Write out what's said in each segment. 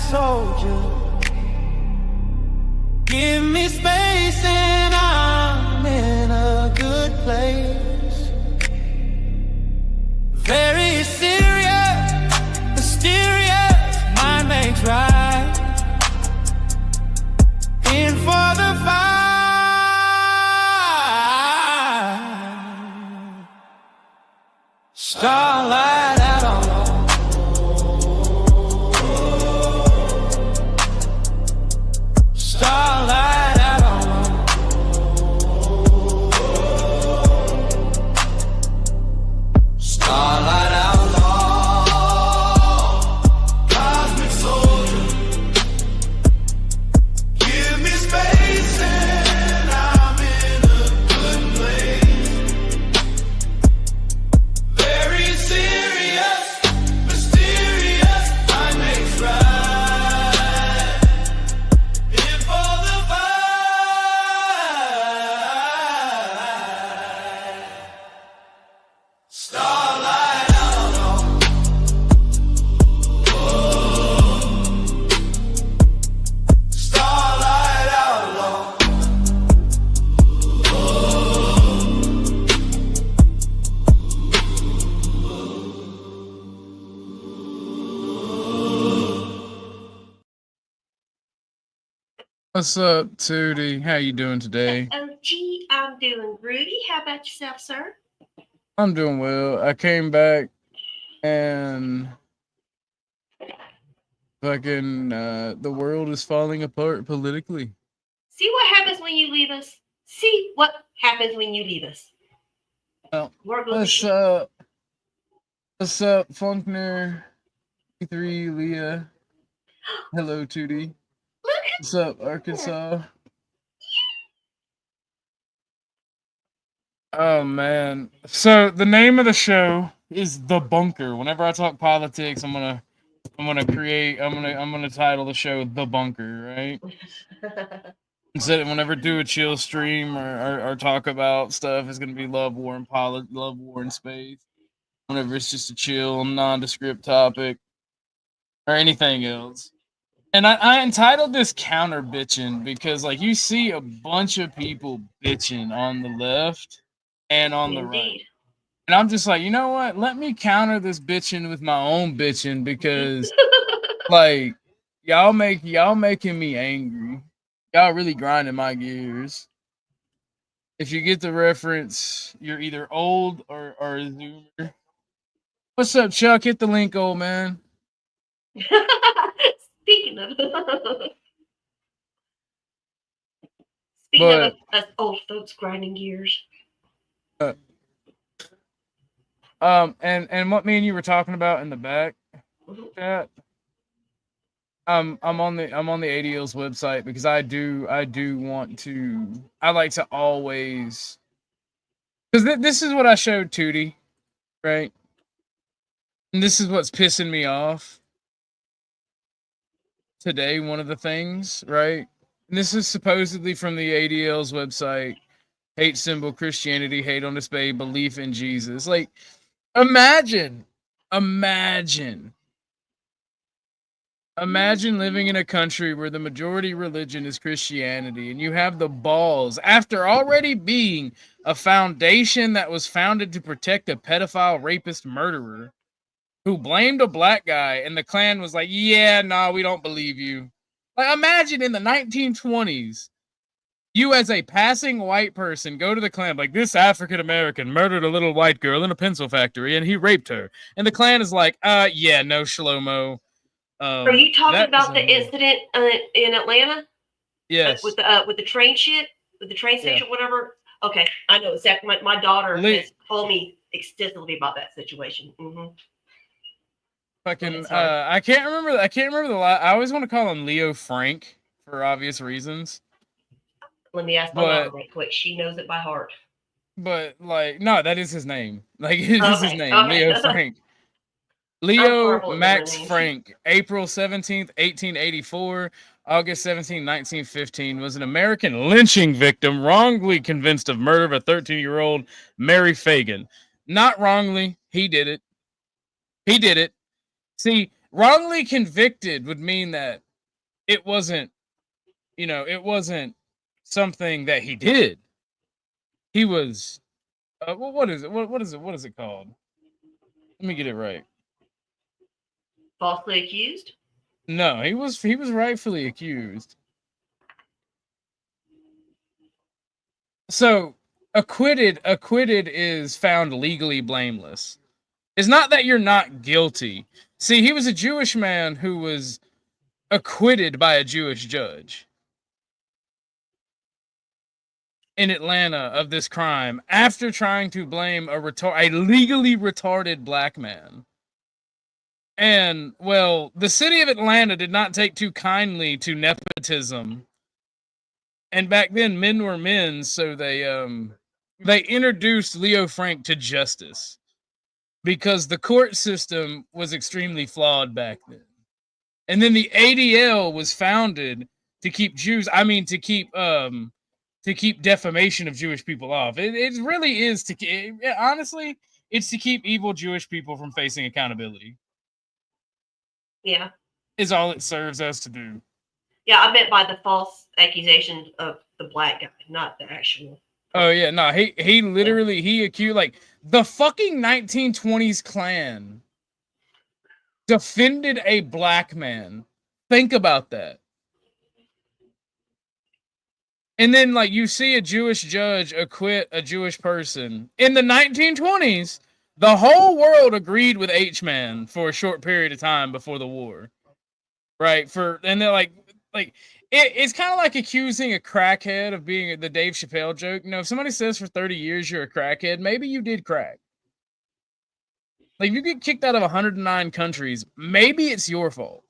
soldier. Give me space and I'm in a good place. Very serious, mysterious, mind makes right. In for the fight. Starlight out on starlight out on starlight outlaw, cosmic soldier. Give me space and I'm in a good place. Very serious, mysterious, mind makes right. In for the fight. Starlight outlaw. Starlight outlaw. What's up, Tootie? How you doing today? OG, I'm doing Rudy. How about yourself, sir? I'm doing well. I came back and fucking the world is falling apart politically. See what happens when you leave us? See what happens when you leave us? Well, We're going what's to up? What's up, Funkner? E3 Leah. Hello, Tootie. look at What's up, Arkansas? Oh man. So the name of the show is The Bunker. Whenever I talk politics, I'm gonna title the show The Bunker, right? Instead of whenever do a chill stream or talk about stuff, it's gonna be love war and love war in space. Whenever it's just a chill, nondescript topic or anything else. And I entitled this counter bitching because like you see a bunch of people bitching on the left and on the right. Indeed. And I'm just like, you know what? Let me counter this bitching with my own bitching because like y'all making me angry. Y'all really grinding my gears. If you get the reference, you're either old or a zoomer. What's up, Chuck? Hit the link, old man. Speaking of But- us old folks grinding gears. And what me and you were talking about in the back chat. I'm on the ADL's website because I like to always, because this is what I showed Tootie, right? And this is what's pissing me off today. One of the things, right? And this is supposedly from the ADL's website. Hate symbol, Christianity, hate on display, belief in Jesus. Like, imagine living in a country where the majority religion is Christianity and you have the balls, after already being a foundation that was founded to protect a pedophile, rapist, murderer who blamed a black guy, and the Klan was like, yeah, nah, we don't believe you. Like, imagine in the 1920s, you as a passing white person go to the Klan, like, this African American murdered a little white girl in a pencil factory and he raped her. And the Klan is like, yeah, no, Shlomo. Are you talking about the incident in Atlanta? Yes. With the train shit? With the train station, whatever? Okay, I know exactly. My daughter has told me extensively about that situation. Mm-hmm. Fucking, I can't remember the last. I always want to call him Leo Frank for obvious reasons. Let me ask my mom right quick. She knows it by heart. But like, no, that is his name. Like, it is his name, Leo Frank. Leo Max Frank, April 17th, 1884, August 17, 1915, was an American lynching victim wrongly convinced of murder of a 13-year-old Mary Fagan. Not wrongly, he did it. He did it. See, wrongly convicted would mean that it wasn't, it wasn't something that he did. He was, what is it? What is it? What is it called? Let me get it right. Falsely accused? No, he was rightfully accused. So acquitted is found legally blameless. It's not that you're not guilty. See, he was a Jewish man who was acquitted by a Jewish judge in Atlanta of this crime after trying to blame a legally retarded black man. And, well, the city of Atlanta did not take too kindly to nepotism. And back then, men were men, so they introduced Leo Frank to justice because the court system was extremely flawed back then. And then the ADL was founded to keep to keep defamation of Jewish people off. It really is honestly, it's to keep evil Jewish people from facing accountability. Yeah. Is all it serves us to do. Yeah, I meant by the false accusation of the black guy, not the actual. Oh yeah, no, he literally he accused like the fucking 1920s Klan defended a black man. Think about that. And then like you see a Jewish judge acquit a Jewish person in the 1920s. The whole world agreed with H-Man for a short period of time before the war. Right? And they're like it's kind of like accusing a crackhead of being the Dave Chappelle joke. You know, if somebody says for 30 years you're a crackhead, maybe you did crack. Like, if you get kicked out of 109 countries, maybe it's your fault.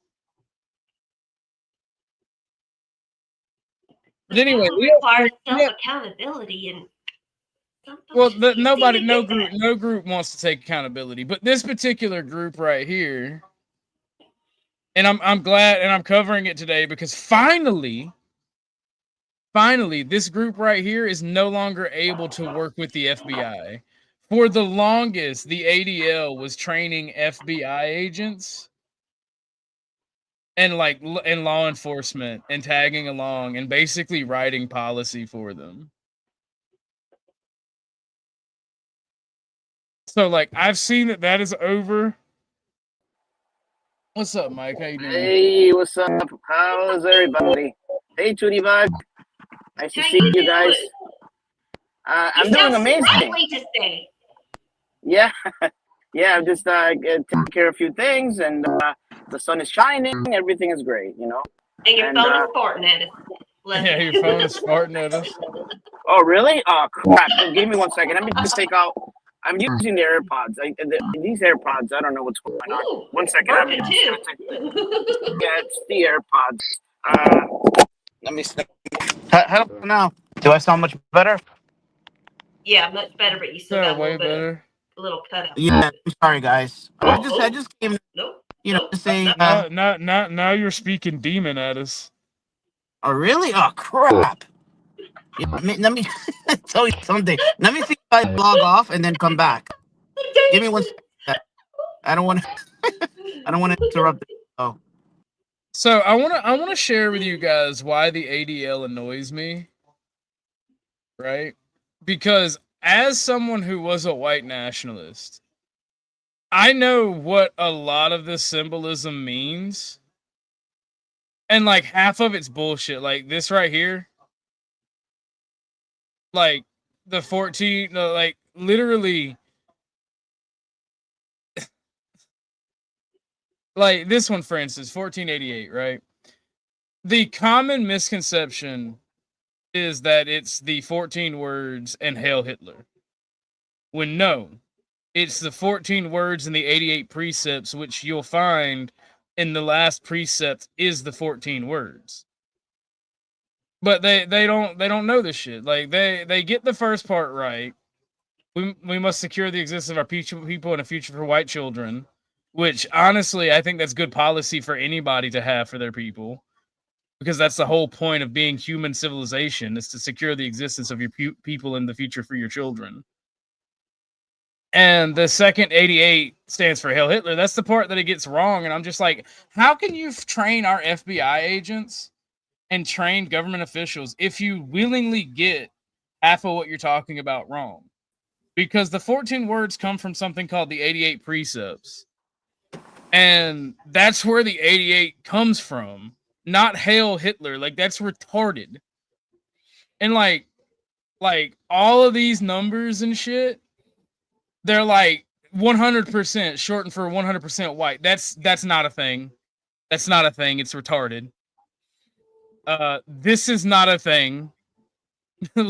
But anyway, it requires self-accountability and. Well, no group wants to take accountability, but this particular group right here, and I'm glad, and I'm covering it today because finally, this group right here is no longer able to work with the FBI. For the longest, the ADL was training FBI agents and law enforcement and tagging along and basically writing policy for them. So, like, I've seen that is over. What's up, Mike? How you doing? Hey, what's up? How's everybody? Hey, Tootie Bug. Nice to see you guys. I'm doing amazing. Yeah, yeah. I'm just taking care of a few things, and the sun is shining. Everything is great, you know. And your phone is farting at us. Yeah, your phone is farting at us. Oh, really? Oh, crap. Give me 1 second. Let me just take out. I'm using the AirPods. These AirPods, I don't know what's going on. Ooh, 1 second. too. Yeah, it's the AirPods. Let me see. How now? Do I sound much better? Yeah, much better, but you still got way better. A little cut out. Yeah, I'm sorry, guys. I just came, to say. Now you're speaking demon at us. Oh, really? Oh, crap. Yeah, let me tell you something. Let me see if I log off and then come back. Give me 1 second. I don't want to interrupt the show. So I want to share with you guys why the ADL annoys me. Right? Because as someone who was a white nationalist, I know what a lot of this symbolism means. And like half of it's bullshit. Like this right here. Like the 14, like literally, like this one, for instance, 1488, right? The common misconception is that it's the 14 words and Hail Hitler. When no, it's the 14 words and the 88 precepts, which you'll find in the last precept is the 14 words. But they don't know this shit. Like they get the first part right. We must secure the existence of our people and a future for white children, which honestly I think that's good policy for anybody to have for their people, because that's the whole point of being human civilization is to secure the existence of your people in the future for your children. And the second 88 stands for Hail Hitler. That's the part that it gets wrong. And I'm just like, how can you train our FBI agents and train government officials if you willingly get half of what you're talking about wrong? Because the 14 words come from something called the 88 precepts. And that's where the 88 comes from, not Hail Hitler. Like, that's retarded. And like all of these numbers and shit, they're like 100% shortened for 100% white. That's not a thing. That's not a thing. It's retarded. This is not a thing.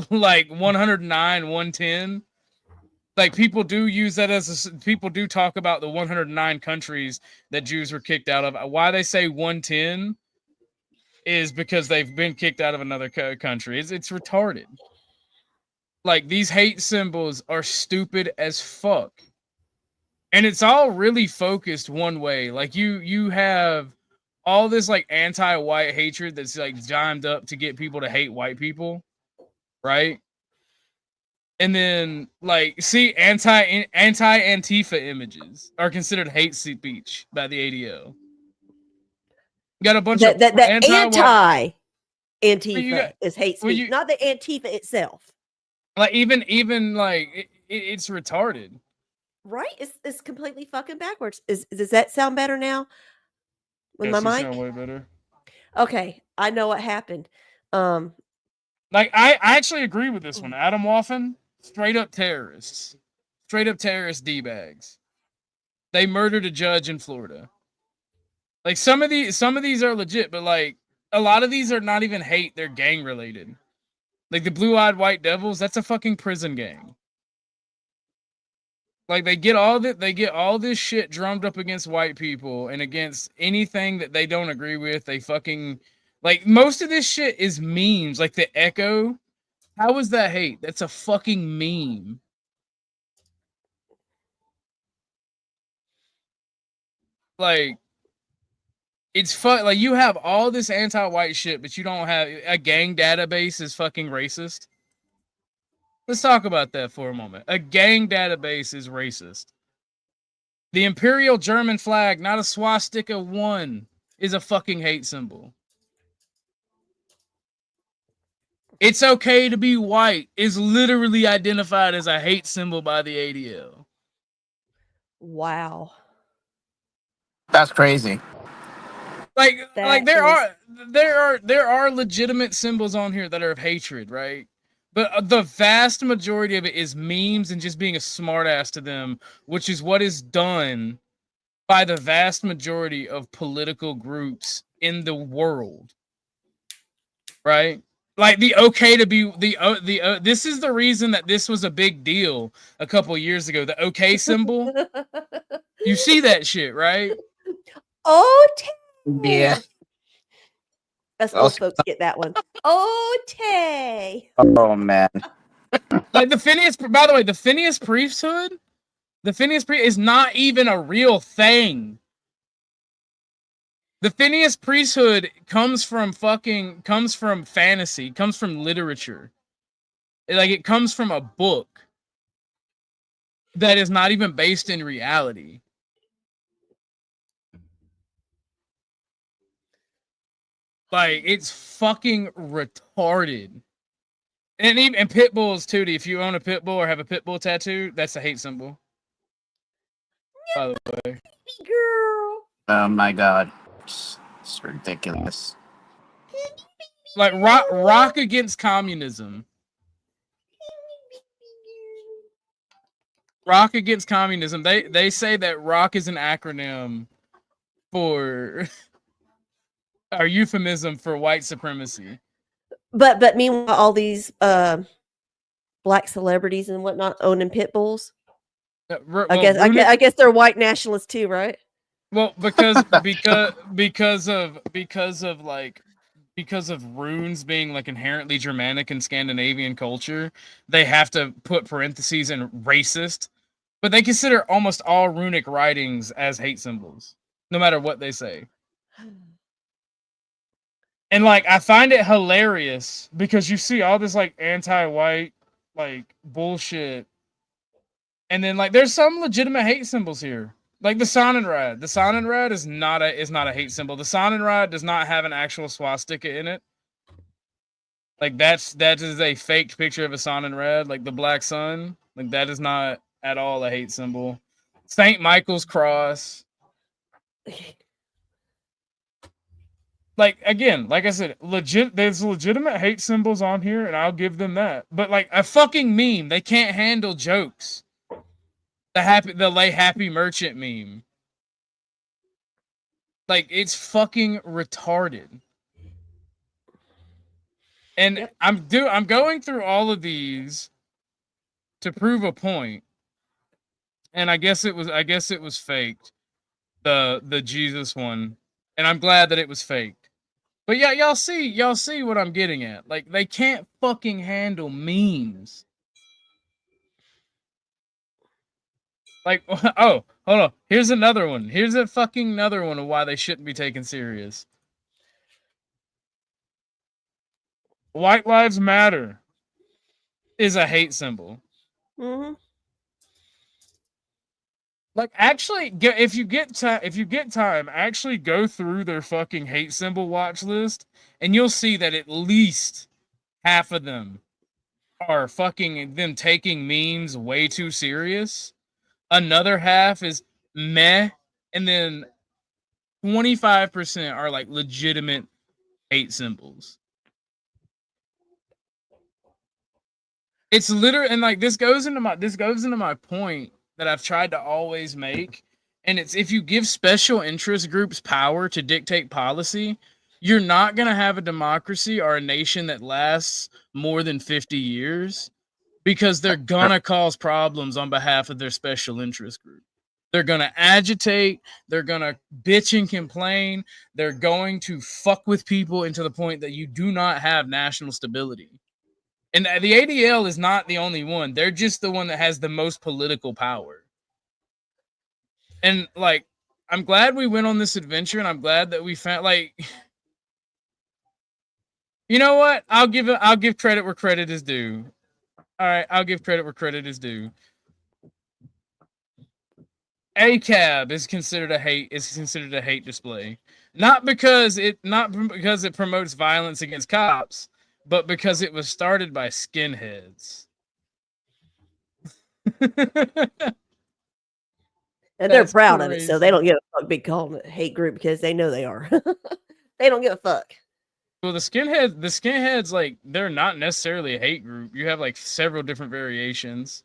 Like 109, 110. Like, people do use that as people do talk about the 109 countries that Jews were kicked out of. Why they say 110 is because they've been kicked out of another country. It's retarded. Like, these hate symbols are stupid as fuck. And it's all really focused one way. Like, you have all this like anti-white hatred that's like jimed up to get people to hate white people, right? And then, like, see, anti-Antifa images are considered hate speech by the ADL. You got a bunch of anti-Antifa is hate speech, you, not the Antifa itself. Like, even like it's retarded, right? It's completely fucking backwards. Does that sound better now? With my mic, sound way better. Okay, I know what happened. Like, I actually agree with this one. Adam Waffen, straight up terrorists, straight up terrorist d-bags. They murdered a judge in Florida. Like, some of these are legit, but like a lot of these are not even hate; they're gang related. Like the Blue-Eyed White Devils, that's a fucking prison gang. Like, they get all this shit drummed up against white people and against anything that they don't agree with. They fucking, like, most of this shit is memes. Like the Echo, how is that hate? That's a fucking meme. Like, it's fun. Like, you have all this anti-white shit, but you don't have a gang database is fucking racist. Let's talk about that for a moment. A gang database is racist. The Imperial German flag, not a swastika 1, is a fucking hate symbol. It's okay to be white is literally identified as a hate symbol by the ADL. Wow. That's crazy. Like there are legitimate symbols on here that are of hatred, right? But the vast majority of it is memes and just being a smartass to them, which is what is done by the vast majority of political groups in the world, right? Like, the okay to be this is the reason that this was a big deal a couple years ago. The okay symbol, you see that shit, right? Oh, Yeah. us old folks get that one. Oh, Oh man. Like the Phineas. By the way, the Phineas priesthood, is not even a real thing. The Phineas priesthood comes from fantasy, comes from literature. Like, it comes from a book that is not even based in reality. Like, it's fucking retarded. And pit bulls too. If you own a pit bull or have a pit bull tattoo, that's a hate symbol. By the way, girl. Oh my god. It's ridiculous. like, rock against communism. Rock against communism. They say that rock is an acronym for our euphemism for white supremacy. But meanwhile, all these black celebrities and whatnot owning pit bulls. I guess they're white nationalists too, right? Well, because of runes being like inherently Germanic and Scandinavian culture, they have to put parentheses in racist. But they consider almost all runic writings as hate symbols, no matter what they say. And like, I find it hilarious because you see all this like anti-white like bullshit And then like there's some legitimate hate symbols here. Like the Sonnenrad. The Sonnenrad is not a hate symbol. The Sonnenrad does not have an actual swastika in it. Like that is a faked picture of a Sonnenrad, like the black sun. Like that is not at all a hate symbol. St. Michael's cross. Like again, like I said, there's legitimate hate symbols on here, and I'll give them that. But like a fucking meme, they can't handle jokes. The lay happy merchant meme. Like it's fucking retarded. And yep. I'm going through all of these to prove a point. And I guess it was faked. The Jesus one. And I'm glad that it was faked. But yeah, y'all see what I'm getting at. Like they can't fucking handle memes. Like, oh, hold on. Here's another one. Here's a fucking another one of why they shouldn't be taken serious. White Lives Matter is a hate symbol. Mm-hmm. Like, actually, if you get time, actually go through their fucking hate symbol watch list, and you'll see that at least half of them are fucking them taking memes way too serious. Another half is meh, and then 25% are like legitimate hate symbols. It's literally, and like this goes into my point that I've tried to always make, and it's if you give special interest groups power to dictate policy, you're not gonna have a democracy or a nation that lasts more than 50 years. Because they're gonna cause problems on behalf of their special interest group. They're gonna agitate. They're gonna bitch and complain. They're going to fuck with people into the point that you do not have national stability. And the ADL is not the only one. They're just the one that has the most political power. And like, I'm glad we went on this adventure, and I'm glad that we found like. You know what? I'll give credit where credit is due. All right, I'll give credit where credit is due. ACAB is considered a hate display, not because it promotes violence against cops, but because it was started by skinheads. And they're proud of it, so they don't give a fuck being called a hate group because they know they are. They don't give a fuck. Well, the skinheads, like, they're not necessarily a hate group. You have, like, several different variations.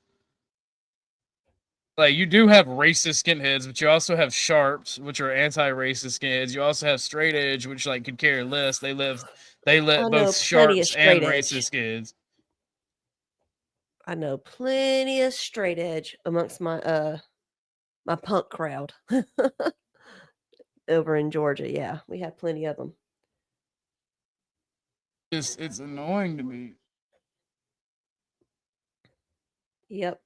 Like, you do have racist skinheads, but you also have sharps, which are anti-racist skinheads. You also have straight edge, which, like, could care less. They let both sharps and racist kids. I know plenty of straight edge amongst my my punk crowd over in Georgia. Yeah, we have plenty of them. It's annoying to me. Yep.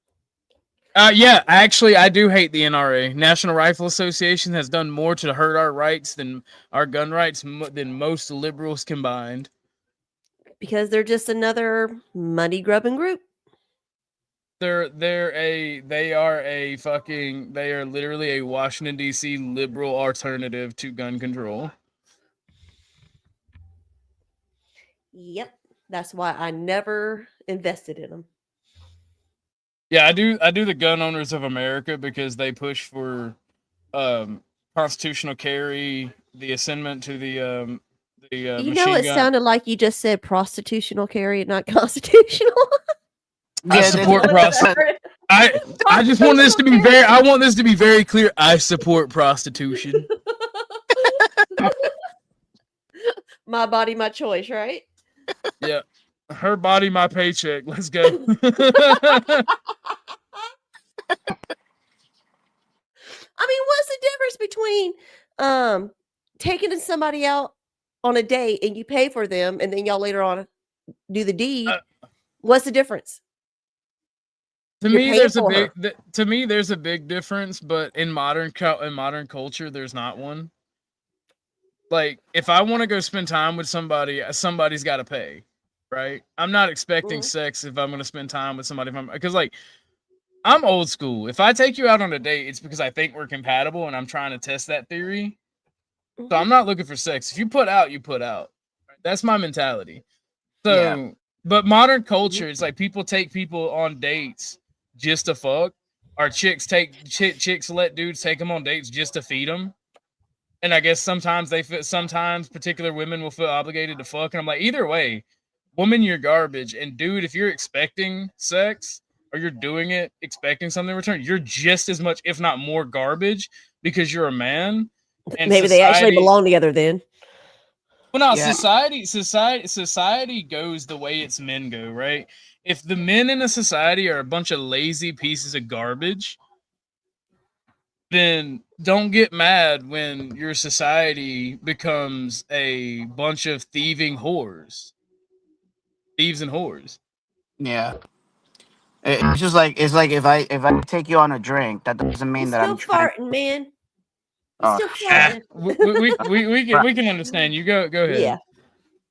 Yeah, actually, I do hate the NRA. National Rifle Association has done more to hurt our rights than our gun rights than most liberals combined. Because they're just another money grubbing group. They are literally a Washington D.C. liberal alternative to gun control. Yep, that's why I never invested in them. Yeah, I do the Gun Owners of America because they push for constitutional carry, the ascendment to the you know, it sounded like you just said prostitutional carry, not constitutional. I support prostitution. I just want this to be I want this to be very clear. I support prostitution. My body, my choice, right? Yeah. Her body, my paycheck. Let's go. I mean, what's the difference between taking somebody out on a date and you pay for them and then y'all later on do the deed? What's the difference? To me, there's a big difference, but in modern culture, there's not one. Like, if I want to go spend time with somebody, somebody's got to pay, right? I'm not expecting sex if I'm going to spend time with somebody. Because, like, I'm old school. If I take you out on a date, it's because I think we're compatible and I'm trying to test that theory. So I'm not looking for sex. If you put out, you put out. That's my mentality. So, but modern culture, it's like people take people on dates just to fuck. Or chicks let dudes take them on dates just to feed them. And I guess sometimes sometimes particular women will feel obligated to fuck. And I'm like, either way, woman, you're garbage. And dude, if you're expecting sex or you're doing it expecting something in return, you're just as much, if not more, garbage because you're a man. And maybe they actually belong together then. Well, no, society goes the way its men go, right? If the men in a society are a bunch of lazy pieces of garbage, then don't get mad when your society becomes a bunch of thieves and whores. Yeah. It's just like if I take you on a drink, that doesn't mean that I'm still farting, man. Oh, Still farting. we can understand. You go ahead. Yeah.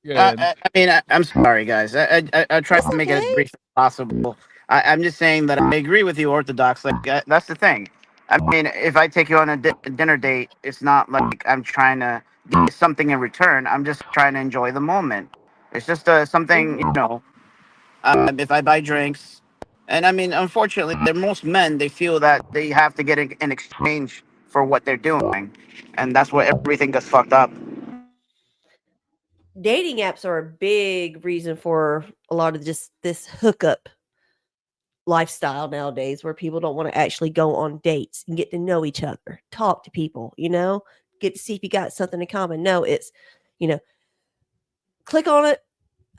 Go ahead. I mean, I'm sorry, guys. I try to make it as brief as possible. I'm just saying that I agree with you, Orthodox. Like that's the thing. I mean, if I take you on a dinner date, it's not like I'm trying to get something in return. I'm just trying to enjoy the moment. It's just something, you know. If I buy drinks, and I mean, unfortunately, most men they feel that they have to get in exchange for what they're doing, and that's where everything gets fucked up. Dating apps are a big reason for a lot of just this hookup lifestyle nowadays, where people don't want to actually go on dates and get to know each other, talk to people, get to see if you got something in common. No, it's, click on it.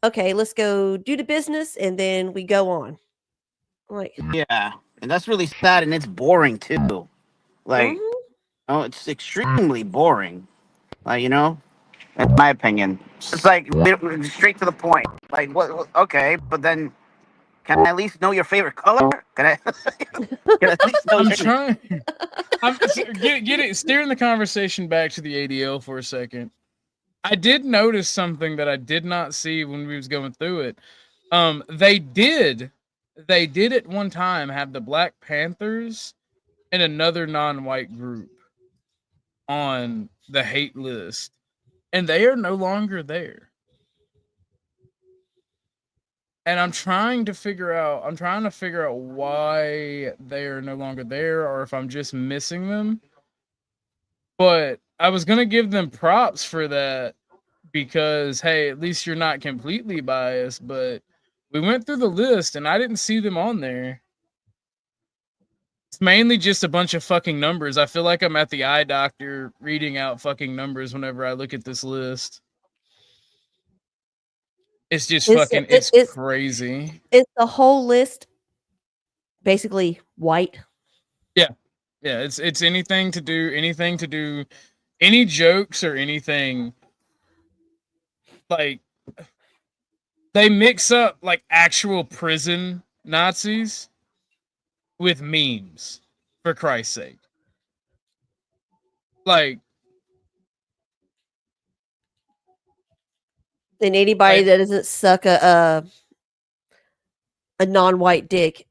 Okay, let's go do the business, and then we go on. Like, yeah, and that's really sad, and it's boring too. Like, oh, it's extremely boring. Like, in my opinion, it's like straight to the point. Like, what? Okay, but then, can I at least know your favorite color? Can I? Can I at least know? I'm trying. Get it. Steering the conversation back to the ADL for a second. I did notice something that I did not see when we was going through it. They did at one time have the Black Panthers and another non-white group on the hate list, and they are no longer there. And I'm trying to figure out why they are no longer there, or if I'm just missing them. But I was gonna give them props for that, because hey, at least you're not completely biased. But we went through the list and I didn't see them on there. It's mainly just a bunch of fucking numbers. I feel like I'm at the eye doctor reading out fucking numbers whenever I look at this list. It's just it's crazy. It's the whole list basically white. Yeah. Yeah, it's anything to do any jokes or anything. Like, they mix up like actual prison Nazis with memes, for Christ's sake. Like, and anybody that doesn't suck a non-white dick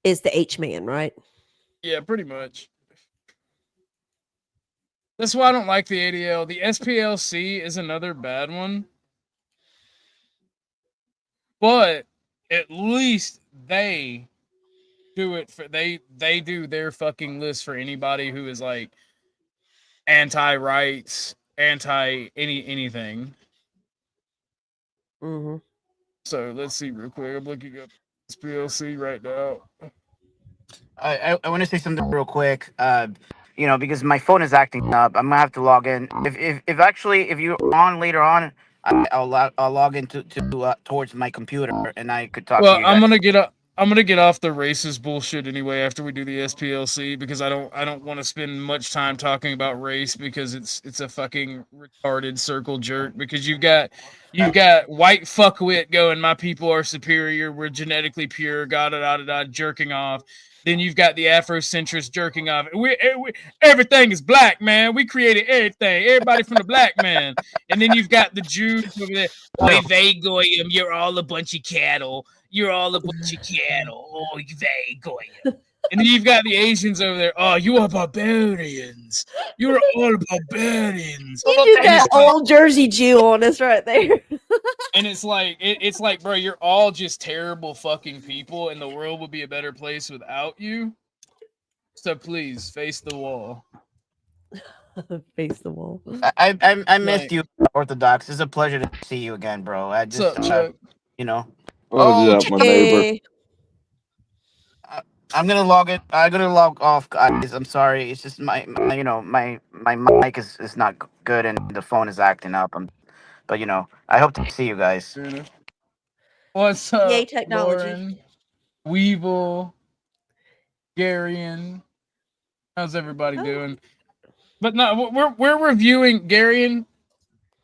is the H-man, right? Yeah, pretty much. That's why I don't like the ADL. The SPLC is another bad one. But at least they do it for they do their fucking list for anybody who is like anti-rights, anything. Mm-hmm. So let's see real quick. I'm looking up SPLC right now. I want to say something real quick. Because my phone is acting up, I'm gonna have to log in. If you're on later on, I'll log into towards my computer and I could talk to you guys. I'm gonna get off the racist bullshit anyway after we do the SPLC, because I don't want to spend much time talking about race, because it's a fucking retarded circle jerk. Because you've got white fuckwit going, my people are superior, we're genetically pure, jerking off. Then you've got the Afrocentrist jerking off. Everything is black, man. We created everything. Everybody from the black man. And then you've got the Jews over there. Oy vey goyim, you're all a bunch of cattle. you're all a bunch of cattle. Oh, you very good. And then you've got the Asians over there. Oh, you are barbarians. You're all barbarians. You did that old Jersey Jew on us right there. And it's like, bro, you're all just terrible fucking people, and the world would be a better place without you. So please face the wall. Face the wall. I missed you, Orthodox. It's a pleasure to see you again, bro. I just, What's up, Chuck? you know. Oh, my neighbor. I'm gonna log it. I'm gonna log off, guys. I'm sorry. It's just my mic is not good and the phone is acting up. But I hope to see you guys. What's up, Yay, technology. Lauren, Weevil, Garion? How's everybody doing? But no, we're reviewing Garion.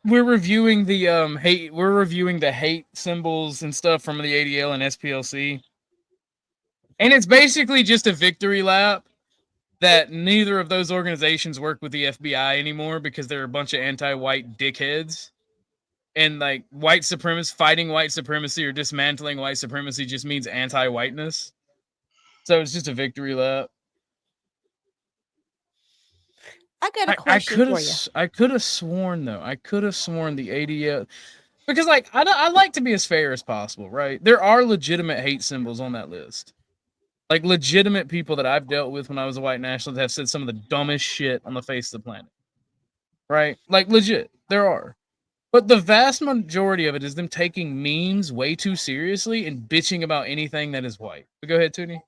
We're reviewing the hate. We're reviewing the hate symbols and stuff from the ADL and SPLC. And it's basically just a victory lap that neither of those organizations work with the FBI anymore because they're a bunch of anti-white dickheads. And like white supremacy, fighting white supremacy or dismantling white supremacy just means anti-whiteness. So it's just a victory lap. I got a question for you. I could have sworn though. I could have sworn the ADL, because like I like to be as fair as possible, right? There are legitimate hate symbols on that list. Like legitimate people that I've dealt with when I was a white nationalist have said some of the dumbest shit on the face of the planet. Right? Like legit. There are. But the vast majority of it is them taking memes way too seriously and bitching about anything that is white. But go ahead, Toonie.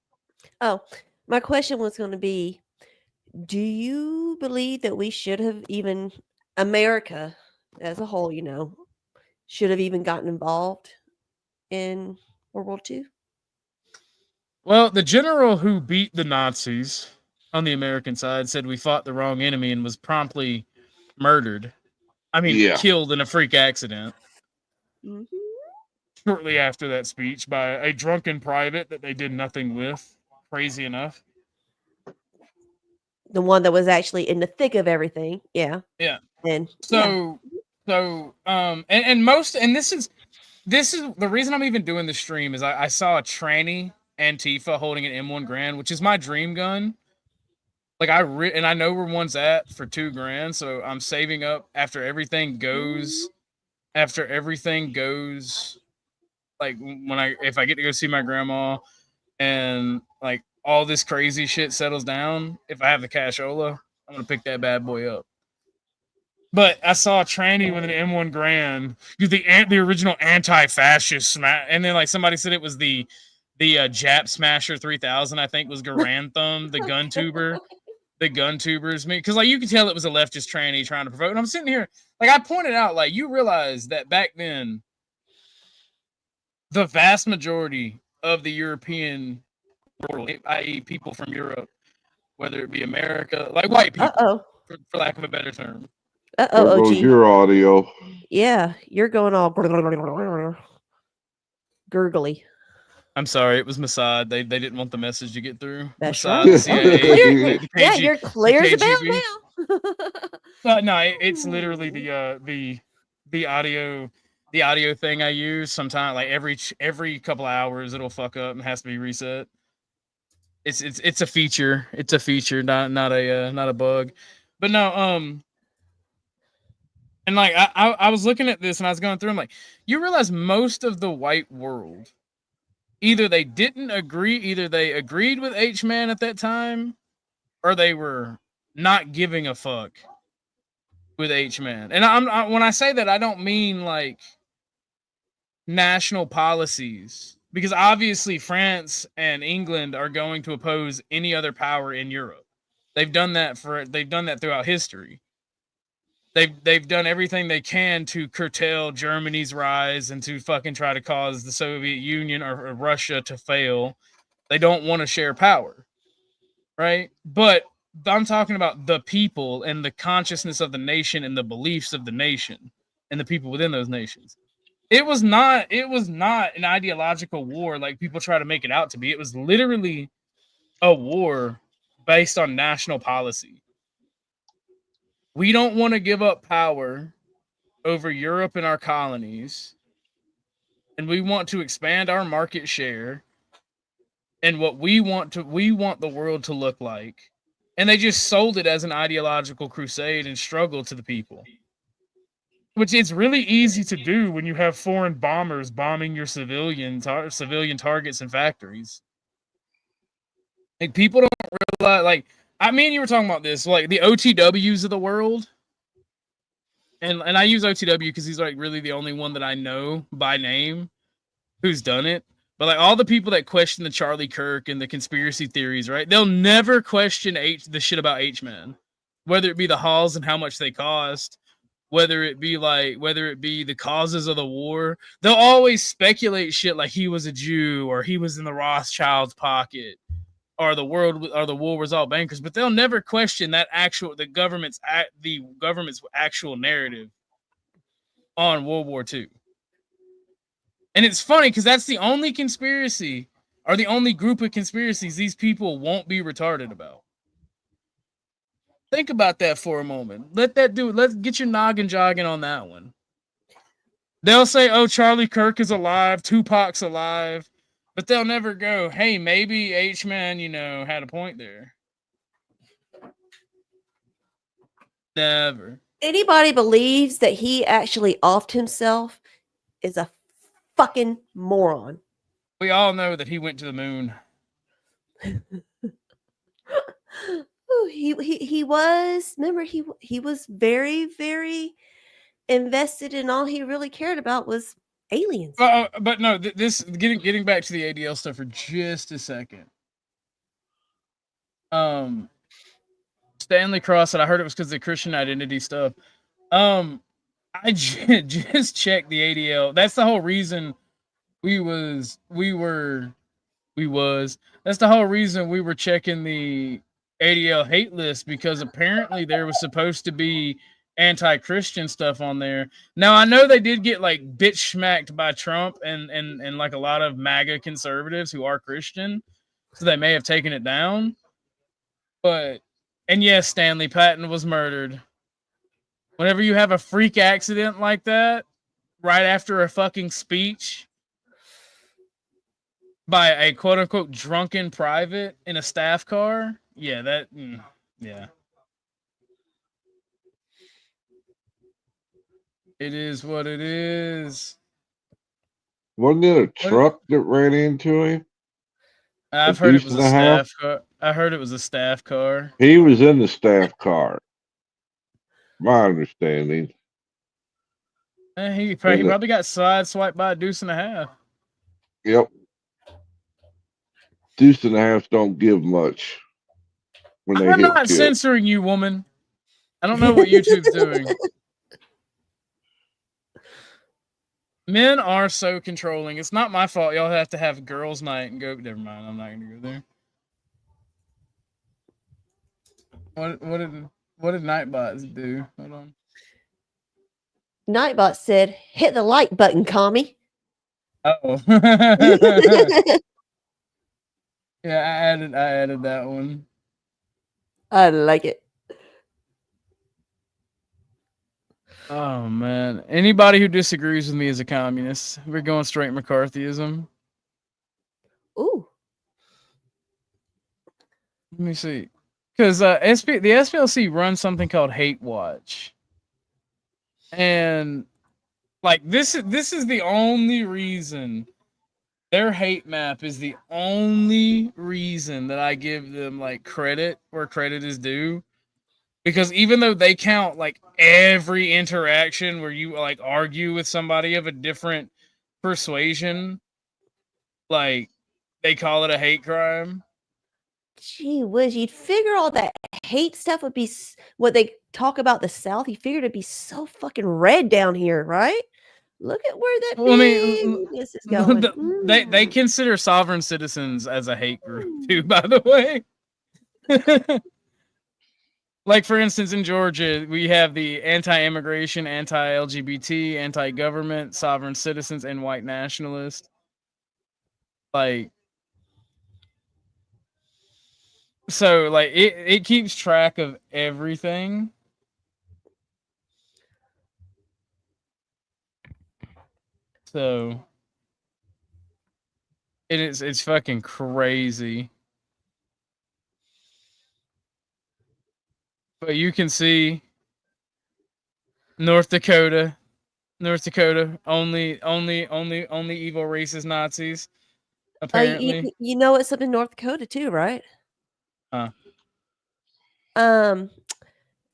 Oh, my question was going to be, do you believe that we should have even, America as a whole, should have even gotten involved in World War II? Well, the general who beat the Nazis on the American side said we fought the wrong enemy and was promptly murdered. I mean, killed in a freak accident. Mm-hmm. Shortly after that speech by a drunken private that they did nothing with. Crazy enough. The one that was actually in the thick of everything. Yeah. Yeah. And this is the reason I'm even doing the stream is I saw a tranny Antifa holding an M1 Garand, which is my dream gun. Like and I know where one's at for $2,000, so I'm saving up after everything goes. Like if I get to go see my grandma and like all this crazy shit settles down, if I have the cashola, I'm gonna pick that bad boy up. But I saw a tranny with an M1 Garand, the original anti-fascist smash, and then like somebody said it was the Jap Smasher 3000. I think was Garantham, the gun tuber. The gun tubers, because like you could tell it was a leftist tranny trying to provoke. And I'm sitting here, like I pointed out, like you realize that back then, the vast majority of the European world, i.e., people from Europe, whether it be America, like white people, for lack of a better term. There goes your audio. Yeah, you're going all gurgly. I'm sorry, it was Mossad. They didn't want the message to get through. That's Mossad, right. the CIA, Yeah, you're clear as a bell now. No, it's literally the audio thing I use. Sometimes like every couple of hours it'll fuck up and has to be reset. It's a feature. It's a feature, not a bug. But no, and like I was looking at this and I was going through. I'm like, you realize most of the white world, either they agreed with H-Man at that time, or they were not giving a fuck with H-Man. And when I say that, I don't mean like national policies, because obviously France and England are going to oppose any other power in Europe. They've done that throughout history. They've done everything they can to curtail Germany's rise and to fucking try to cause the Soviet Union or Russia to fail. They don't want to share power, right? But I'm talking about the people and the consciousness of the nation and the beliefs of the nation and the people within those nations. It was not an ideological war like people try to make it out to be. It was literally a war based on national policy. We don't want to give up power over Europe and our colonies and we want to expand our market share and what we want the world to look like. And they just sold it as an ideological crusade and struggle to the people. Which it's really easy to do when you have foreign bombers bombing your civilian targets and factories. Like, people don't realize, like, I mean, you were talking about this, like the OTWs of the world. And I use OTW because he's like really the only one that I know by name who's done it. But like all the people that question the Charlie Kirk and the conspiracy theories, right? They'll never question the shit about H-Men. Whether it be the halls and how much they cost, whether it be the causes of the war, they'll always speculate shit like he was a Jew or he was in the Rothschild's pocket or the war was all bankers, but they'll never question the government's actual narrative on World War II. And it's funny because that's the only conspiracy or the only group of conspiracies these people won't be retarded about. Think about that for a moment. Let's get your noggin jogging on that one. They'll say, oh, Charlie Kirk is alive, Tupac's alive, but they'll never go, hey, maybe H-Man, had a point there. Never. Anybody believes that he actually offed himself is a fucking moron. We all know that he went to the moon. He was. Remember, he was very, very invested, in all he really cared about was aliens. But no, this getting back to the ADL stuff for just a second. Stanley Cross said, I heard it was because of the Christian identity stuff. I just checked the ADL. That's the whole reason that's the whole reason we were checking the ADL hate list, because apparently there was supposed to be anti-Christian stuff on there. Now I know they did get like bitch smacked by Trump and like a lot of MAGA conservatives who are Christian, so they may have taken it down. But yes, Stanley Patton was murdered. Whenever you have a freak accident like that right after a fucking speech by a quote unquote drunken private in a staff car, yeah. It is what it is. Wasn't it a truck that ran into him? I've heard it was a staff car. I heard it was a staff car. He was in the staff car. My understanding. He probably got sideswiped by a deuce and a half. Yep. Deuce and a half don't give much. I'm not censoring you, woman. I don't know what YouTube's doing. Men are so controlling. It's not my fault. Y'all have to have girls' night and go. Never mind. I'm not going to go there. What did Nightbots do? Hold on. Nightbot said, "Hit the like button, commie." Oh. Yeah, I added that one. I like it. Oh man. Anybody who disagrees with me is a communist. We're going straight McCarthyism. Ooh. Let me see. Because the SPLC runs something called Hate Watch. And like this is the only reason. Their hate map is the only reason that I give them like credit where credit is due. Because even though they count like every interaction where you like argue with somebody of a different persuasion, like they call it a hate crime. Gee whiz, you'd figure all that hate stuff would be what they talk about the South. You figured it'd be so fucking red down here, right? Look at where that is going. They consider sovereign citizens as a hate group too, by the way. Like, for instance, in Georgia, we have the anti-immigration, anti-LGBT, anti-government, sovereign citizens, and white nationalist. Like, so, like, it keeps track of everything. So, And it's fucking crazy. But you can see North Dakota, only evil racist Nazis. Apparently, you know it's up in North Dakota too, right? huh?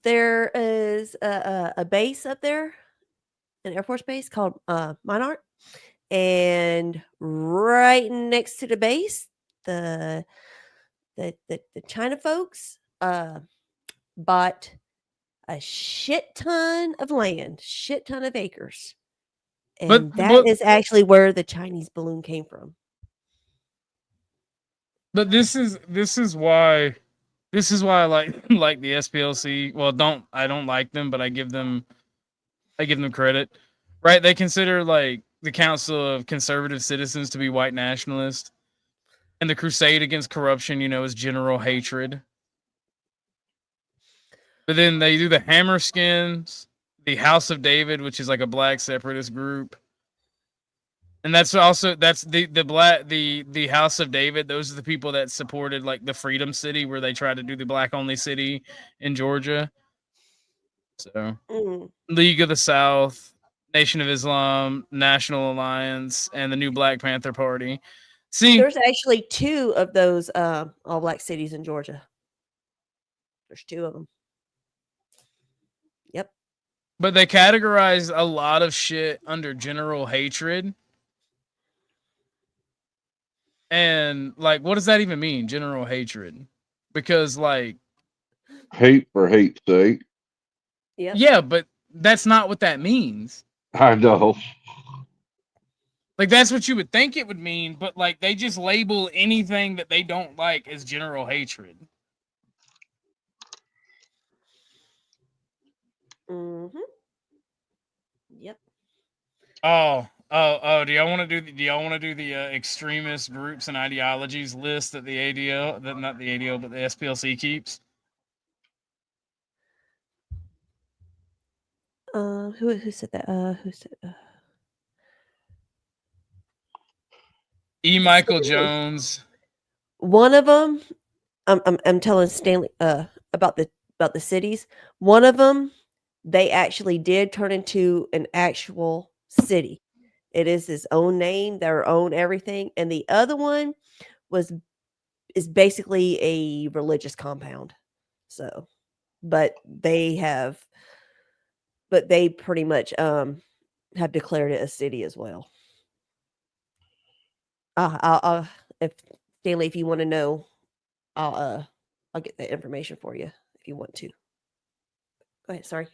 There is a base up there, an Air Force base called Minart, and right next to the base, the China folks bought a shit ton of land, shit ton of acres, and that is actually where the Chinese balloon came from. But this is why I like the SPLC. Well, I don't like them, but I give them credit. Right? They consider like the Council of Conservative Citizens to be white nationalist, and the crusade against corruption, is general hatred. But then they do the Hammerskins, the House of David, which is like a black separatist group. And that's the House of David. Those are the people that supported like the Freedom City, where they tried to do the black only city in Georgia. So League of the South, Nation of Islam, National Alliance, and the new Black Panther Party. See, there's actually 2 of those all black cities in Georgia. There's 2 of them. Yep. But they categorize a lot of shit under general hatred. And like, what does that even mean? General hatred? Because like, hate for hate's sake. Yeah, but that's not what that means. I know. Like, that's what you would think it would mean, but like, they just label anything that they don't like as general hatred. Mm-hmm. Yep. Oh! Do y'all want to do the extremist groups and ideologies list that the ADO, not the ADO, but the SPLC keeps? Who said that? Who said? E. Michael Jones. One of them, I'm telling Stanley about the cities. One of them, they actually did turn into an actual city. It is its own name, their own everything, and the other one is basically a religious compound. So, but they pretty much have declared it a city as well. I'll if Stanley, if you want to know, I'll get that information for you if you want to. Go ahead. Sorry.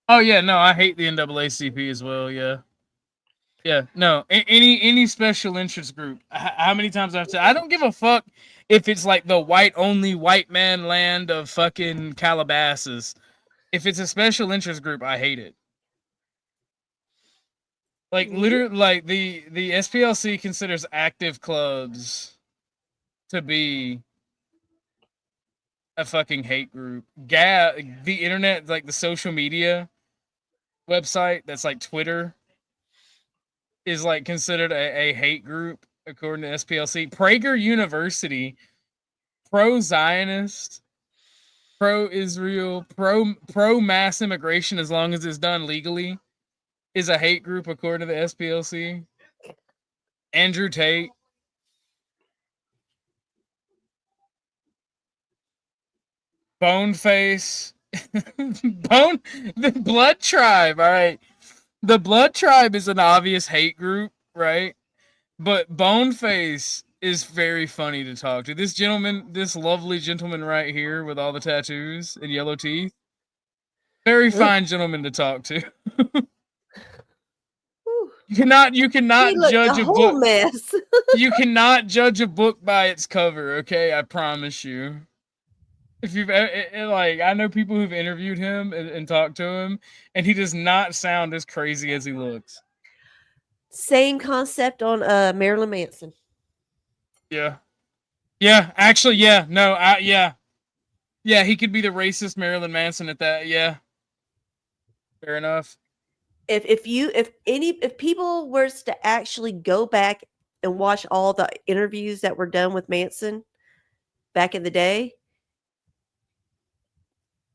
Oh yeah, no, I hate the NAACP as well. Yeah, no, any special interest group. How many times I've said I don't give a fuck if it's like the only white man land of fucking Calabasas. If it's a special interest group, I hate it. Like literally, like the SPLC considers active clubs to be a fucking hate group. The internet, like the social media website that's like Twitter, is like considered a hate group according to SPLC. Prager University, pro-Zionist, pro-Israel, pro mass immigration as long as it's done legally, is a hate group according to the SPLC. Andrew Tate. Boneface. The Blood Tribe, all right. The Blood Tribe is an obvious hate group, right? But Boneface is very funny to talk to. This lovely gentleman right here with all the tattoos and yellow teeth, very fine gentleman to talk to. You cannot judge a book. Mess. You cannot judge a book by its cover, okay? I promise you. If you've like, I know people who've interviewed him and talked to him, and he does not sound as crazy as he looks. Same concept on Marilyn Manson. Yeah. Actually, yeah. No, yeah. He could be the racist Marilyn Manson at that. Yeah. Fair enough. if people was to actually go back and watch all the interviews that were done with Manson back in the day,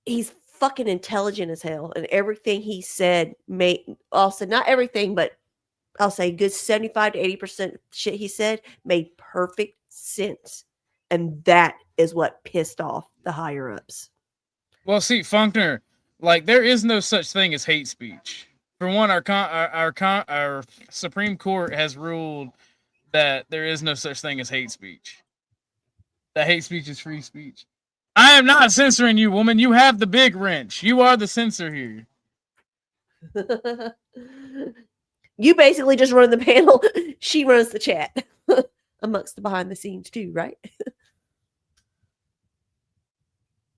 he's fucking intelligent as hell, and everything he said made, also not everything, but I'll say good 75 to 80% shit he said made perfect sense. And that is what pissed off the higher ups. Well, see, Funkner, like there is no such thing as hate speech. For one, our Supreme Court has ruled that there is no such thing as hate speech. That hate speech is free speech. I am not censoring you, woman. You have the big wrench. You are the censor here. You basically just run the panel. She runs the chat amongst the behind the scenes too, right?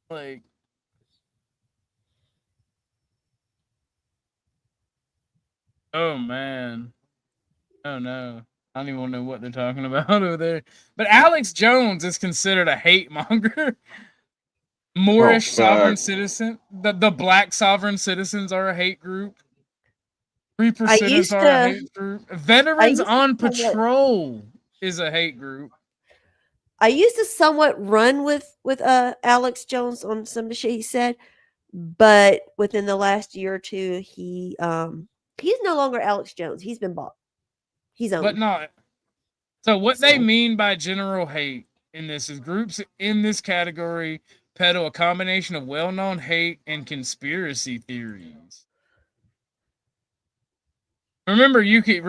Like, oh man, oh no, I don't even know what they're talking about over there. But Alex Jones is considered a hate monger. Moorish sovereign citizen. The black sovereign citizens are a hate group. 3%ers are a hate group. Veterans on Patrol is a hate group. I used to somewhat run with Alex Jones on some of the shit he said, but within the last year or two, he's no longer Alex Jones. He's been bought. He's owned. But not. So what they mean by general hate in this is groups in this category peddle a combination of well-known hate and conspiracy theories. Remember, you can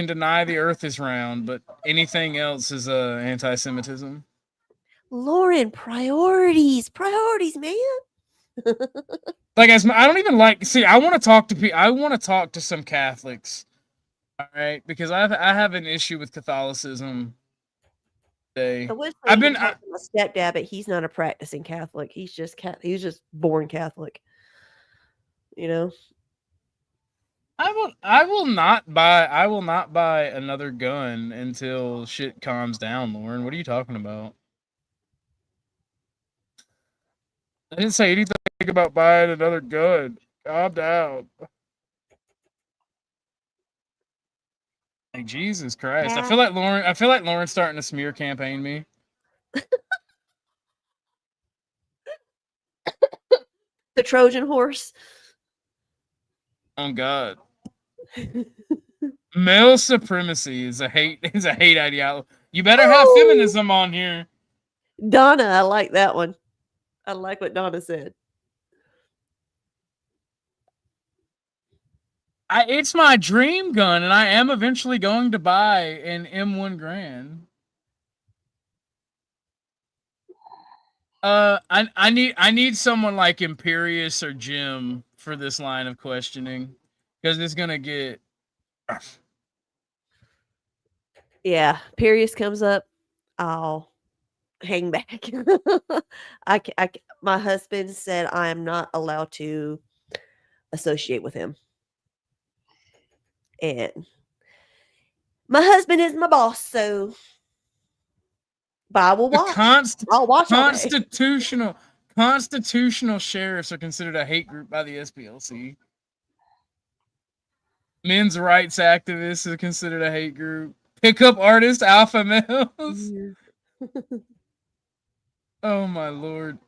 deny the Earth is round, but anything else is anti-Semitism. Lauren, priorities, man. Like, I don't even like. See, I want to talk to people. I want to talk to some Catholics. All right, because I have an issue with Catholicism. I've been talking to my stepdad, but he's not a practicing Catholic. He's just he's just born Catholic. You know. I will not buy another gun until shit calms down, Lauren. What are you talking about? I didn't say anything about buying another gun. Calm down. Like, Jesus Christ. I feel like Lauren's starting to smear campaign me. The Trojan horse. Oh God. Male supremacy is a hate ideology. You better have feminism on here. Donna, I like that one. I like what Donna said. It's my dream gun, and I am eventually going to buy an M1 Grand. I need someone like Imperious or Jim for this line of questioning, because it's gonna get. Yeah, Imperious comes up, I'll hang back. My husband said I am not allowed to associate with him. And my husband is my boss, so but I will watch. I'll watch Constitutional sheriffs are considered a hate group by the SPLC. Men's rights activists are considered a hate group. Pickup artist alpha males. Oh my Lord.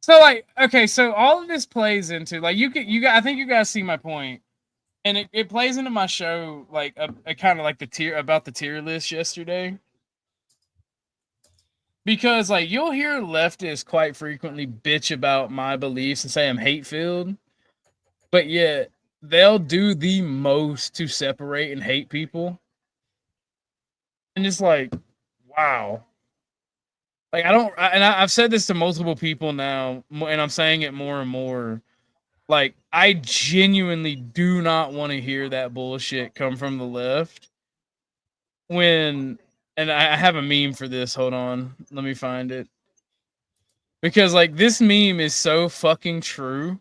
So like, okay, so all of this plays into like I think you guys see my point. And it plays into my show like a kind of like the tier list yesterday. Because like you'll hear leftists quite frequently bitch about my beliefs and say I'm hate-filled, but yet they'll do the most to separate and hate people. And it's like, wow. Like I've said this to multiple people now, and I'm saying it more and more. Like, I genuinely do not want to hear that bullshit come from the left. And I have a meme for this. Hold on. Let me find it. Because, like, this meme is so fucking true.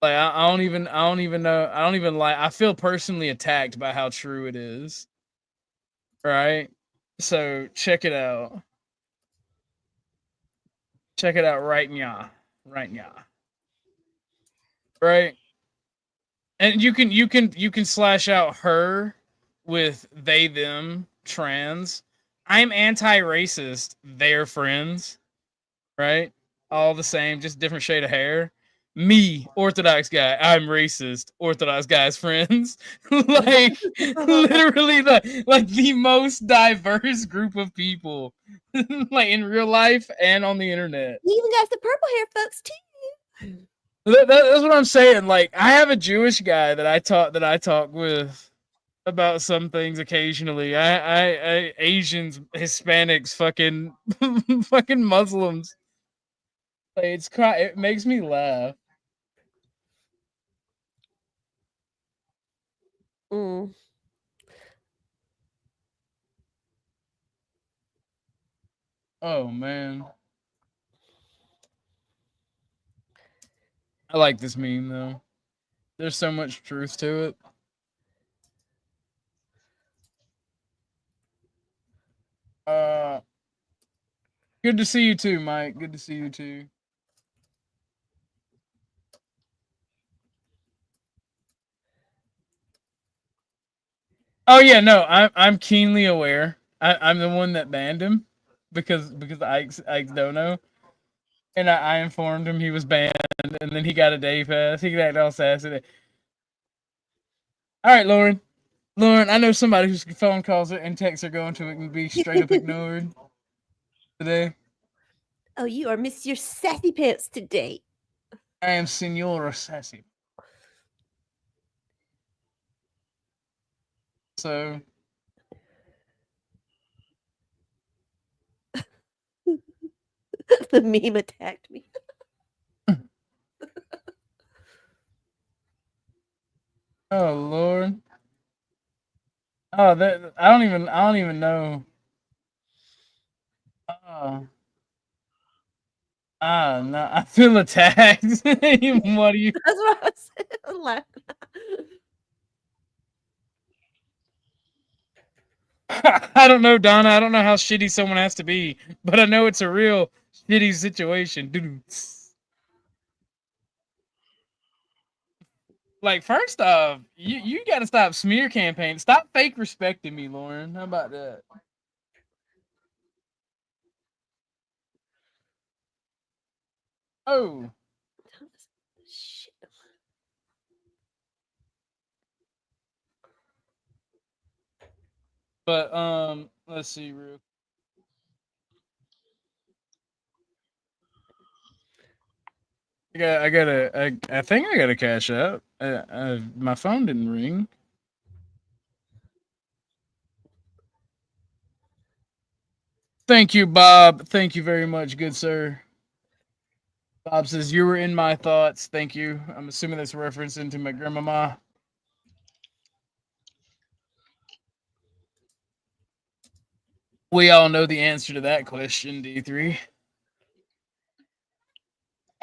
Like, I don't even know. I don't even like. I feel personally attacked by how true it is. Right? So, check it out. Check it out right now. Right now. Right? And you can slash out her with they them trans. I'm anti-racist. They're friends, right? All the same, just different shade of hair. Me, Orthodox guy. I'm racist. Orthodox guy's friends. Like literally like the most diverse group of people, like in real life and on the internet. You even got the purple hair folks too. That's what I'm saying. Like, I have a Jewish guy that I talk with about some things occasionally. I Asians, Hispanics, fucking fucking Muslims. Like, it makes me laugh. Mm. Oh man. I like this meme though. There's so much truth to it. Good to see you too, Mike. Good to see you too. Oh yeah, no, I'm keenly aware. I'm the one that banned him because Ike's don't know. And I informed him he was banned, and then he got a day pass. He got all sassy. All right, Lauren. Lauren, I know somebody whose phone calls and texts are going to it and be straight up ignored today. Oh, you are Miss Your Sassy Pants today. I am Senora Sassy. So. The meme attacked me. Oh Lord. Oh, that I don't even know. Oh. No, I feel attacked. What are you? That's what I was saying. I'm laughing. I don't know, Donna. I don't know how shitty someone has to be, but I know it's a real shitty situation. Like, first off, you got to stop smear campaigning. Stop fake respecting me, Lauren. How about that? Oh. Shit. But let's see, real. I think I got a Cashapp. My phone didn't ring. Thank you, Bob. Thank you very much, good sir. Bob says, you were in my thoughts. Thank you. I'm assuming that's a reference into my grandmama. We all know the answer to that question, D3.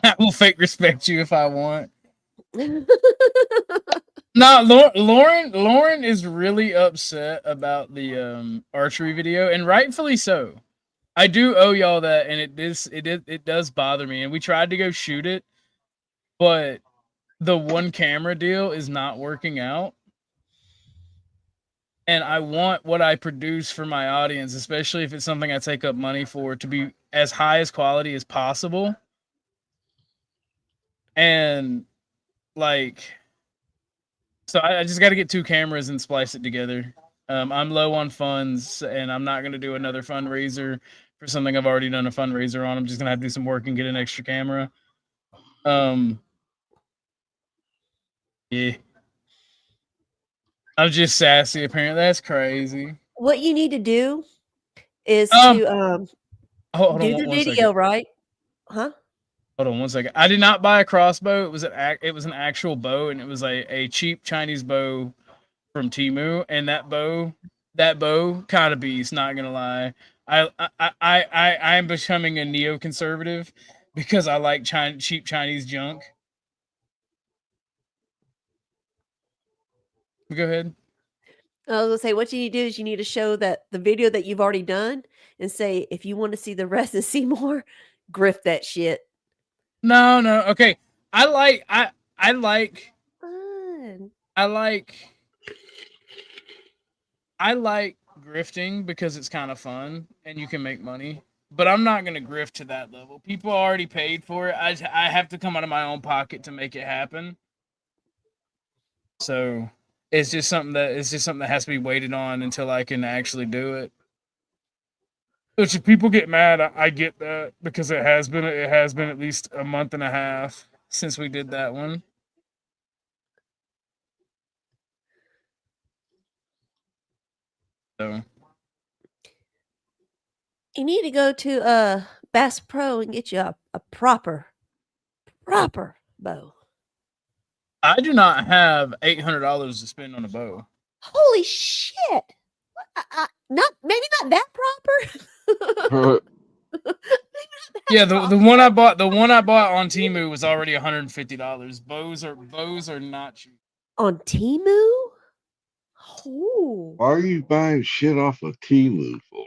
I will fake respect you if I want. No, Lauren is really upset about the archery video, and rightfully so. I do owe y'all that, and it does bother me. And we tried to go shoot it, but the one camera deal is not working out. And I want what I produce for my audience, especially if it's something I take up money for, to be as high as quality as possible. And like, so I just got to get 2 cameras and splice it together. I'm low on funds, and I'm not going to do another fundraiser for something I've already done a fundraiser on. I'm just going to have to do some work and get an extra camera. Yeah. I'm just sassy, apparently. That's crazy. What you need to do is to do the video, right? Huh? Hold on 1 second. I did not buy a crossbow. It was an actual bow, and it was a cheap Chinese bow from Temu. And that bow kind of beast. Not gonna lie, I am becoming a neoconservative because I like cheap Chinese junk. Go ahead. I was gonna say, what you need to do is you need to show that the video that you've already done and say, if you want to see the rest and see more, grift that shit. No. Okay. I like Fun. I like grifting because it's kind of fun and you can make money. But I'm not gonna grift to that level. People already paid for it. I have to come out of my own pocket to make it happen. So it's just something that has to be waited on until I can actually do it. Which if people get mad, I get that because it has been at least a month and a half since we did that one. So You need to go to Bass Pro and get you a proper bow. I do not have $800 to spend on a bow. Holy shit! Not that proper. Yeah, the one I bought on Temu was already $150. Bows are not cheap. On Temu? Oh. Why are you buying shit off of Temu for?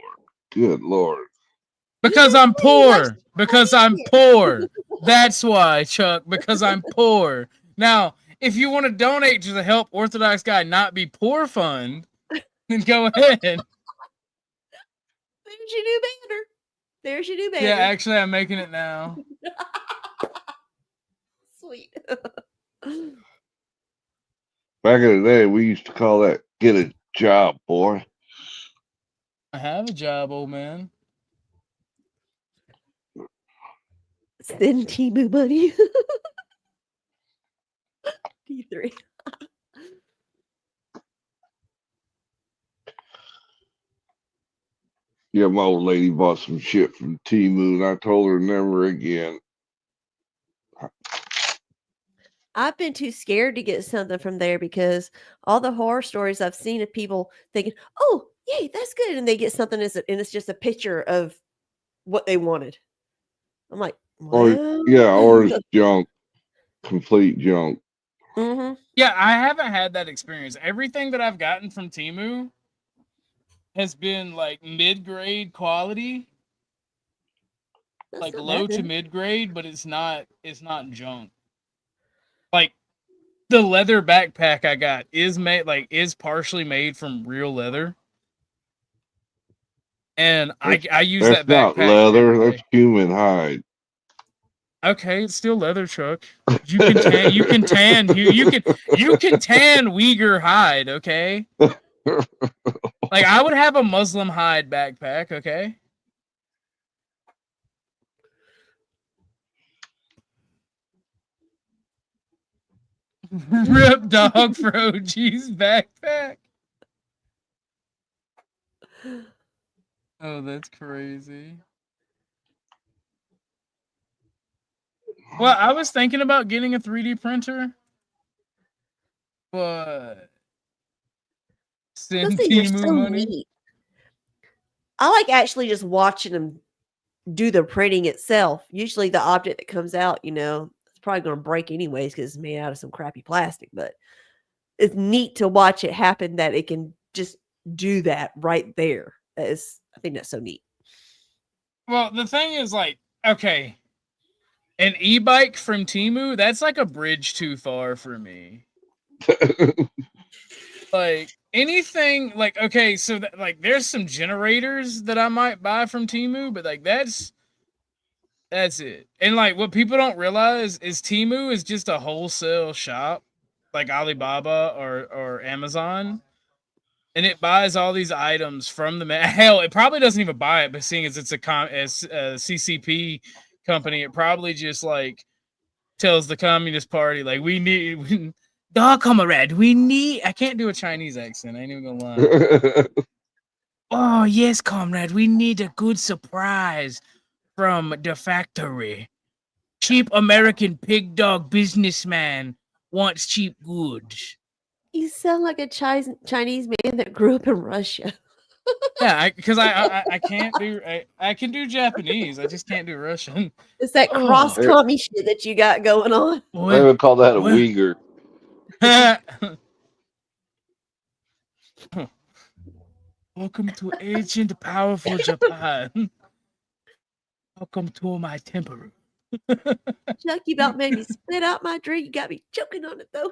Good Lord. Because I'm poor. Because I'm poor. That's why, Chuck. Because I'm poor. Now, if you want to donate to the Help Orthodox Guy Not Be Poor Fund, then go ahead. There's your new banner. There's your new banner. Yeah, actually, I'm making it now. Sweet. Back in the day, we used to call that "get a job, boy." I have a job, old man. Send Temu money. T3. Yeah, my old lady bought some shit from Temu, and I told her never again. I've been too scared to get something from there because all the horror stories I've seen of people thinking, "Oh, yay, that's good," and they get something and it's just a picture of what they wanted. I'm like, well, Or it's junk, complete junk. Mm-hmm. Yeah, I haven't had that experience. Everything that I've gotten from Temu has been like mid-grade quality, like low to mid-grade, but it's not junk. Like the leather backpack I got is partially made from real leather. And I use that backpack. That's not leather, that's human hide. Okay, it's still leather, Chuck. You can tan you can tan Uyghur hide, okay? Like I would have a Muslim hide backpack, okay? Rip dog for OG's backpack. Oh, that's crazy. Well, I was thinking about getting a 3D printer, but send Temu money. Neat. I like actually just watching them do the printing itself. Usually the object that comes out, it's probably going to break anyways because it's made out of some crappy plastic, but it's neat to watch it happen that it can just do that right there. I think that's so neat. Well, the thing is like, okay, an e-bike from Temu, that's like a bridge too far for me. Like anything like, okay, so like there's some generators that I might buy from Temu, but like that's it. And like what people don't realize is Temu is just a wholesale shop like Alibaba or Amazon. And it buys all these items from the hell, it probably doesn't even buy it, but seeing as it's a CCP company, it probably just like tells the Communist Party like dog comrade, I can't do a Chinese accent, I ain't even gonna lie. Oh yes, comrade, we need a good surprise from the factory. Cheap American pig dog businessman wants cheap goods. You sound like a Chinese man that grew up in Russia. Yeah, because I can't do I can do Japanese. I just can't do Russian. It's that cross commie shit that you got going on. They would call that a Uyghur. Welcome to ancient powerful Japan. Welcome to my temple. Chuck, you about made me spit out my drink. You got me choking on it though.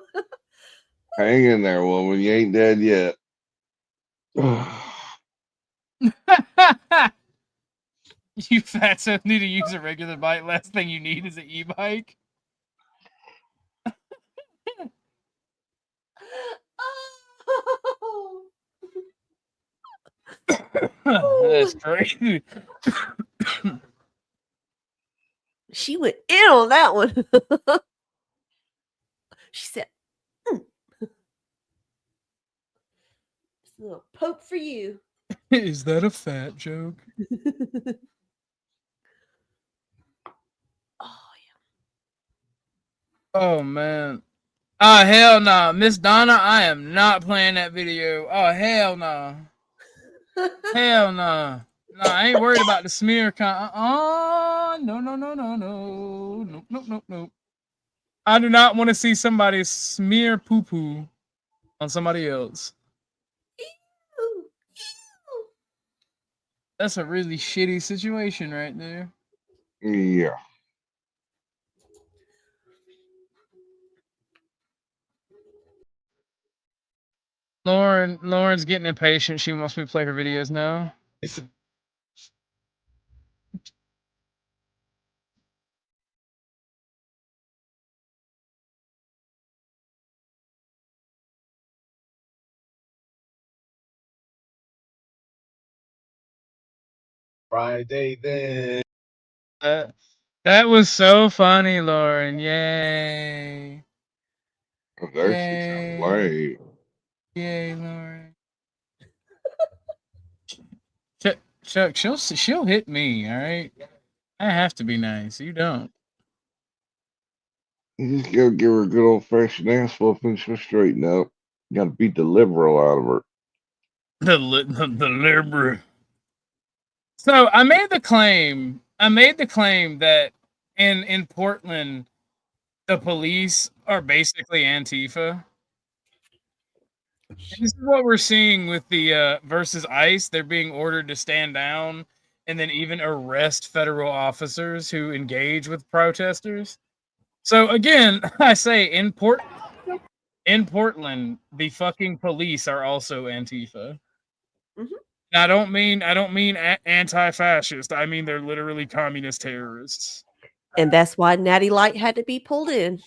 Hang in there, woman. You ain't dead yet. You fatso need to use a regular bike. Last thing you need is an e-bike. That's crazy. She went in on that one. She said, "It's a little poke for you." Is that a fat joke? Oh Oh man. Oh hell no, nah. Miss Donna, I am not playing that video. Oh hell no. yeah. Hell no. No, I ain't worried about the smear no. Nope. I do not want to see somebody smear poo-poo on somebody else. That's a really shitty situation right there. Yeah. Lauren's getting impatient. She wants me to play her videos now. Friday then. That was so funny, Lauren. Yay. There she comes late. Yay, Lauren. Chuck, she'll hit me, all right? I have to be nice. You don't. You just gotta give her a good old fashioned ass whooping. She'll straighten up. You gotta beat the liberal out of her. The liberal. So I made the claim that in Portland, the police are basically Antifa. And this is what we're seeing with the versus ICE. They're being ordered to stand down and then even arrest federal officers who engage with protesters. So again, I say in Portland, the fucking police are also Antifa. Mhm. I don't mean anti-fascist. I mean they're literally communist terrorists. And that's why Natty Light had to be pulled in.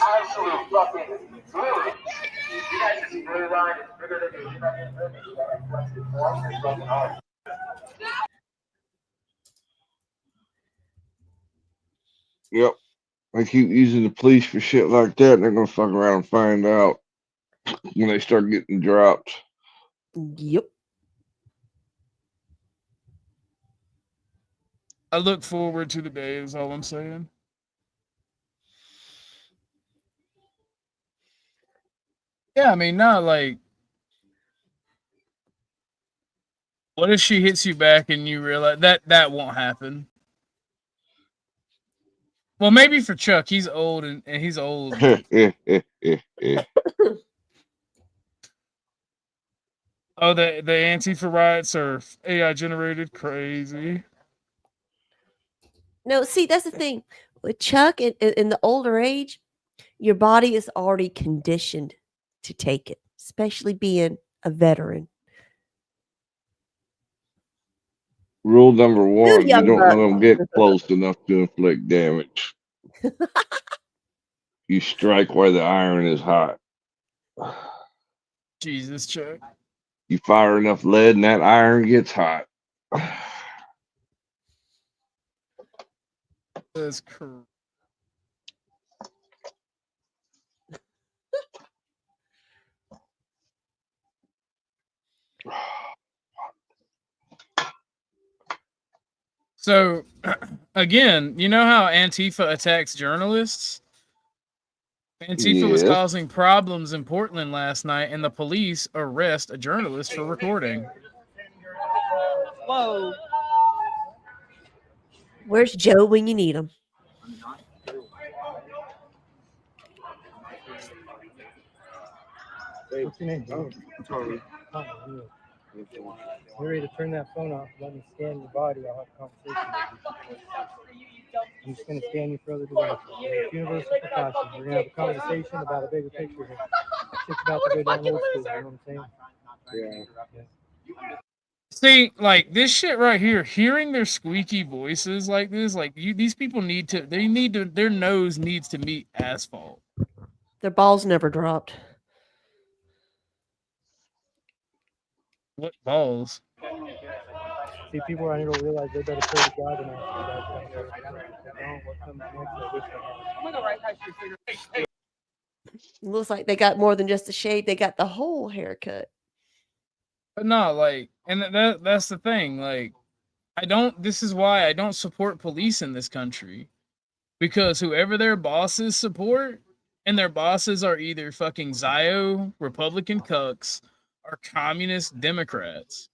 Absolute fucking really. You guys just blue line is bigger than your fucking hard. Yep. I keep using the police for shit like that, and they're gonna fuck around and find out when they start getting dropped. Yep. I look forward to the day, is all I'm saying. Yeah, I mean, not like, what if she hits you back and you realize that won't happen? Well, maybe for Chuck, he's old and he's old. Oh, the Antifa riots are AI generated. Crazy. No, see, that's the thing. With Chuck in the older age, your body is already conditioned to take it, especially being a veteran. Rule number one, you young don't buck. let them get close enough to inflict damage. You strike where the iron is hot. Jesus, Chuck. You fire enough lead and that iron gets hot. That's cool. So, again, you know how Antifa attacks journalists? Antifa was Yes. causing problems in Portland last night, and the police arrest a journalist for recording. Whoa. Where's Joe when you need him? What's your name? Oh, Tommy. Tommy, yeah. You're ready to turn that phone off. Let me scan your body. I'll have a conversation with you. I'm just going to scan you for other devices. It's universal precaution. We're going to have a conversation about a bigger picture here. Shit's about to go down old school. You know what I'm saying? Yeah. See, like this shit right here, hearing their squeaky voices like this, like these people their nose needs to meet asphalt. Their balls never dropped. What balls? See, people around here don't realize they better pull the job and what comes next, I wish I had. Looks like they got more than just a shave. They got the whole haircut. But no, like, and that's the thing. Like, this is why I don't support police in this country. Because whoever their bosses support, and their bosses are either fucking Zio, Republican cucks, or communist Democrats.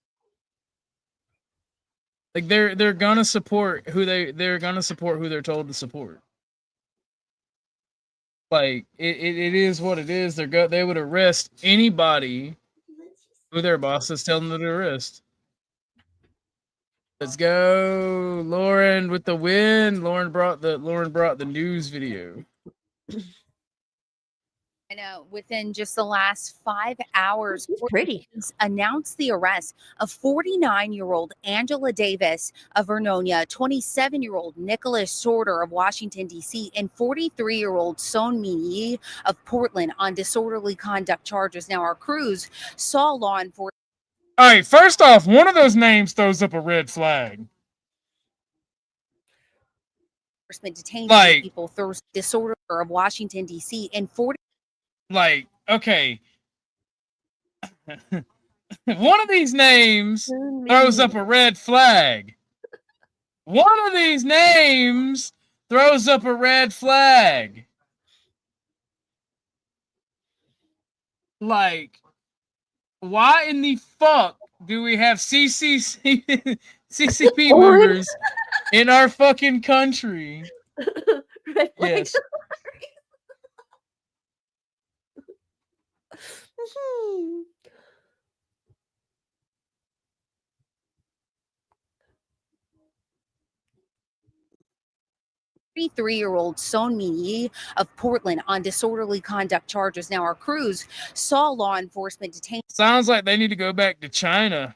Like they're gonna support who they're gonna support who they're told to support. Like it is what it is. They would arrest anybody who their bosses tell them to arrest. Let's go, Lauren with the win. Lauren brought the news video. I know. Within just the last 5 hours, pretty announced the arrest of 49-year-old Angela Davis of Vernonia, 27-year-old Nicholas Shorter of Washington, D.C., and 43-year-old Son Min Yi of Portland on disorderly conduct charges. Now, our crews saw law enforcement. All right, first off, one of those names throws up a red flag. Detained people Thursday, disorder of Washington, D.C., and 40. Like, okay. One of these names throws up a red flag. One of these names throws up a red flag. Like, why in the fuck do we have CCP members in our fucking country? Yes. 33-year-old Son Min Yi of Portland on disorderly conduct charges. Now, our crews saw law enforcement detain. Sounds like they need to go back to China.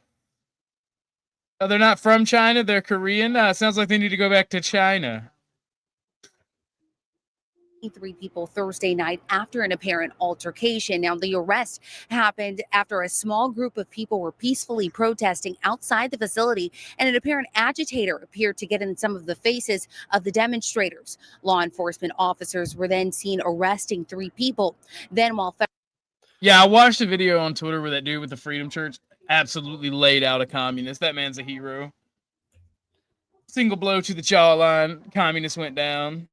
Oh, they're not from China. They're Korean. Sounds like they need to go back to China. 3 people Thursday night after an apparent altercation. Now, the arrest happened after a small group of people were peacefully protesting outside the facility, and an apparent agitator appeared to get in some of the faces of the demonstrators. Law enforcement officers were then seen arresting 3 people. Then, while I watched a video on Twitter where that dude with the Freedom Church absolutely laid out a communist. That man's a hero. Single blow to the jawline. Communist went down.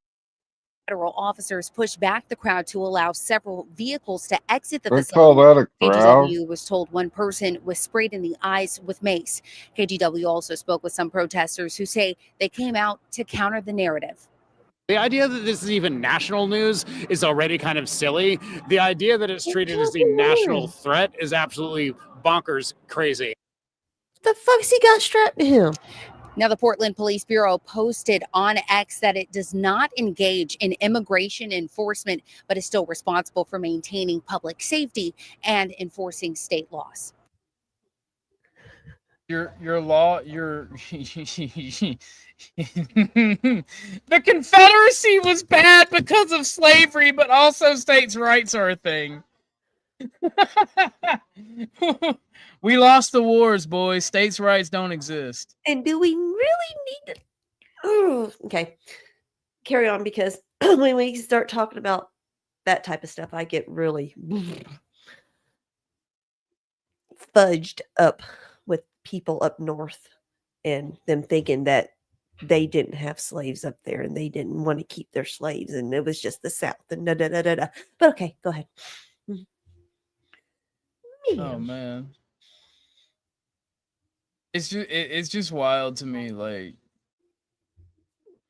Federal officers pushed back the crowd to allow several vehicles to exit the facility. Call that a crowd? KGW was told one person was sprayed in the eyes with mace. KGW also spoke with some protesters who say they came out to counter the narrative. The idea that this is even national news is already kind of silly. The idea that it's treated as a national threat is absolutely bonkers crazy. What the fuck's he got strapped to him? Now, the Portland Police Bureau posted on X that it does not engage in immigration enforcement, but is still responsible for maintaining public safety and enforcing state laws. The Confederacy was bad because of slavery, but also states' rights are a thing. We lost the wars, boys. States' rights don't exist. And do we really need to? Oh, okay. Carry on, because when we start talking about that type of stuff, I get really fudged up with people up north and them thinking that they didn't have slaves up there and they didn't want to keep their slaves and it was just the South and da da da da da. But okay, go ahead. Oh man. It's just wild to me, like,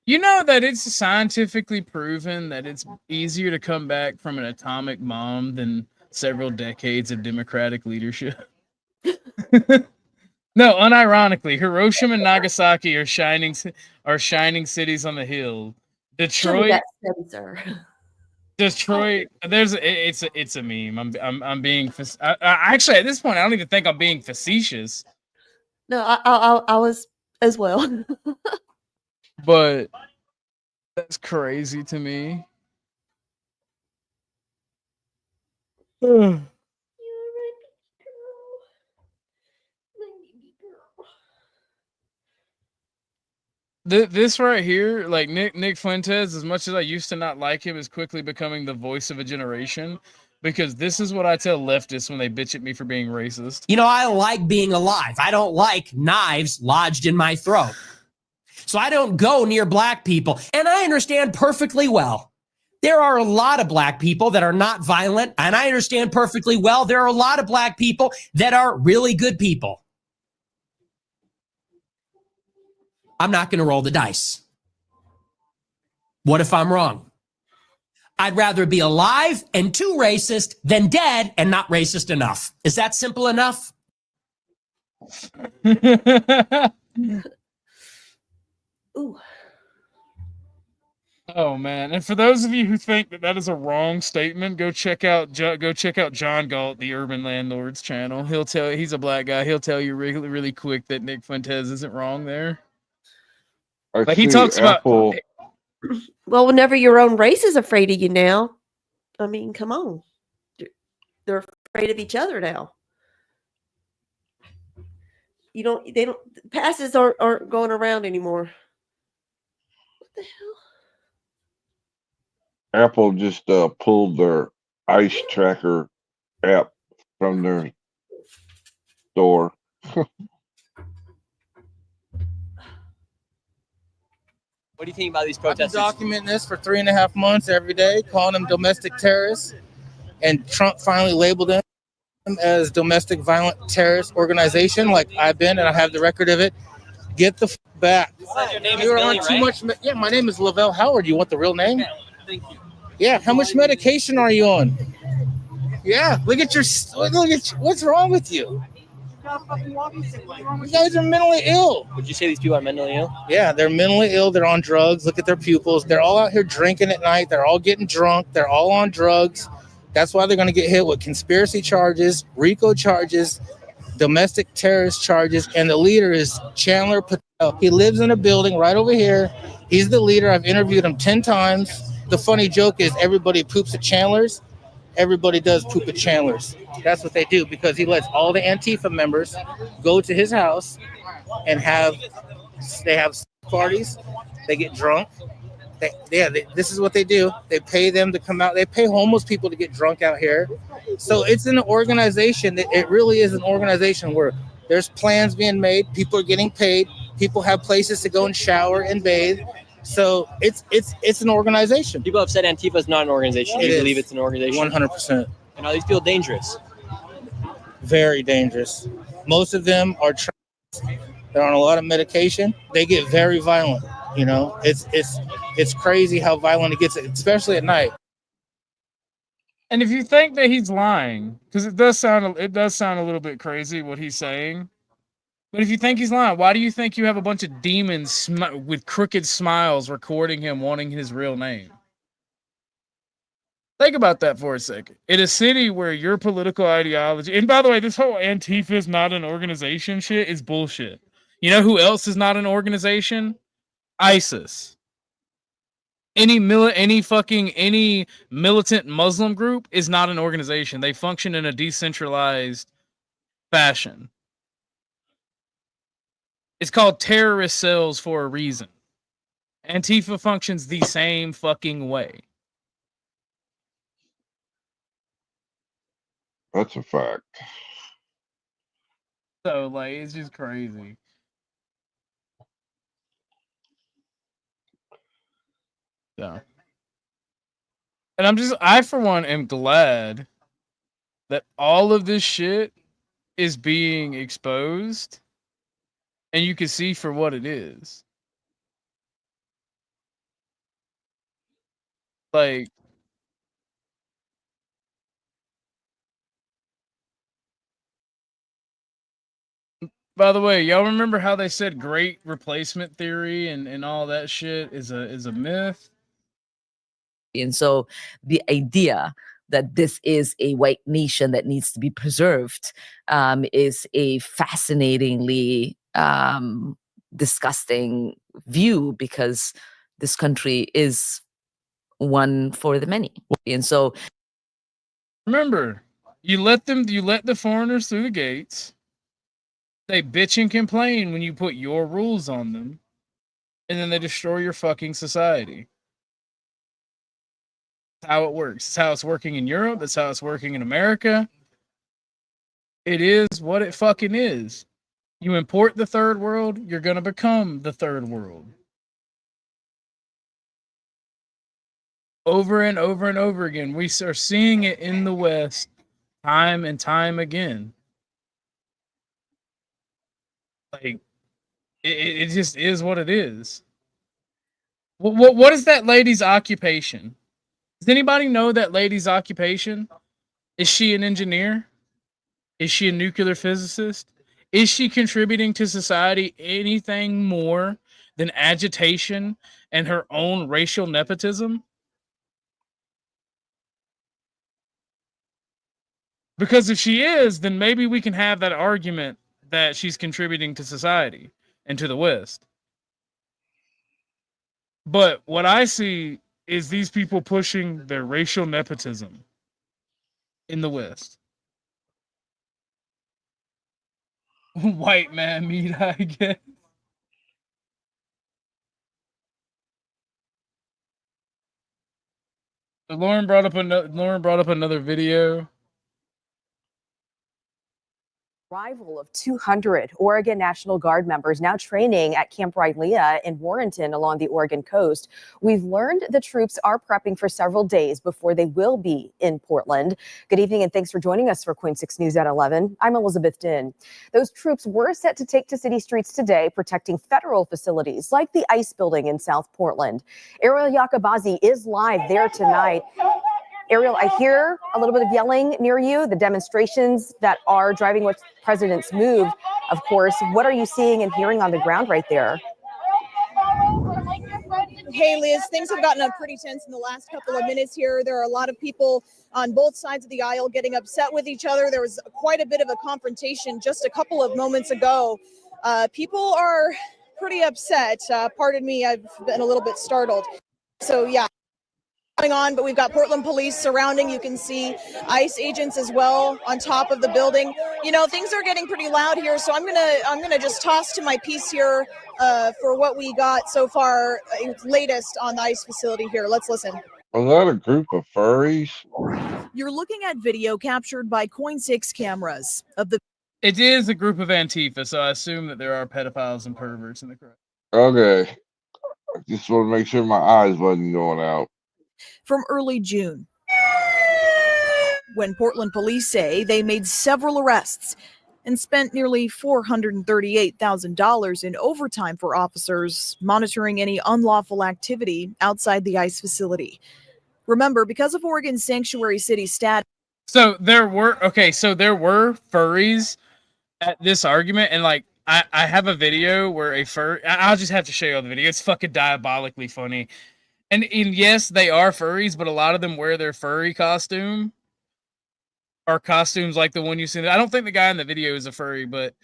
you know that it's scientifically proven that it's easier to come back from an atomic bomb than several decades of Democratic leadership. No, unironically, Hiroshima and Nagasaki are shining cities on the hill. Detroit, Detroit. It's a meme. I'm being actually at this point I don't even think I'm being facetious. No, I was as well. But that's crazy to me. This right here, like Nick Fuentes, as much as I used to not like him, is quickly becoming the voice of a generation, because this is what I tell leftists when they bitch at me for being racist. You know, I like being alive. I don't like knives lodged in my throat. So I don't go near black people. And I understand perfectly well. There are a lot of black people that are not violent. And I understand perfectly well there are a lot of black people that are really good people. I'm not going to roll the dice. What if I'm wrong? I'd rather be alive and too racist than dead and not racist enough. Is that simple enough? Ooh. Oh man! And for those of you who think that is a wrong statement, go check out John Galt, the Urban Landlords channel. He's a black guy. He'll tell you really quick that Nick Fuentes isn't wrong there. But he talks Apple. about. Well, whenever your own race is afraid of you now, I mean, come on, they're afraid of each other now. Passes aren't going around anymore. What the hell? Apple just pulled their ice tracker app from their store. What do you think about these protests? I've been documenting this for 3.5 months every day, calling them domestic terrorists, and Trump finally labeled them as domestic violent terrorist organization, like I've been, and I have the record of it. Get the back. Your name is Billy, too much. Yeah, my name is Lavelle Howard. You want the real name? Okay, thank you. Yeah. How much medication are you on? Yeah. Look at what's wrong with you? You guys are mentally ill. Would you say these people are mentally ill? Yeah, they're mentally ill. They're on drugs. Look at their pupils. They're all out here drinking at night. They're all getting drunk. They're all on drugs. That's why they're going to get hit with conspiracy charges, RICO charges, domestic terrorist charges, and the leader is Chandler Patel. He lives in a building right over here. He's the leader. I've interviewed him 10 times. The funny joke is everybody poops at Chandler's. Everybody does poop at Chandler's. That's what they do, because he lets all the Antifa members go to his house and they have parties. They get drunk. This is what they do. They pay them to come out. They pay homeless people to get drunk out here. So it's an organization. It really is an organization where there's plans being made. People are getting paid. People have places to go and shower and bathe. So it's an organization. People have said Antifa is not an organization. Do you believe it's an organization? 100%. And are these people dangerous? Very dangerous. Most of them are they're on a lot of medication. They get very violent. You know, it's crazy how violent it gets, especially at night. And if you think that he's lying, because it does sound a little bit crazy what he's saying, but if you think he's lying, why do you think you have a bunch of demons with crooked smiles recording him wanting his real name? Think about that for a second. In a city where your political ideology, and by the way, this whole Antifa is not an organization shit is bullshit. You know who else is not an organization? ISIS. Any militant Muslim group is not an organization. They function in a decentralized fashion. It's called terrorist cells for a reason. Antifa functions the same fucking way. That's a fact. So, like, it's just crazy. So, and I for one am glad that all of this shit is being exposed and you can see for what it is. Like, By the way, y'all remember how they said great replacement theory and all that shit is a myth? And so the idea that this is a white nation that needs to be preserved is a fascinatingly disgusting view, because this country is one for the many. And so remember, you let the foreigners through the gates. They bitch and complain when you put your rules on them, and then they destroy your fucking society. That's how it works. It's how it's working in Europe. That's how it's working in America. It is what it fucking is. You import the third world, you're gonna become the third world. Over and over and over again. We are seeing it in the West time and time again. Like, it just is what it is. What is that lady's occupation? Does anybody know that lady's occupation? Is she an engineer? Is she a nuclear physicist? Is she contributing to society anything more than agitation and her own racial nepotism? Because if she is, then maybe we can have that argument that she's contributing to society and to the West. But what I see is these people pushing their racial nepotism in the West. White man meat, I guess. So Lauren brought up another video. Arrival of 200 Oregon National Guard members now training at Camp Rylea in Warrenton along the Oregon coast. We've learned the troops are prepping for several days before they will be in Portland. Good evening and thanks for joining us for Queen 6 News at 11. I'm Elizabeth Din. Those troops were set to take to city streets today, protecting federal facilities like the ICE building in South Portland. Ariel Yakabazi is live there tonight. Ariel, I hear a little bit of yelling near you, the demonstrations that are driving what president's move, of course. What are you seeing and hearing on the ground right there? Hey, Liz, things have gotten pretty tense in the last couple of minutes here. There are a lot of people on both sides of the aisle getting upset with each other. There was quite a bit of a confrontation just a couple of moments ago. People are pretty upset. Pardon me, I've been a little bit startled. So, yeah. Going on, but we've got Portland police surrounding. You can see ICE agents as well on top of the building. You know, things are getting pretty loud here, so I'm gonna just toss to my piece here for what we got so far, latest on the ICE facility here. Let's listen. Was that a group of furries? You're looking at video captured by Coin 6 cameras of the. It is a group of Antifa, so I assume that there are pedophiles and perverts in the crowd. Okay, I just want to make sure my eyes wasn't going out. From early June, when Portland police say they made several arrests and spent nearly $438,000 in overtime for officers monitoring any unlawful activity outside the ICE facility. Remember, because of Oregon's sanctuary city status. So there were furries at this argument, and like I have a video where I'll just have to show you the video. It's fucking diabolically funny. And yes, they are furries, but a lot of them wear their furry costume or costumes like the one you see. I don't think the guy in the video is a furry, but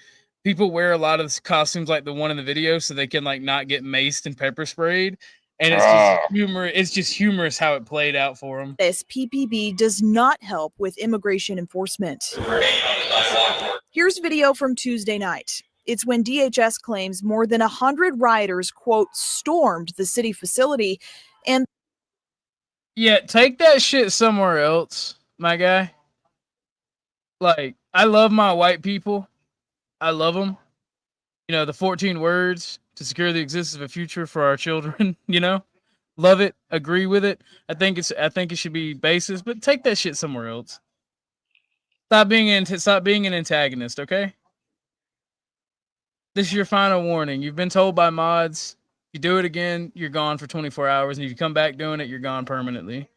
people wear a lot of costumes like the one in the video so they can like not get maced and pepper sprayed. And it's just humor. It's just humorous how it played out for them. This PPB does not help with immigration enforcement. Here's video from Tuesday night. It's when DHS claims more than 100 rioters, quote, stormed the city facility. And yeah, take that shit somewhere else, my guy. Like, I love my white people. I love them. You know, the 14 words to secure the existence of a future for our children, you know? Love it, agree with it. I think it should be basis, but take that shit somewhere else. Stop being an antagonist, okay? This is your final warning. You've been told by mods. You do it again, you're gone for 24 hours. And if you come back doing it, you're gone permanently.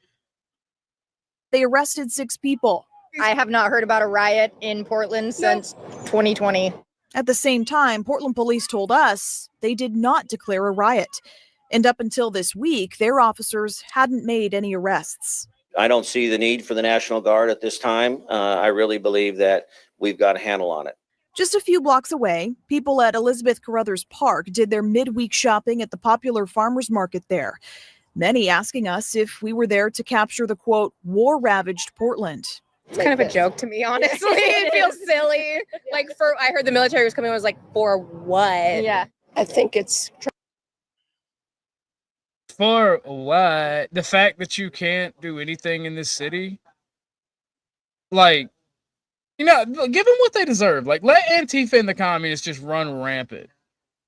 They arrested 6 people. I have not heard about a riot in Portland since 2020. At the same time, Portland police told us they did not declare a riot. And up until this week, their officers hadn't made any arrests. I don't see the need for the National Guard at this time. I really believe that we've got a handle on it. Just a few blocks away, people at Elizabeth Carruthers Park did their midweek shopping at the popular farmers market there. Many asking us if we were there to capture the, quote, war-ravaged Portland. It's kind of a joke to me, honestly. It feels silly. Like, I heard the military was coming, I was like, for what? Yeah. I think it's... For what? The fact that you can't do anything in this city? Like, you know, give them what they deserve. Like, let Antifa and the communists just run rampant.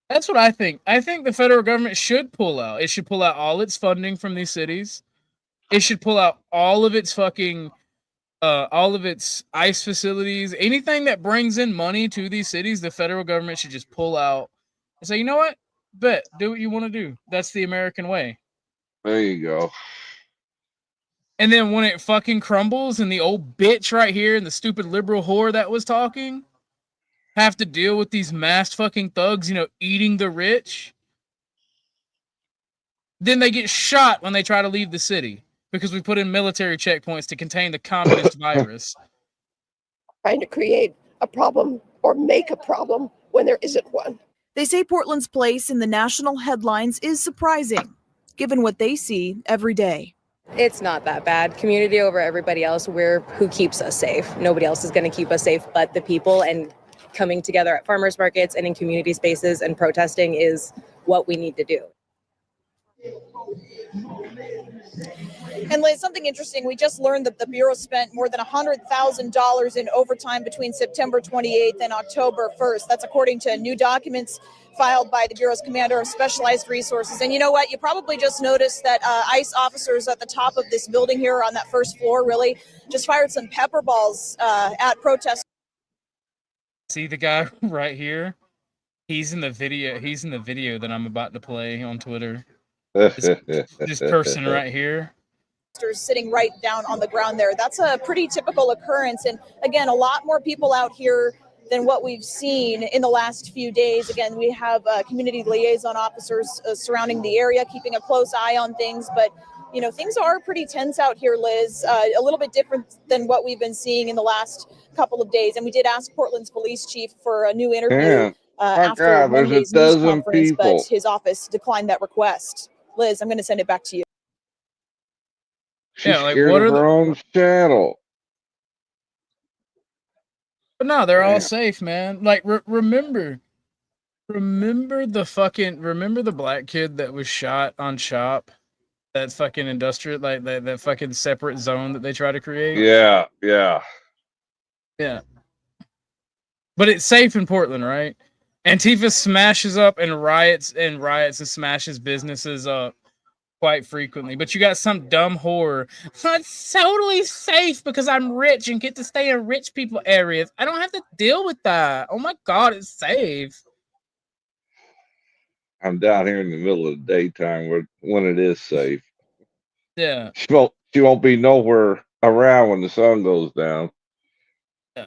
That's what I think. I think the federal government should pull out. It should pull out all its funding from these cities. It should pull out all of its fucking, all of its ICE facilities. Anything that brings in money to these cities, the federal government should just pull out and say, you know what? Bet, do what you want to do. That's the American way. There you go. And then when it fucking crumbles and the old bitch right here and the stupid liberal whore that was talking have to deal with these masked fucking thugs, you know, eating the rich, then they get shot when they try to leave the city because we put in military checkpoints to contain the communist virus. Trying to create a problem or make a problem when there isn't one. They say Portland's place in the national headlines is surprising, given what they see every day. It's not that bad. Community over everybody else. We're who keeps us safe. Nobody else is going to keep us safe but the people, and coming together at farmers markets and in community spaces and protesting is what we need to do. And Liz, something interesting, we just learned that the Bureau spent more than $100,000 in overtime between September 28th and October 1st. That's according to new documents filed by the Bureau's Commander of Specialized Resources. And you know what? You probably just noticed that ICE officers at the top of this building here on that first floor really just fired some pepper balls at protesters. See the guy right here? He's in the video. He's in the video that I'm about to play on Twitter. This person right here. Sitting right down on the ground there. That's a pretty typical occurrence. And again, a lot more people out here than what we've seen in the last few days. Again, we have community liaison officers surrounding the area, keeping a close eye on things. But, you know, things are pretty tense out here, Liz, a little bit different than what we've been seeing in the last couple of days. And we did ask Portland's police chief for a new interview after Monday's news conference, but his office declined that request. Liz, I'm going to send it back to you. She's like, what are her own channel? But no, they're all safe, man. Like, remember the black kid that was shot on Shop? That fucking industrial, like that fucking separate zone that they try to create. Yeah, yeah, yeah. But it's safe in Portland, right? Antifa smashes up and riots and smashes businesses up quite frequently. But you got some dumb whore. So it's totally safe because I'm rich and get to stay in rich people areas. I don't have to deal with that. Oh my God, it's safe. I'm down here in the middle of the daytime when it is safe. Yeah. She won't be nowhere around when the sun goes down. Yeah.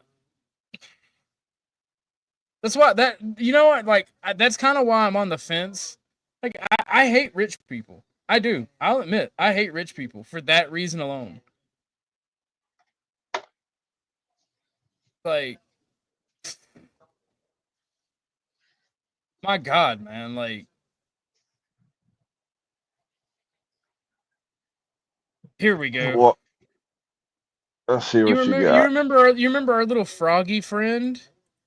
That's why you know what? Like, that's kind of why I'm on the fence. Like, I hate rich people. I do. I'll admit, I hate rich people for that reason alone. Like, my God, man, like, here we go. Well, let's see what you got. You remember our little froggy friend?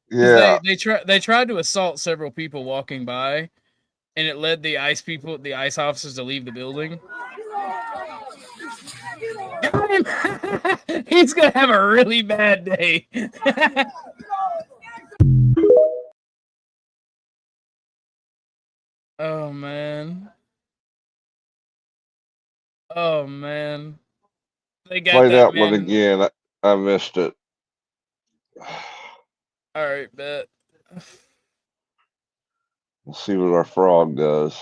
Yeah. They tried to assault several people walking by, and it led the ICE officers to leave the building. Got him! He's gonna have a really bad day. Oh man. Oh man. They got Play that man. one again. I missed it. All right, bet. Let's see what our frog does.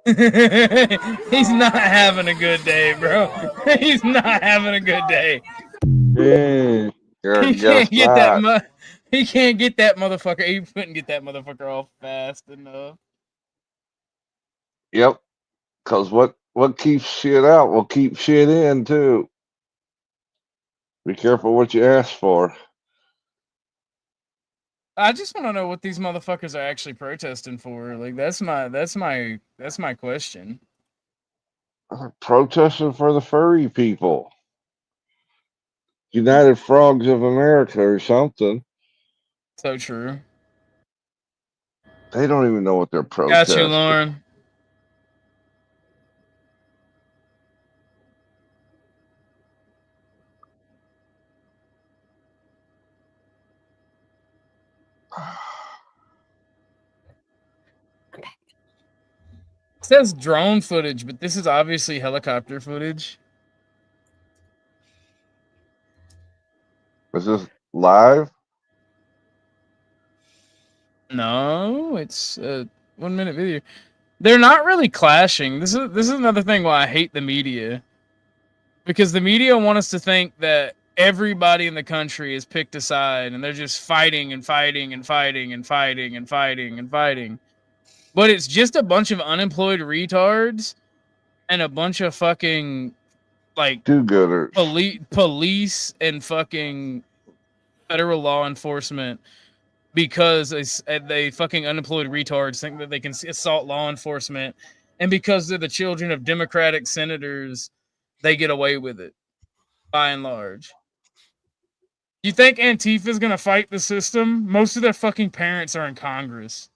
He's not having a good day, bro. He's not having a good day. He can't get that. He can't get that motherfucker. He couldn't get that motherfucker off fast enough. Yep. Because what keeps shit out will keep shit in too. Be careful what you ask for. I just want to know what these motherfuckers are actually protesting for. Like that's my question. Protesting for the furry people. United Frogs of America or something. So true. They don't even know what they're Got protesting. you, Lauren. It says drone footage, but this is obviously helicopter footage. Is this live? No, it's a 1 minute video. They're not really clashing. This is another thing why I hate the media. Because the media want us to think that everybody in the country is picked a side and they're just fighting and fighting and fighting and fighting and fighting and fighting. But it's just a bunch of unemployed retards and a bunch of fucking like do-gooders. Police and fucking federal law enforcement, because they fucking unemployed retards think that they can assault law enforcement, and because they're the children of Democratic senators, they get away with it by and large. You think Antifa is gonna fight the system? Most of their fucking parents are in Congress.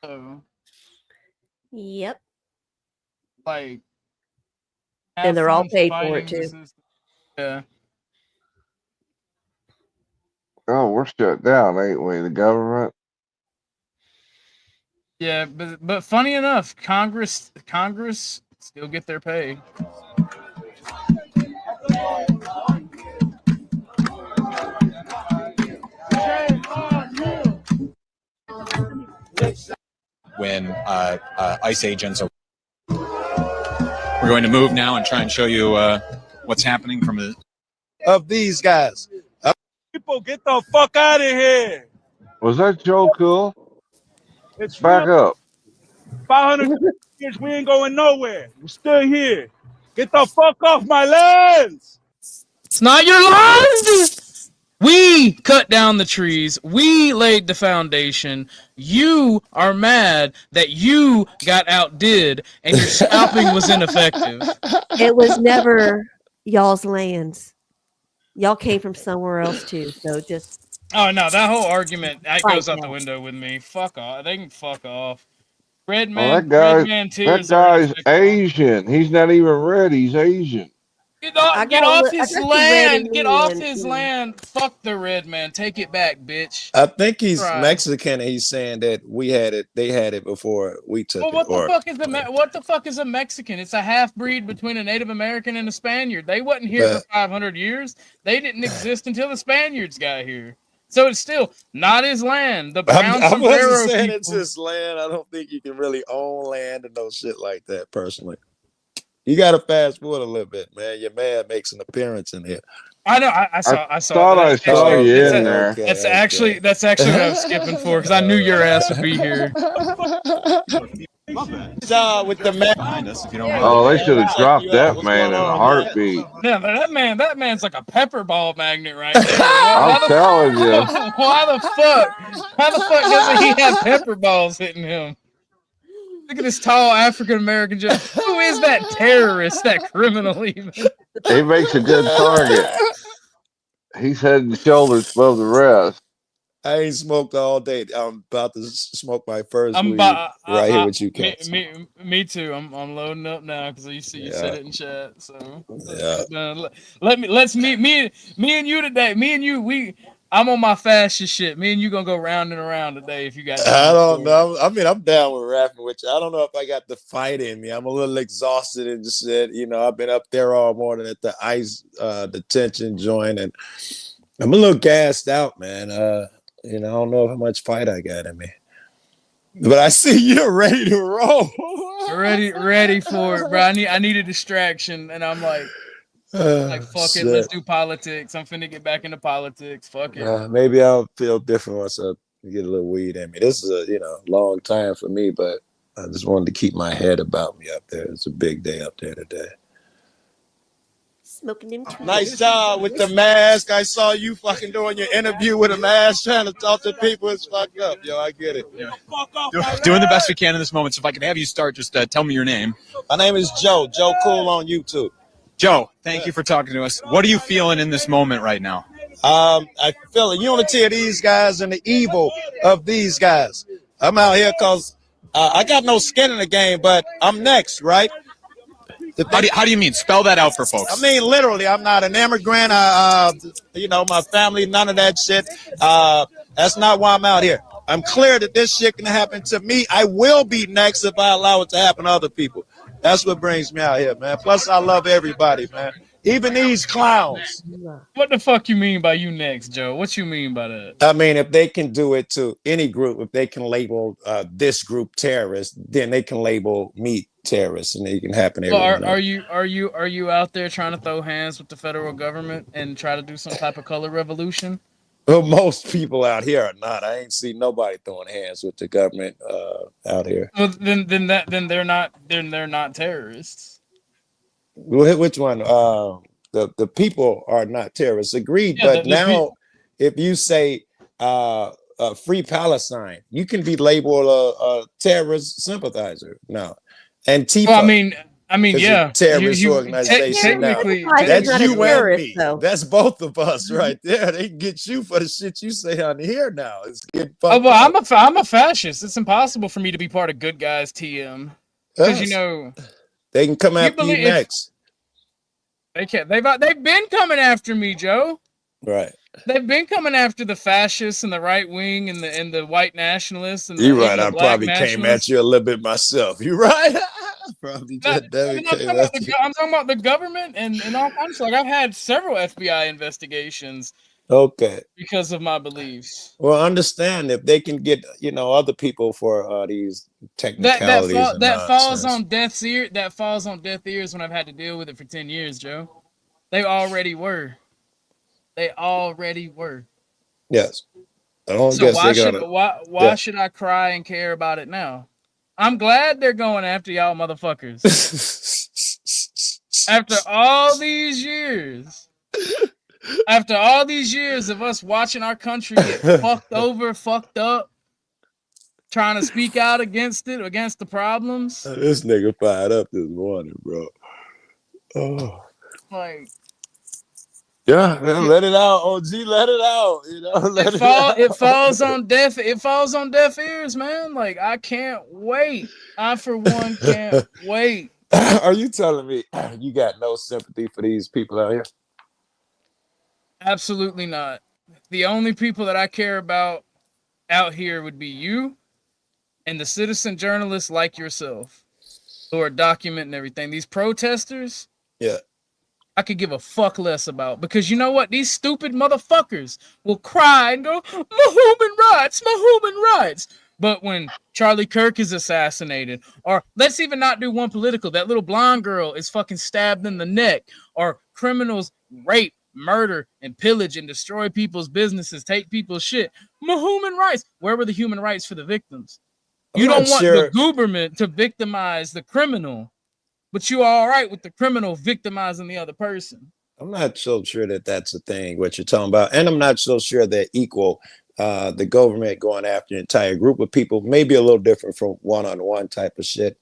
So, Yep. like, And they're all paid for it too. Yeah. Oh, we're shut down, ain't we? The government. Yeah, but funny enough, Congress still get their pay. When ICE agents are. We're going to move now and try and show you what's happening from the. Of these guys. People, get the fuck out of here. Was that Joe Cool? It's Back real. up. 500 years, we ain't going nowhere. We're still here. Get the fuck off my lands. It's not your lands. We cut down the trees. We laid the foundation. You are mad that you got outdid and your scalping was ineffective. It was never y'all's lands. Y'all came from somewhere else too. So just. Oh no, that whole argument that goes out the window with me. Fuck off. They can fuck off. Red man, red man tears. That guy's Asian. He's not even red. He's Asian. Get off his land. Get off his land. Fuck the red man. Take it back, bitch. I think he's Right. Mexican, and he's saying that we had it. They had it before we took Well, it. what the fuck is a Mexican? It's a half breed between a Native American and a Spaniard. They wasn't here for 500 years. They didn't exist until the Spaniards got here. So it's still not his land. The brown I sombrero wasn't saying people. it's his land. I don't think you can really own land and no shit like that. Personally, you got to fast forward a little bit, man. Your man makes an appearance in here. I know. I saw. Thought I saw you in there. That's actually what I was skipping for because I knew your ass would be here. With the man. Oh, they should have dropped that man in a heartbeat. Yeah, that man's like a pepper ball magnet right there. I'm telling you. Why the fuck doesn't he have pepper balls hitting him? Look at this tall African American gentleman. Who is that terrorist, that criminal even? He makes a good target. He's head and shoulders above the rest. I ain't smoked all day. I'm about to smoke my first weed right here with you cats. Me too. I'm loading up now because you said it in chat. So yeah. Let's meet me and you today. Me and you, I'm on my fastest shit. Me and you gonna go round and around today if you got. I don't know. I mean, I'm down with rapping with you. I don't know if I got the fight in me. I'm a little exhausted and just said, I've been up there all morning at the ICE detention joint, and I'm a little gassed out, man. You know, I don't know how much fight I got in me. But I see you're ready to roll. ready for it, bro. I need a distraction, and I'm like fuck it, let's do politics. I'm finna get back into politics. Fuck it. Maybe I'll feel different once I get a little weed in me. This is a long time for me, but I just wanted to keep my head about me up there. It's a big day up there today. Smoking them tweets. Nice job with the mask. I saw you fucking doing your interview with a mask, trying to talk to people. It's fucked up, yo. I get it. Yeah. Doing the best we can in this moment. So if I could have you start, just tell me your name. My name is Joe. Joe Cool on YouTube. Joe, thank you for talking to us. What are you feeling in this moment right now? I feel the unity of these guys and the evil of these guys. I'm out here because I got no skin in the game, but I'm next, right? How do you mean? Spell that out for folks. I mean, literally, I'm not an immigrant. My family, none of that shit. That's not why I'm out here. I'm clear that this shit can happen to me. I will be next if I allow it to happen to other people. That's what brings me out here, man. Plus, I love everybody, man. Even these clowns. What the fuck you mean by you next, Joe? What you mean by that? I mean, if they can do it to any group, if they can label this group terrorist, then they can label me terrorist, and it can happen to everyone. Are you out there trying to throw hands with the federal government and try to do some type of color revolution? Well, most people out here are not. I ain't seen nobody throwing hands with the government out here. Well, then they're not terrorists. Which one? The people are not terrorists. Agreed. Yeah, but now, if you say free Palestine, you can be labeled a terrorist sympathizer now. Antifa. Well, I mean, yeah. Terrorist organization now. That's you and me. That's both of us right there. They can get you for the shit you say on here now. It's getting fucked up. I'm a fascist. It's impossible for me to be part of Good Guys TM because they can come after you next. They can't. They've been coming after me, Joe. Right. They've been coming after the fascists and the right wing and the white nationalists. And you're right. I probably came at you a little bit myself. You're right. Probably I'm talking about the government and all kinds. Like I've had several FBI investigations. Okay. Because of my beliefs. Well, understand if they can get other people for these technicalities. That falls on deaf ears. That falls on deaf ears when I've had to deal with it for 10 years, Joe. They already were. Yes. I don't so guess why should I cry and care about it now? I'm glad they're going after y'all motherfuckers. After all these years. After all these years of us watching our country get fucked over, fucked up, trying to speak out against it, against the problems. This nigga fired up this morning, bro. Oh. Like, yeah, man, let it out, OG. Let it out. It falls on deaf ears, man. Like I can't wait. I for one can't wait. Are you telling me you got no sympathy for these people out here? Absolutely not. The only people that I care about out here would be you and the citizen journalists like yourself who are documenting everything. These protesters, yeah, I could give a fuck less about because you know what? These stupid motherfuckers will cry and go, my human rights. But when Charlie Kirk is assassinated, or let's even not do one political, that little blonde girl is fucking stabbed in the neck, or criminals rape, murder, and pillage and destroy people's businesses, take people's shit. My human rights. Where were the human rights for the victims? You don't want the government to victimize the criminal, but you are all right with the criminal victimizing the other person. I'm not so sure that that's a thing, what you're talking about. And I'm not so sure they're equal. The government going after an entire group of people may be a little different from one-on-one type of shit.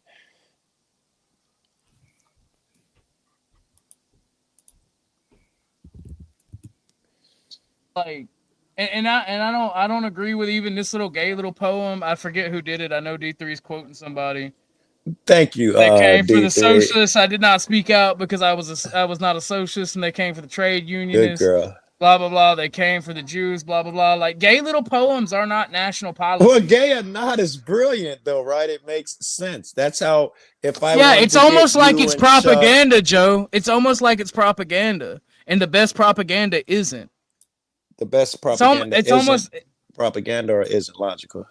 Like, and I don't agree with even this little gay little poem. I forget who did it. I know D3's quoting somebody. Thank you. They came for D3. the socialists. I did not speak out because I was not a socialist, and they came for the trade unionists. Good girl. Blah blah blah. They came for the Jews. Blah blah blah. Like gay little poems are not national policy. Well, gay or not is brilliant though, right? It makes sense. That's how. It's almost like it's propaganda, Joe. It's almost like it's propaganda, and the best propaganda isn't. The best propaganda. propaganda or isn't logical?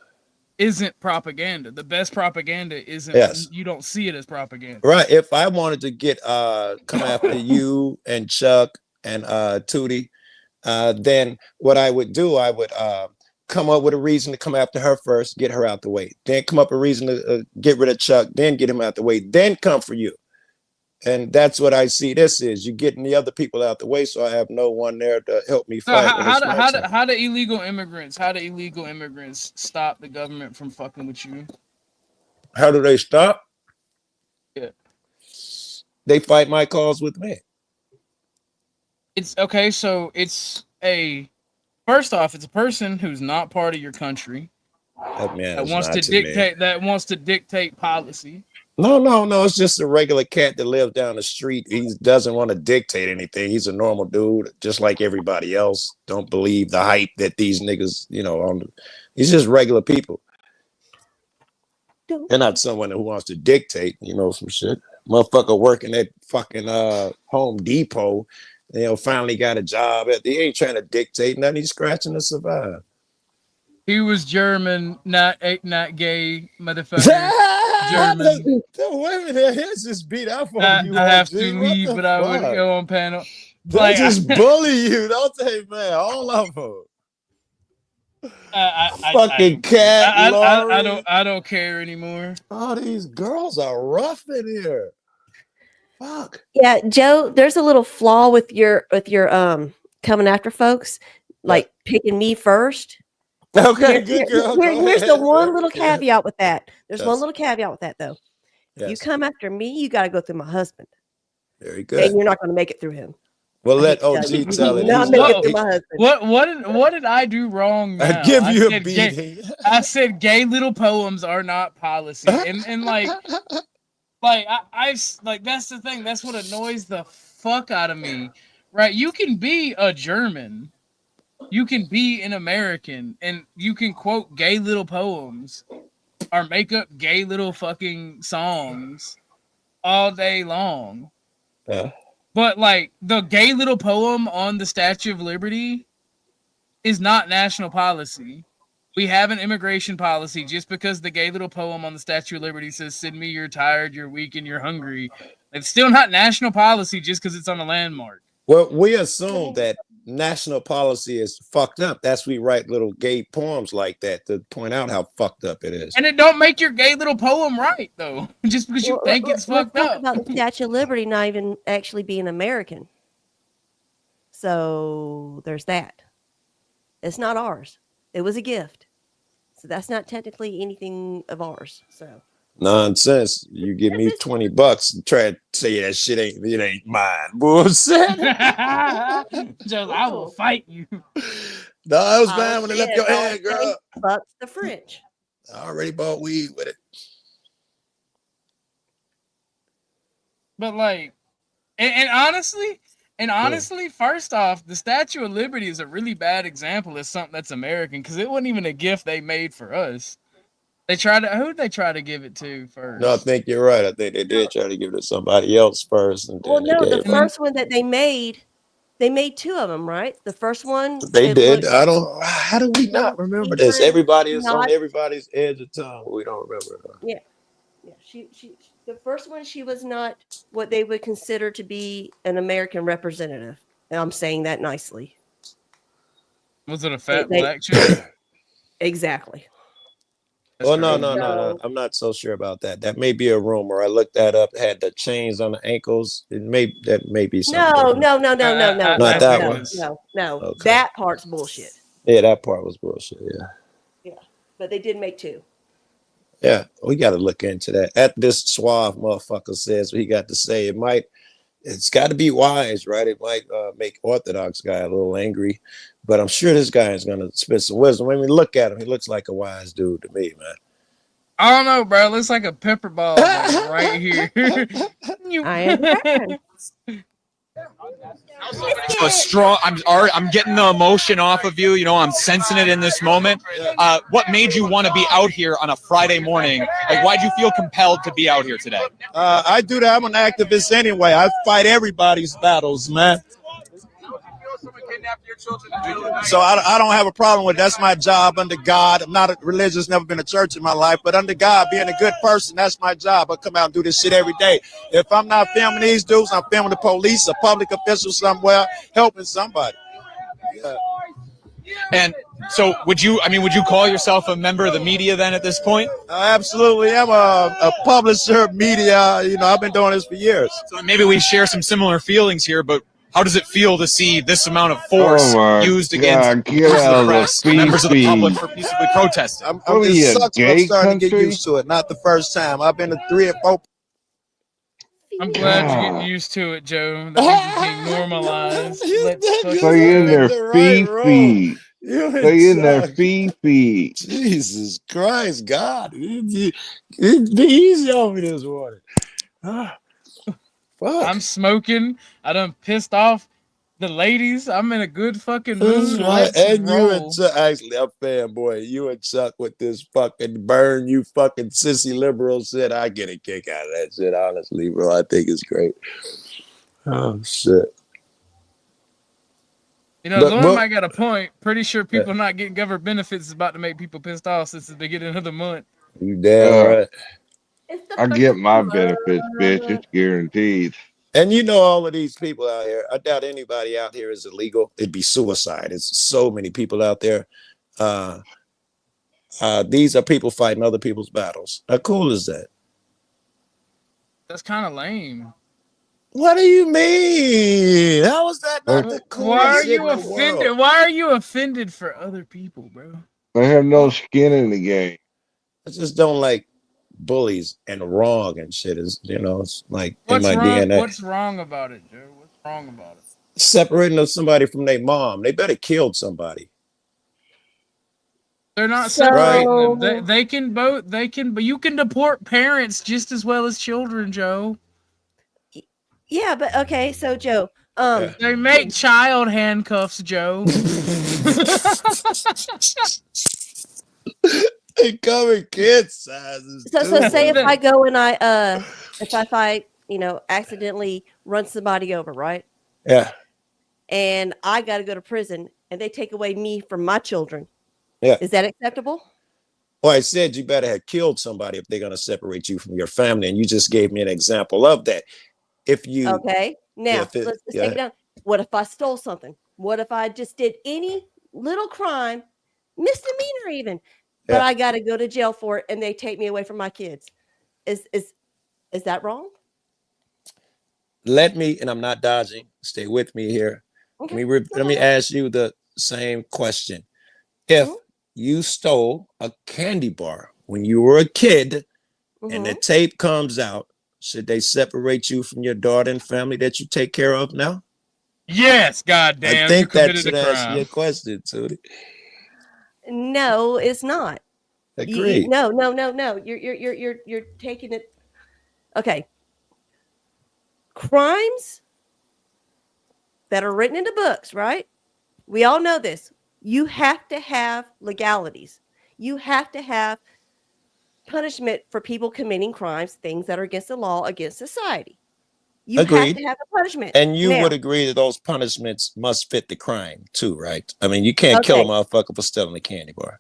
Isn't propaganda. The best propaganda isn't. Yes. You don't see it as propaganda. Right. If I wanted to get come after you and Chuck and Tootie, then what I would do, I would come up with a reason to come after her first, get her out the way. Then come up with a reason to get rid of Chuck, then get him out the way, then come for you. And that's what I see this is. You're getting the other people out the way, so I have no one there to help me So fight. how do illegal immigrants stop the government from fucking with you? How do they stop? Yeah. They fight my cause with me. It's okay, so first off, it's a person who's not part of your country That man that is wants not to me. wants to dictate policy. No. It's just a regular cat that lives down the street. He doesn't want to dictate anything. He's a normal dude, just like everybody else. Don't believe the hype that these niggas, he's just regular people. They're not someone who wants to dictate, some shit. Motherfucker working at fucking Home Depot, finally got a job. He ain't trying to dictate nothing. He's scratching to survive. He was German, not gay, motherfucker. German. Wait a minute, here's this beat up on you. I have OG. to What leave, the but I would fuck? go on panel. They just bully you, don't they, man? All of them. Fucking cat. I don't care anymore. Oh, these girls are rough in here. Fuck. Yeah, Joe, there's a little flaw with your coming after folks, like picking me first. Okay, good girl. Here's the one little caveat with that. There's Yes. one little caveat with that though. You Yes. come after me, you got to go through my husband, Very good. and you're not going to make it through him. Well, let you. OG tell it. Not He's make not- it through my husband. What did I do wrong now? I give you a said beating. I said gay little poems are not policy, and like I like that's the thing. That's what annoys the fuck out of me, right? You can be a German, you can be an American, and you can quote gay little poems or make up gay little fucking songs all day long. Yeah. But like the gay little poem on the Statue of Liberty is not national policy. We have an immigration policy. Just because the gay little poem on the Statue of Liberty says, "Send me, you're tired, you're weak, and you're hungry," it's still not national policy just because it's on a landmark. Well, we assume that national policy is fucked up. That's we write little gay poems like that to point out how fucked up it is. And it don't make your gay little poem right, though, just because you think it's fucked Let's up. talk about the Statue of Liberty not even actually being American. So there's that. It's not ours. It was a gift. So that's not technically anything of ours. So Nonsense. You give me $20 and try to say that shit ain't mine. Bullshit. Joe, I will fight you. No, it was fine when they left your hand, girl. Fuck the French. I already bought weed with it. But like, and honestly, first off, the Statue of Liberty is a really bad example of something that's American because it wasn't even a gift they made for us. Who'd they try to give it to first? No, I think you're right. I think they did try to give it to somebody else first. And Well, then no, they the gave it. first one that they made two of them, right? The first one They it did. looked- How do we not remember She this? was Everybody is on not- everybody's edge of tongue. We don't remember her. Yeah. She the first one, she was not what they would consider to be an American representative. And I'm saying that nicely. Was it a fat They- black chick? Exactly. Well, no. So- I'm not so sure about that. That may be a rumor. I looked that up. Had the chains on the ankles. That may be something. No. different. Not that one. No. Okay. That part's bullshit. Yeah, that part was bullshit. Yeah. Yeah. But they did make two. Yeah, we got to look into that. At this suave motherfucker says what he got to say, it's got to be wise, right? It might make Orthodox guy a little angry, but I'm sure this guy is going to spit some wisdom. When we look at him, he looks like a wise dude to me, man. I don't know, bro. It looks like a pepper ball like, right here. I So strong. I'm getting the emotion off of you. I'm sensing it in this moment. What made you want to be out here on a Friday morning? Like, why'd you feel compelled to be out here today? I do that. I'm an activist anyway. I fight everybody's battles, man. So I don't have a problem with that's my job under God. I'm not religious, never been to church in my life, but under God, being a good person, that's my job. I come out and do this shit every day. If I'm not filming these dudes, I'm filming the police, a public official somewhere, helping somebody. Yeah. And so would you call yourself a member of the media then at this point? I absolutely am a publisher of media. You know, I've been doing this for years. So maybe we share some similar feelings here, but how does it feel to see this amount of force used against members of the press, members of the public for peaceably protesting? It sucks, but I'm starting to get used to it. Not the first time. I've been to 3 or 4. I'm glad you're getting used to it, Joe. That means it's being normalized. Stay in there, Fifi. Stay in there, Fifi. Jesus Christ, God. Be easy on me this morning. I'm smoking. I done pissed off the ladies. I'm in a good fucking mood. Let's And you roll. and Chuck, actually, I'm fanboy. You and Chuck with this fucking burn you fucking sissy liberal shit. I get a kick out of that shit, honestly, bro. I think it's great. Oh, shit. You know, Lauren might got a point. Pretty sure people not getting government benefits is about to make people pissed off since the beginning of the month. You damn right. I get my benefits, bitch. It's guaranteed. And you know, all of these people out here, I doubt anybody out here is illegal. It'd be suicide. There's so many people out there. These are people fighting other people's battles. How cool is that? That's kind of lame. What do you mean? How is that not the coolest Why are shit you in the offended? world? Why are you offended for other people, bro? They have no skin in the game. I just don't like bullies and wrong and shit. Is it's like What's in my wrong? DNA. What's wrong about it, Joe? What's wrong about it? Separating somebody from their mom. They better killed somebody. They're not separating them. They can both. They can, but you can deport parents just as well as children, Joe. Yeah, but okay, so Joe, they make child handcuffs, Joe. They come in kid sizes. So say if I go and if I accidentally run somebody over, right? Yeah. And I got to go to prison, and they take away me from my children. Yeah. Is that acceptable? Well, I said you better have killed somebody if they're going to separate you from your family, and you just gave me an example of that. If you now let's take it down. What if I stole something? What if I just did any little crime, misdemeanor even, but I got to go to jail for it, and they take me away from my kids? Is that wrong? Let me, and I'm not dodging. Stay with me here. Okay. Let me ask you the same question. If you stole a candy bar when you were a kid, and the tape comes out, should they separate you from your daughter and family that you take care of now? Yes, goddamn. I think you that committed should a answer crime. your question, Tootie. No, it's not. Agreed. No. You're taking it. Okay. Crimes that are written into books, right? We all know this. You have to have legalities. You have to have punishment for people committing crimes, things that are against the law, against society. You have Agreed. to have a punishment. And you Now, would agree that those punishments must fit the crime too, right? I mean, you can't kill a motherfucker for stealing a candy bar.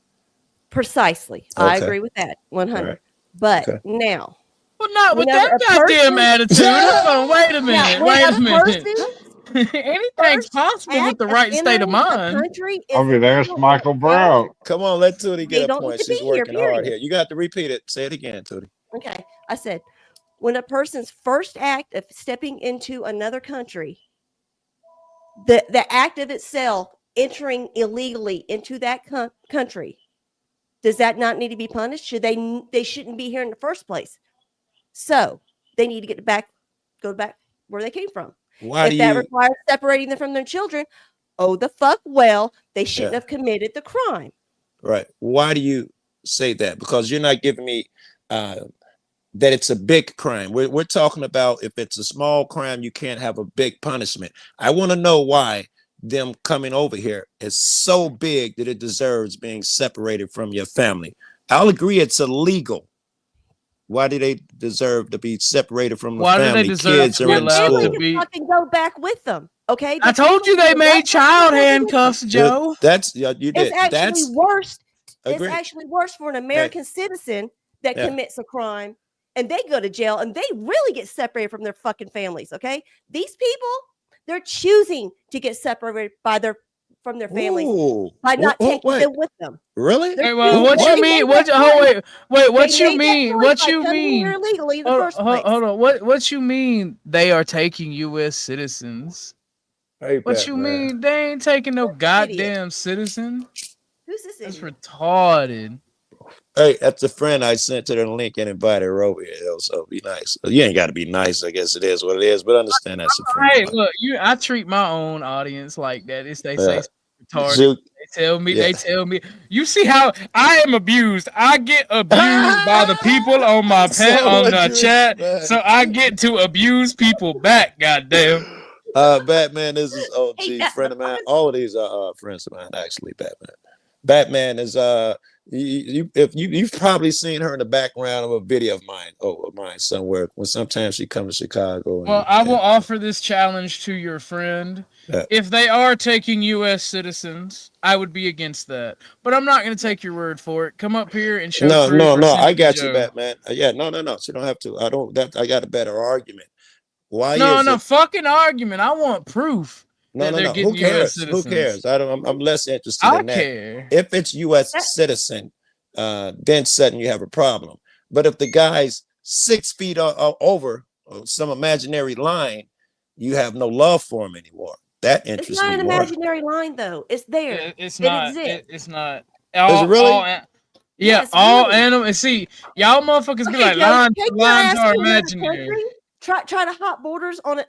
Precisely. I Okay. agree with that. 100. Right. But Okay. now, Well, not with whenever that a goddamn person- attitude. Hold on, wait a Now, minute. when Wait a a minute. person Anything's possible with the right state of mind. I mean, there's Michael Brown. Come on, let Tootie They get a don't point. need to She's be here, working hard period. here. You got to repeat it. Say it again, Tootie. Okay. I said, when a person's first act of stepping into another country, the act of itself entering illegally into that country, does that not need to be punished? They shouldn't be here in the first place. So they need to go back where they came from. Why if that requires separating them from their children, the fuck well, they shouldn't have committed the crime. Right. Why do you say that? Because you're not giving me that it's a big crime. We're talking about if it's a small crime, you can't have a big punishment. I want to know why them coming over here is so big that it deserves being separated from your family. I'll agree it's illegal. Why do they deserve to be separated from the Why do family? they deserve Kids to are be in allowed school. to You be? can fucking go back with them. Okay, I told you they made child handcuffs, Joe. That's you did. It's actually That's worse. Agreed. It's actually worse for an American citizen that Yeah. commits a crime and they go to jail and they really get separated from their fucking families. Okay, these people, they're choosing to get separated from their families Ooh. by not taking wait. them with them. Really? They're Hey, well, choosing- what they you made mean? that What? choice. Oh, wait. What They you made that mean? choice What by you coming here mean? illegally in the Hold, first hold, place. hold on. What you mean? They are taking U.S. citizens? Hey, What you mean? They ain't taking no goddamn citizen. Who's this That's idiot? retarded. Hey, that's a friend I sent to the link and invited her over here. So be nice. You ain't got to be nice. I guess it is what it is. But understand that's a friend. Hey, look, I treat my own audience like that. It's they say Yeah. retarded. So- They tell me. You see how I am abused. I get abused by the people on my on the chat, so I get to abuse people back. Goddamn. Batman is his OG friend of mine. All of these are friends of mine, actually. Batman is you've probably seen her in the background of a video of mine somewhere when sometimes she comes to Chicago. Well, I will offer this challenge to your friend. Yeah. If they are taking U.S. citizens, I would be against that. But I'm not going to take your word for it. Come up here and show No, proof. no, or no. send I it to got you, Joe. Batman. Yeah, no. So you don't have to. I got a better argument. Why No, is it? fucking argument. I want proof No, that no, they're no. getting Who U.S. cares? citizens. Who cares? I'm less interested I in that. care. If it's U.S. citizen, then suddenly you have a problem. But if the guy's 6 feet over some imaginary line, you have no love for him anymore. That It's interests not me an more. imaginary line, though. It's there. It's It not. exists. It's not. Is it really? Yeah, Yes, all really. animals. See, y'all motherfuckers be Okay, like, Joe, lines take your ass are to another imaginary. country. Try to hot borders on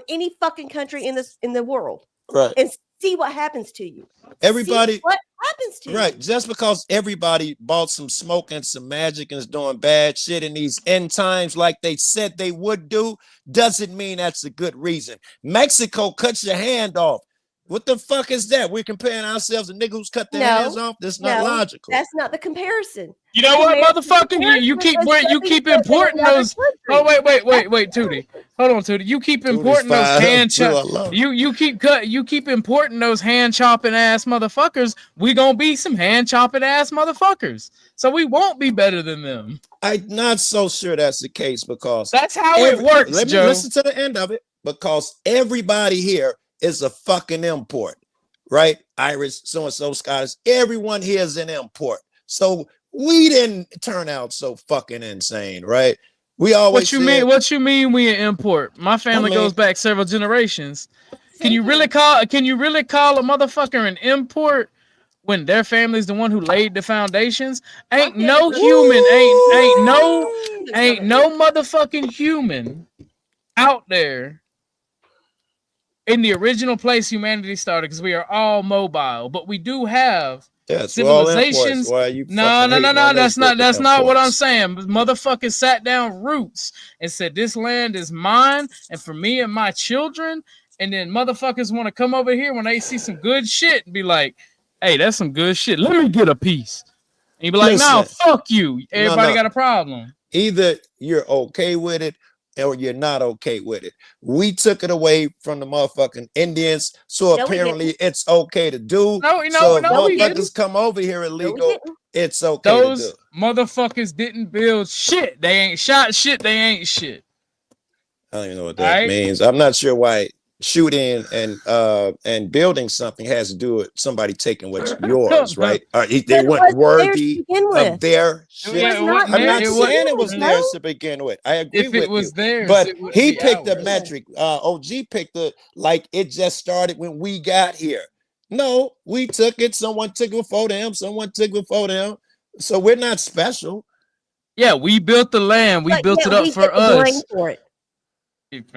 any fucking country in the world, Right. and see what happens to you. Everybody, see what happens to you. right? Just because everybody bought some smoke and some magic and is doing bad shit in these end times, like they said they would do, doesn't mean that's a good reason. Mexico cuts your hand off. What the fuck is that? We're comparing ourselves to niggas who's cut their hands off. That's not logical. That's not the comparison. You know what, motherfucker? You keep importing those. Oh wait, Tootie. Hold on, Tootie. You keep importing those hand chop. You keep importing those hand chopping ass motherfuckers. We gonna be some hand chopping ass motherfuckers. So we won't be better than them. I'm not so sure that's the case because that's how it works. Let me Joe. listen to the end of it because everybody here is a fucking import, right? Irish, so and so, Scottish. Everyone here is an import. So we didn't turn out so fucking insane, right? We always What you mean we an import? My family goes back several generations. Can you really call a motherfucker an import when their family's the one who laid the foundations? Ain't no human, ain't no motherfucking human out there in the original place humanity started, because we are all mobile, but we do have civilizations. No, that's not what I'm saying. Motherfuckers sat down roots and said this land is mine and for me and my children, and then motherfuckers want to come over here when they see some good shit and be like, hey, that's some good shit, let me get a piece. And you be like, no, fuck you, everybody got a problem. Either you're okay with it or you're not okay with it. We took it away from the motherfucking Indians, so apparently it's okay to do. So if motherfuckers come over here illegal, it's okay to do. Those motherfuckers didn't build shit. They ain't shot shit. They ain't shit. I don't even know what that means. I'm not sure why shooting and building something has to do with somebody taking what's yours, right? They weren't worthy of their shit. I'm not saying it was theirs to begin with. I agree with you. If it was theirs, but he picked the metric. OG picked the like it just started when we got here. No, we took it. Someone took it before them. Someone took it before them. So we're not special. Yeah, we built the land. We built it up for us.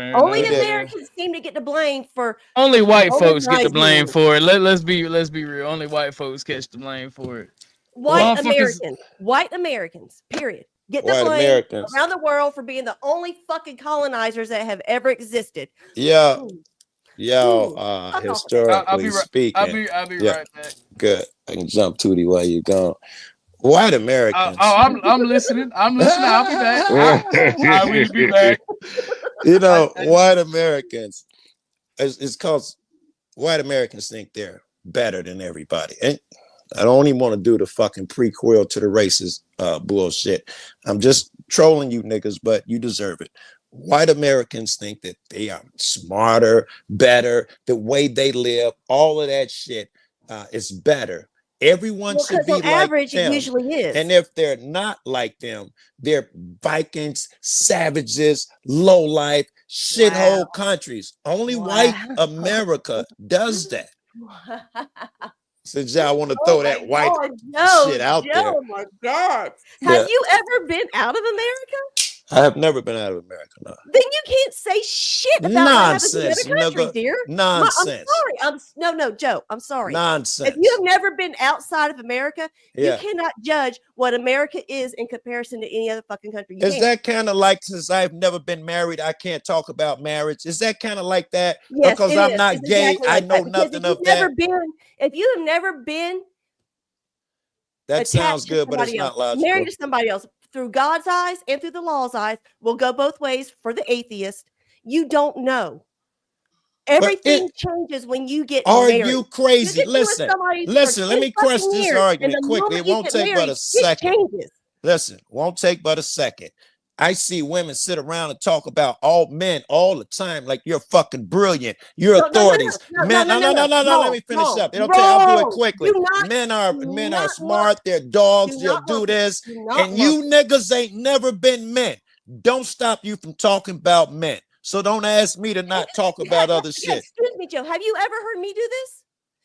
Only Americans seem to get the blame for. Only white folks get the blame for it. Let's be real. Only white folks catch the blame for it. White Americans, period, get the blame around the world for being the only fucking colonizers that have ever existed. Yeah. Historically speaking. I'll be right back. Good. I can jump Tootie while you're gone. White Americans. I'm listening. I'll be back. I will be back. You know, white Americans It's because white Americans think they're better than everybody. And I don't even want to do the fucking prequel to the racist bullshit. I'm just trolling you niggas, but you deserve it. White Americans think that they are smarter, better, the way they live, all of that shit is better. Everyone Well, should 'cause be on like average, it them. usually is. And if they're not like them, they're Vikings, savages, low life, shithole countries. Only white America does that. Since y'all want to throw that white shit out there. Oh my God. Yeah. Have you ever been out of America? I have never been out of America. No. Then you can't say shit about what happens in Nonsense, other countries, nigga. dear. Nonsense. I'm sorry. No, Joe. I'm sorry. Nonsense. If you have never been outside of America, Yeah. you cannot judge what America is in comparison to any other fucking country. You Is can't. that kind of like, since I've never been married, I can't talk about marriage? Is that kind of like that? Yes, Because it I'm is. not It's gay, exactly I like know that. Because nothing of that. if you have never been That sounds attached to good, but it's somebody not else, logical. married to somebody else, through God's eyes and through the law's eyes, will go both ways for the atheist. You don't know. Everything changes when you get Are married. you crazy? You can be with Listen, somebody for listen, let 10 me crush fucking this years, and argument the quickly. moment It you won't get take but married, a shit second. changes. Listen, won't take but a second. I see women sit around and talk about all men all the time, like you're fucking brilliant. You're authorities. Men, no. Let me finish up. It'll take. I'll do it quickly. Men are smart. They're dogs. They'll do this, and you niggas ain't never been men. Don't stop you from talking about men. So don't ask me to not talk about other shit. Excuse me, Joe. Have you ever heard me do this?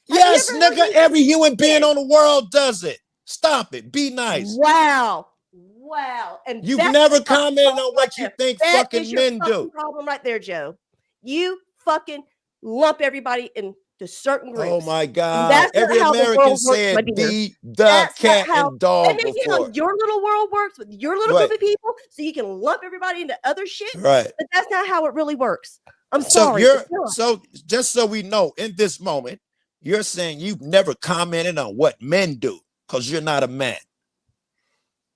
Yes, nigga. Every human being on the world does it. Stop it. Be nice. Wow. And You've that's never your fucking commented problem on what right you there. think That fucking is your men fucking do. problem right there, Joe. You fucking lump everybody into certain groups. Oh my And God. that's not Every how the American world works, my said dear. the That's not cat how and dog that may be how before. your little world works with your little Right. group of people, so you can lump everybody into other shit. Right. But that's not how it really works. I'm So sorry. you're it's not. so just so we know in this moment, you're saying you've never commented on what men do because you're not a man.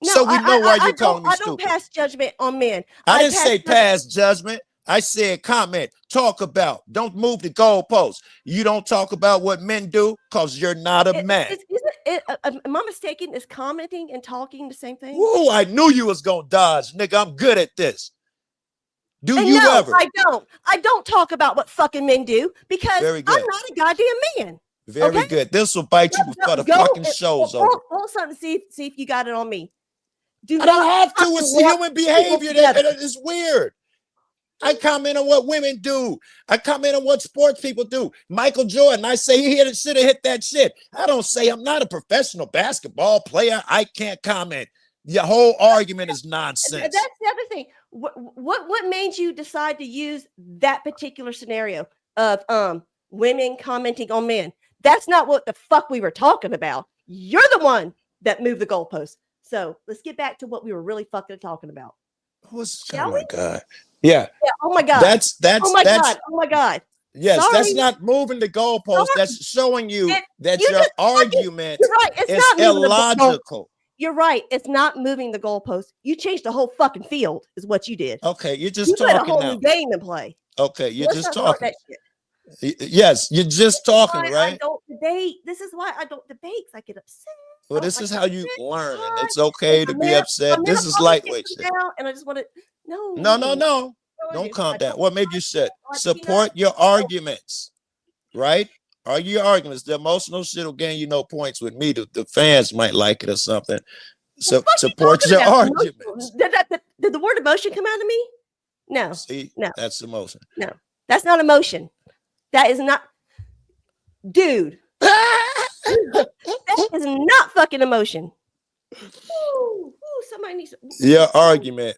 No, So we know why you're calling me I don't stupid. pass judgment on men. I didn't pass say judgment- pass judgment. I said comment, talk about. Don't move the goalposts. You don't talk about what men do because you're not a man. Am I mistaken? Is commenting and talking the same thing? Whoa, I knew you was gonna dodge, nigga. I'm good at this. Do And you no, ever? I don't. I don't talk about what fucking men do because Very I'm good. not a goddamn man. Very okay? good. This will bite you before the Go fucking and show's over. pull something. See if you got it on me. I don't have to. fucking It's lump human people behavior that together. is weird. I comment on what women do. I comment on what sports people do. Michael Jordan, I say he should have hit that shit. I don't say I'm not a professional basketball player. I can't comment. Your whole argument is nonsense. That's the other thing. What made you decide to use that particular scenario of women commenting on men? That's not what the fuck we were talking about. You're the one that moved the goalpost. So let's get back to what we were really fucking talking about. Oh my God. Yeah. Oh my God. That's Oh my God. Oh my God. Yes, Sorry. that's not moving the goalpost. That's showing you that you your just argument You're right. It's is not moving illogical. You're right. It's not moving the goalpost. You changed the whole fucking field, is what you did. Okay, you're just You put a talking whole now. new game in play. Okay, you're Let's just not start talking. that shit. Yes, you're just talking, Why I right? don't debate. This is why I don't debate. 'Cause I get upset. Well, this is how you learn, and it's okay to be I'm upset. in This a is public lightweight system shit. now, and I just want to no. No. Don't calm down. Well, maybe you should support your arguments, right? Argue your arguments. The emotional shit will gain you no points with me. The fans might like it or something. So support your arguments. Did the word emotion come out of me? No. See, no. That's emotion. No, that's not emotion. That is not, dude. That is not fucking emotion. Ooh, somebody needs. Your argument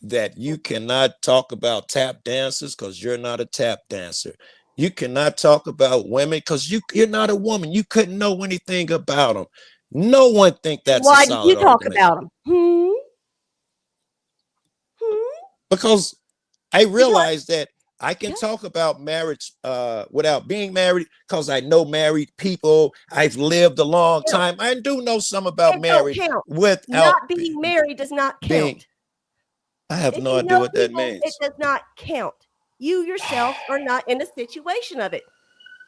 that you cannot talk about tap dancers because you're not a tap dancer. You cannot talk about women because you're not a woman. You couldn't know anything about them. No one think that's Why a did solid you talk argument. about them? Because I realized that I can talk about marriage without being married because I know married people. I've lived a long time. I do know some about marriage without not being married does not count. I have If no you idea know what that people, means. It does not count. you yourself are not in a situation of it.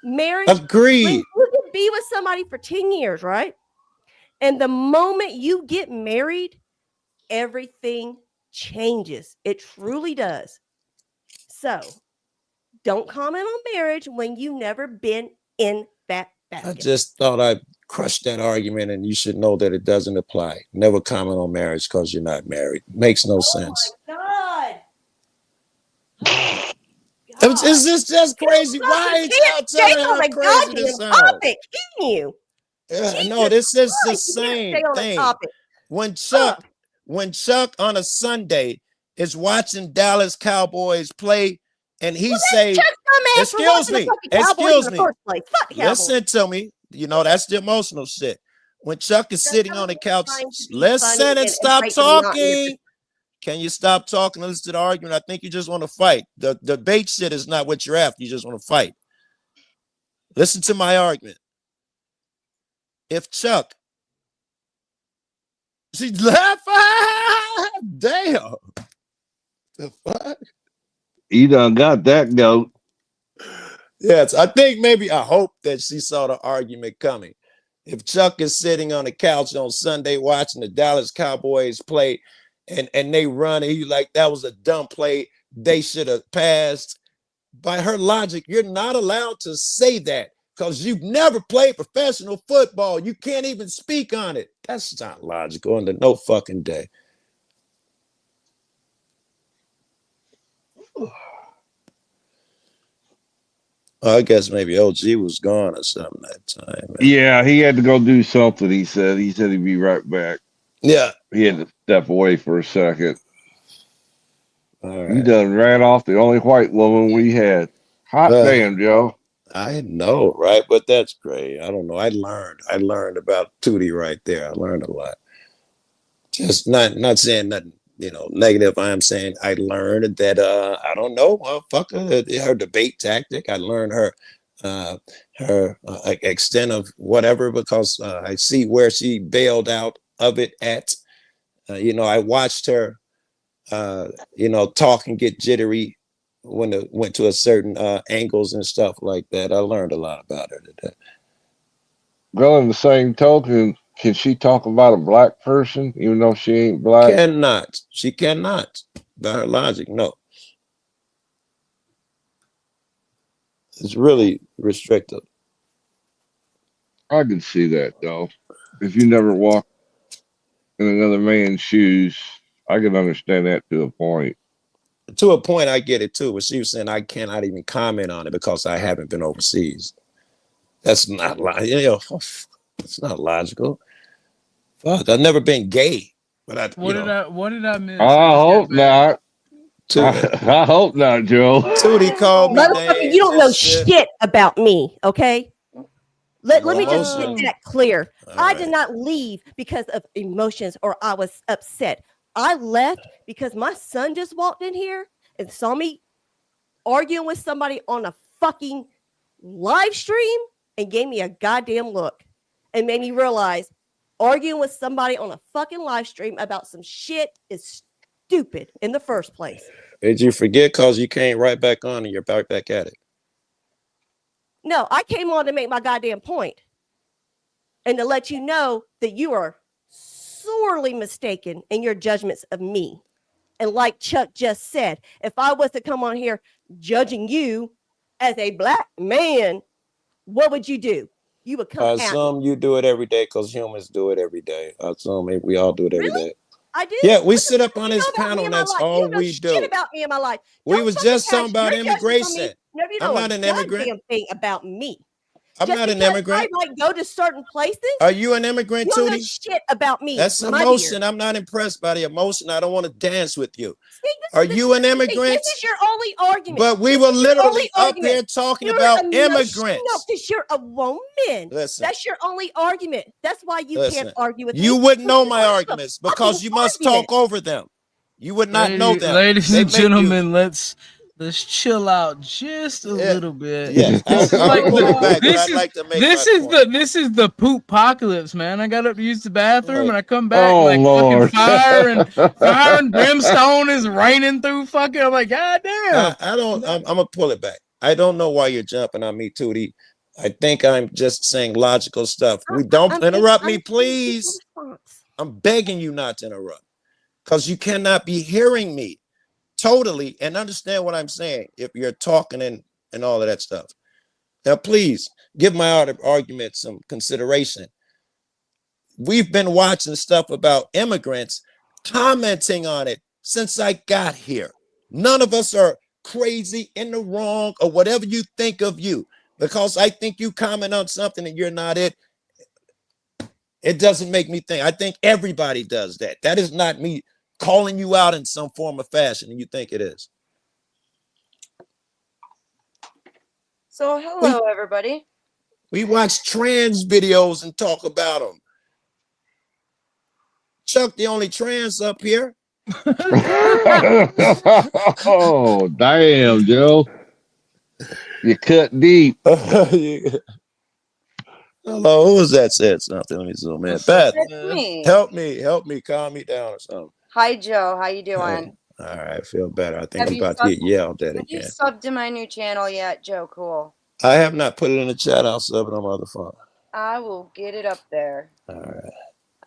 Marriage, Agreed. when you can be with somebody for 10 years, right? And the moment you get married, everything changes. It truly does. So don't comment on marriage when you've never been in that I basket. just thought I'd crush that argument, and you should know that it doesn't apply. Never comment on marriage because you're not married. Makes no sense. God. Is this just crazy? Why ain't y'all telling how crazy this sounds? Topic, can you? Yeah, no, this is the Christ, you can't same stay on the thing. topic. When Chuck on a Sunday is watching Dallas Cowboys play, and he say, "Excuse me, excuse me, listen to me." You know that's the emotional shit. When Chuck is sitting on the couch, listen and stop talking. Can you stop talking and listen to the argument? I think you just want to fight. The debate shit is not what you're after. You just want to fight. Listen to my argument. If Chuck, she's laughing. Damn. The fuck? You done got that goat. Yes, I hope that she saw the argument coming. If Chuck is sitting on the couch on Sunday watching the Dallas Cowboys play and they run and he's like, that was a dumb play, they should have passed. By her logic, you're not allowed to say that because you've never played professional football. You can't even speak on it. That's not logical under no fucking day. I guess maybe OG was gone or something that time. Man. Yeah, he had to go do something. He said he'd be right back. Yeah. He had to step away for a second. All You done ran off the only white woman we had. Hot damn, Joe. I know, right? But that's great. I don't know. I learned about Tootie right there. I learned a lot. Just not saying nothing, negative. I am saying I learned that I don't know, motherfucker, her debate tactic. I learned her extent of whatever because I see where she bailed out of it at. I watched her talk and get jittery when it went to a certain angles and stuff like that. I learned a lot about her today. Well, in the same token, can she talk about a black person even though she ain't black? Cannot. She cannot. By her logic, no. It's really restrictive. I can see that though. If you never walk in another man's shoes, I can understand that to a point. To a point, I get it too. But she was saying I cannot even comment on it because I haven't been overseas. That's not it's not logical. Fuck, I've never been gay. But what did I miss? I hope not. I hope not, Joe. Tootie called me. Motherfucker, you don't know shit about me, okay? Let me just get that clear. I did not leave because of emotions or I was upset. I left because my son just walked in here and saw me arguing with somebody on a fucking live stream and gave me a goddamn look and made me realize arguing with somebody on a fucking live stream about some shit is stupid in the first place. Did you forget because you came right back on and you're back at it? No, I came on to make my goddamn point and to let you know that you are sorely mistaken in your judgments of me. And like Chuck just said, if I was to come on here judging you as a black man, what would you do? You would come I at me. assume you do it every day because humans do it every day. I assume we all do it every day. I do. Yeah, we sit up on this panel and that's all we do. Shit about me in my life. We was just talking about immigration. No, you know I'm not an immigrant. Goddamn thing about me. I'm not an immigrant. I might go to certain places. Are you an immigrant, you don't know Tootie? shit about me. That's emotion. I'm not impressed by the emotion. I don't want to dance with you. Are you an immigrant? This is your only argument. But we were literally up here talking about immigrants. No, because you're a woman. Listen. That's your only argument. That's why you can't argue with me. You wouldn't know my arguments because you must talk over them. You would not know them. Ladies and gentlemen, let's let's chill out just a little bit. Yes, I'll pull it back, but I'd like to make this my is point. this is the poop apocalypse, man. I got up to use the bathroom and I come back Oh, like Lord. fucking fire and brimstone is raining through fucking. I'm like, God damn. I'm gonna pull it back. I don't know why you're jumping on me, Tootie. I think I'm just saying logical stuff. We don't interrupt me, please. I'm begging you not to interrupt because you cannot be hearing me totally and understand what I'm saying if you're talking and all of that stuff. Now, please give my argument some consideration. We've been watching stuff about immigrants, commenting on it since I got here. None of us are crazy, in the wrong, or whatever you think of you. Because I think you comment on something and you're not it, it doesn't make me think. I think everybody does that. That is not me calling you out in some form of fashion, and you think it is. So hello, everybody. We watch trans videos and talk about them. Chuck, the only trans up here. Oh, damn, Joe. You cut deep. Hello, who was that said something? Let me zoom in. Beth, me. help me, calm me down or something. Hi, Joe. How you doing? All right, I feel better. I think Have I'm you about to get subbed- yelled at Have you again. subbed to my new channel yet, Joe? Cool. I have not put it in the chat. I'll sub it on my other phone. I will get it up there. All right.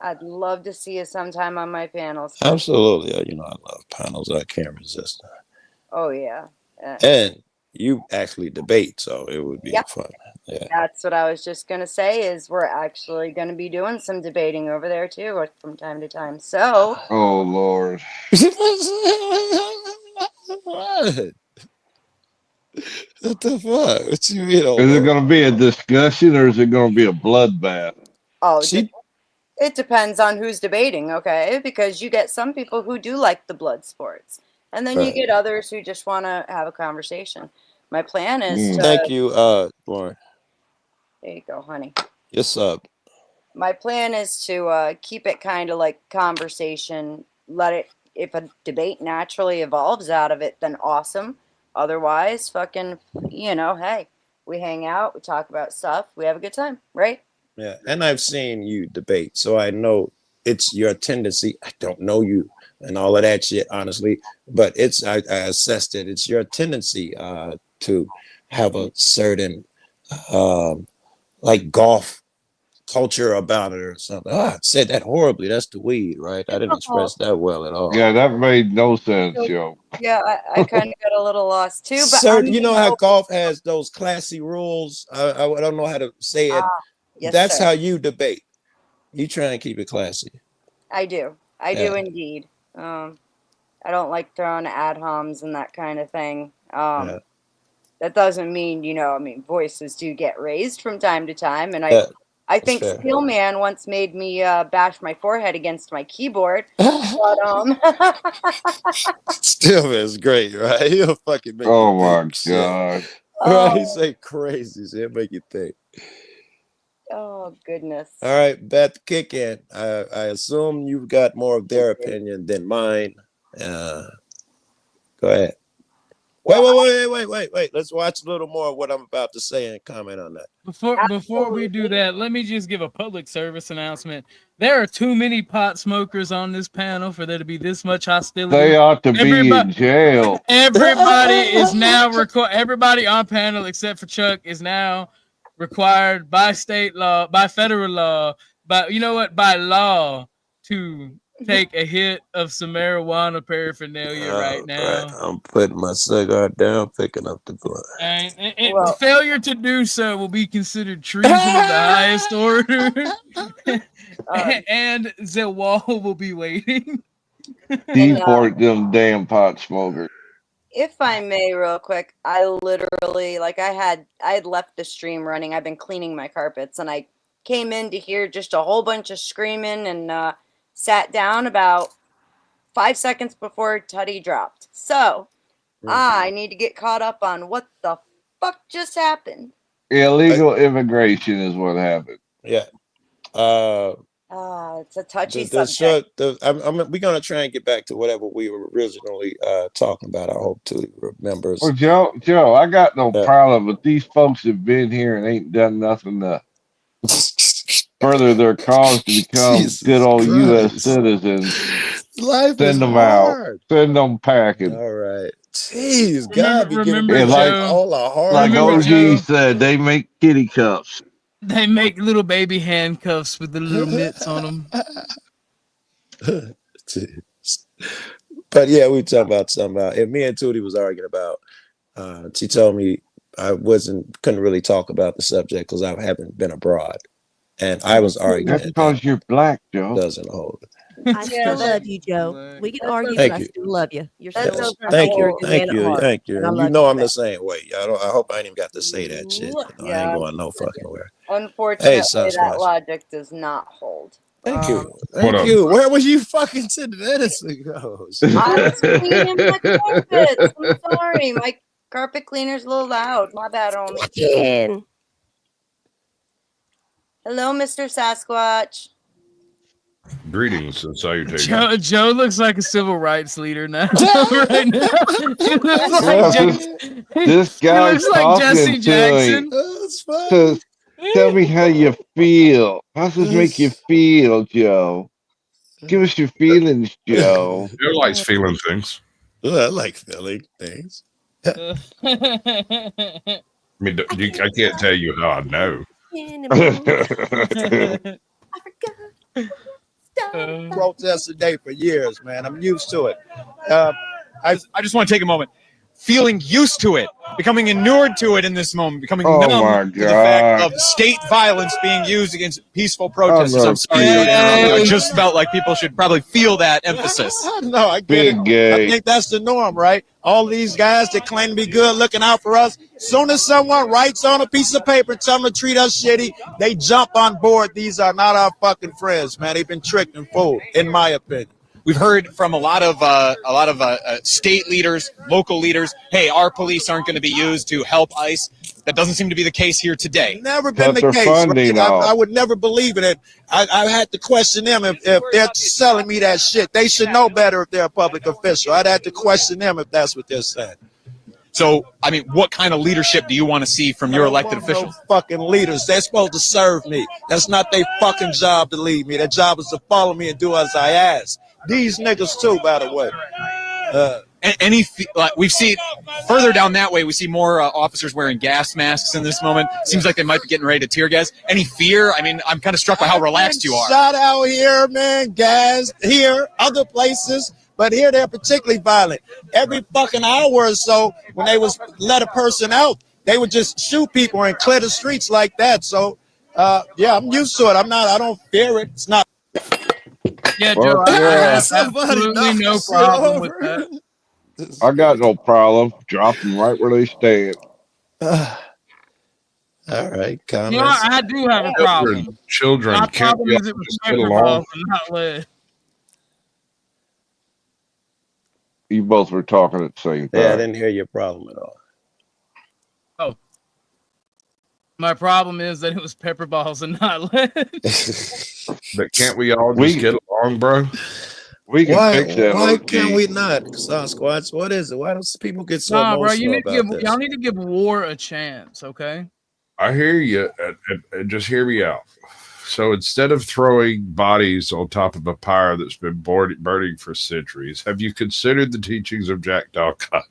I'd love to see you sometime on my panels. Absolutely. You know, I love panels. I can't resist. Oh, yeah. And you actually debate, so it would be Yep. fun. Yeah. That's what I was just going to say is we're actually going to be doing some debating over there, too, from time to time. So. Oh, Lord. What the fuck? What you mean? Is it going to be a discussion or is it going to be a bloodbath? Oh, it depends on who's debating, okay? Because you get some people who do like the blood sports, and then you Right. get others who just want to have a conversation. My plan is to. Thank you, Lauren. There you go, honey. Your sub. My plan is to keep it kind of like conversation. Let it. If a debate naturally evolves out of it, then awesome. Otherwise, fucking, hey, we hang out, we talk about stuff, we have a good time, right? Yeah, and I've seen you debate, so I know it's your tendency. I don't know you and all of that shit, honestly, but I assessed it. It's your tendency to have a certain like golf culture about it or something. I said that horribly. That's the weed, right? I didn't express that well at all. Yeah, that made no sense, Joe. Yeah, I kind of got a little lost too. But You know how golf has those classy rules? I don't know how to say it. Yes, That's sir. how you debate. You try and keep it classy. I do. I do indeed. I don't like throwing ad homs and that kind of thing. That doesn't mean, voices do get raised from time to time. And I think fair. Steelman once made me bash my forehead against my keyboard. But, Still is great, right? He'll fucking make Oh, you my think shit. God. Right? He say crazy shit, make you think. Oh, goodness. All right, Beth, kick in. I assume you've got more of their opinion than mine. Go ahead. Wait. Let's watch a little more of what I'm about to say and comment on that. Before we do that, let me just give a public service announcement. There are too many pot smokers on this panel for there to be this much hostility. They ought to be in jail. Everybody is now everybody on panel except for Chuck is now required by state law, by federal law, by law to take a hit of some marijuana paraphernalia right now. Right. I'm putting my cigar down, picking up the blunt. And failure to do so will be considered treason of the highest order. And the wall will be waiting. Deport them damn pot smokers. If I may, real quick, I literally, I had left the stream running. I've been cleaning my carpets, and I came in to hear just a whole bunch of screaming and sat down about 5 seconds before Tutty dropped. So, I need to get caught up on what the fuck just happened. Illegal immigration is what happened. Yeah. It's a touchy subject. We're gonna try and get back to whatever we were originally talking about. I hope Tootie remembers. Well, Joe, I got no problem, but these folks have been here and ain't done nothing to further their cause to become good old U.S. citizens. Life Send is them hard. out. Send them packing. All right. Jeez, God be giving Yeah, me like, all the hard. like Remember, OG Joe? said, they make kitty cups. They make little baby handcuffs with the little mitts on them. But yeah, we talking about something. And me and Tootie was arguing about. She told me I couldn't really talk about the subject because I haven't been abroad, and I was arguing. That's because you're black, Joe. Doesn't hold. I still love you, Joe. We can argue, Thank but I you. still love you. You're Yes. still Thank you, you're a good man thank at you, heart, thank you. and I And love you know you I'm for the that. same way. I hope I ain't even got to say that shit. I Yeah, ain't going no fucking where. Unfortunately, Hey, that Sasquatch. logic does not hold. Thank you. What Thank up? you. Where was you fucking 10 minutes ago? I was cleaning my carpets. I'm sorry. My carpet cleaner's a little loud. My bad, homie. Hello, Mr. Sasquatch. Greetings and salutations. Joe looks like a civil rights leader now. Right now. He looks like This he guy looks like talking Jesse to Jackson. says, tell me how you feel. How does this make you feel, Joe? Give us your feelings, Joe. Joe likes feeling things. I like feeling things. I mean, I can't tell you how I know. Protest a day for years, man. I'm used to it. I just want to take a moment. Feeling used to it, becoming inured to it in this moment, becoming Oh numb my to the fact God. of state violence being used against peaceful protesters. no I'm sorry, Joe, to interrupt you. I gay. just felt like people should probably feel that emphasis. No, I get Big it. gay. I think that's the norm, right? All these guys that claim to be good, looking out for us. Soon as someone writes on a piece of paper, tell them to treat us shitty, they jump on board. These are not our fucking friends, man. They've been tricked and fooled, in my opinion. We've heard from a lot of state leaders, local leaders. Hey, our police aren't going to be used to help ICE. That doesn't seem to be the case here today. Never been Cut the their case. funding Right? off. I would never believe in it. I had to question them if they're selling me that shit. They should know better if they're a public official. I'd have to question them if that's what they're saying. So, I mean, what kind of leadership do you want to see from your elected officials? No fucking leaders. They're supposed to serve me. That's not their fucking job to lead me. Their job is to follow me and do as I ask. These niggas too, by the way. We've seen further down that way, we see more officers wearing gas masks in this moment. Seems like they might be getting ready to tear gas. Any fear? I mean, I'm kind of struck by how relaxed you are. Shot out here, man. Gas here, other places. But here they're particularly violent. Every fucking hour or so, when they was let a person out, they would just shoot people and clear the streets like that. So, yeah, I'm used to it. I don't fear it. It's not. Yeah, Joe, I have absolutely no problem with that. I got no problem. Drop them right where they stand. All right, comments. You know, I do have a problem. Children My can't problem we is all it was just get pepper along? balls and not lead. You both were talking at the same time. Yeah, I didn't hear your problem at all. Oh. My problem is that it was pepper balls and not lead. But can't we all just get along, bro? We can fix that. Why OG. can't we not? Sasquatch, what is it? Why don't people get so Nah, bro, emotional about this? y'all need to give war a chance, okay? I hear you. And just hear me out. So instead of throwing bodies on top of a pyre that's been burning for centuries, have you considered the teachings of Jack Dalcott?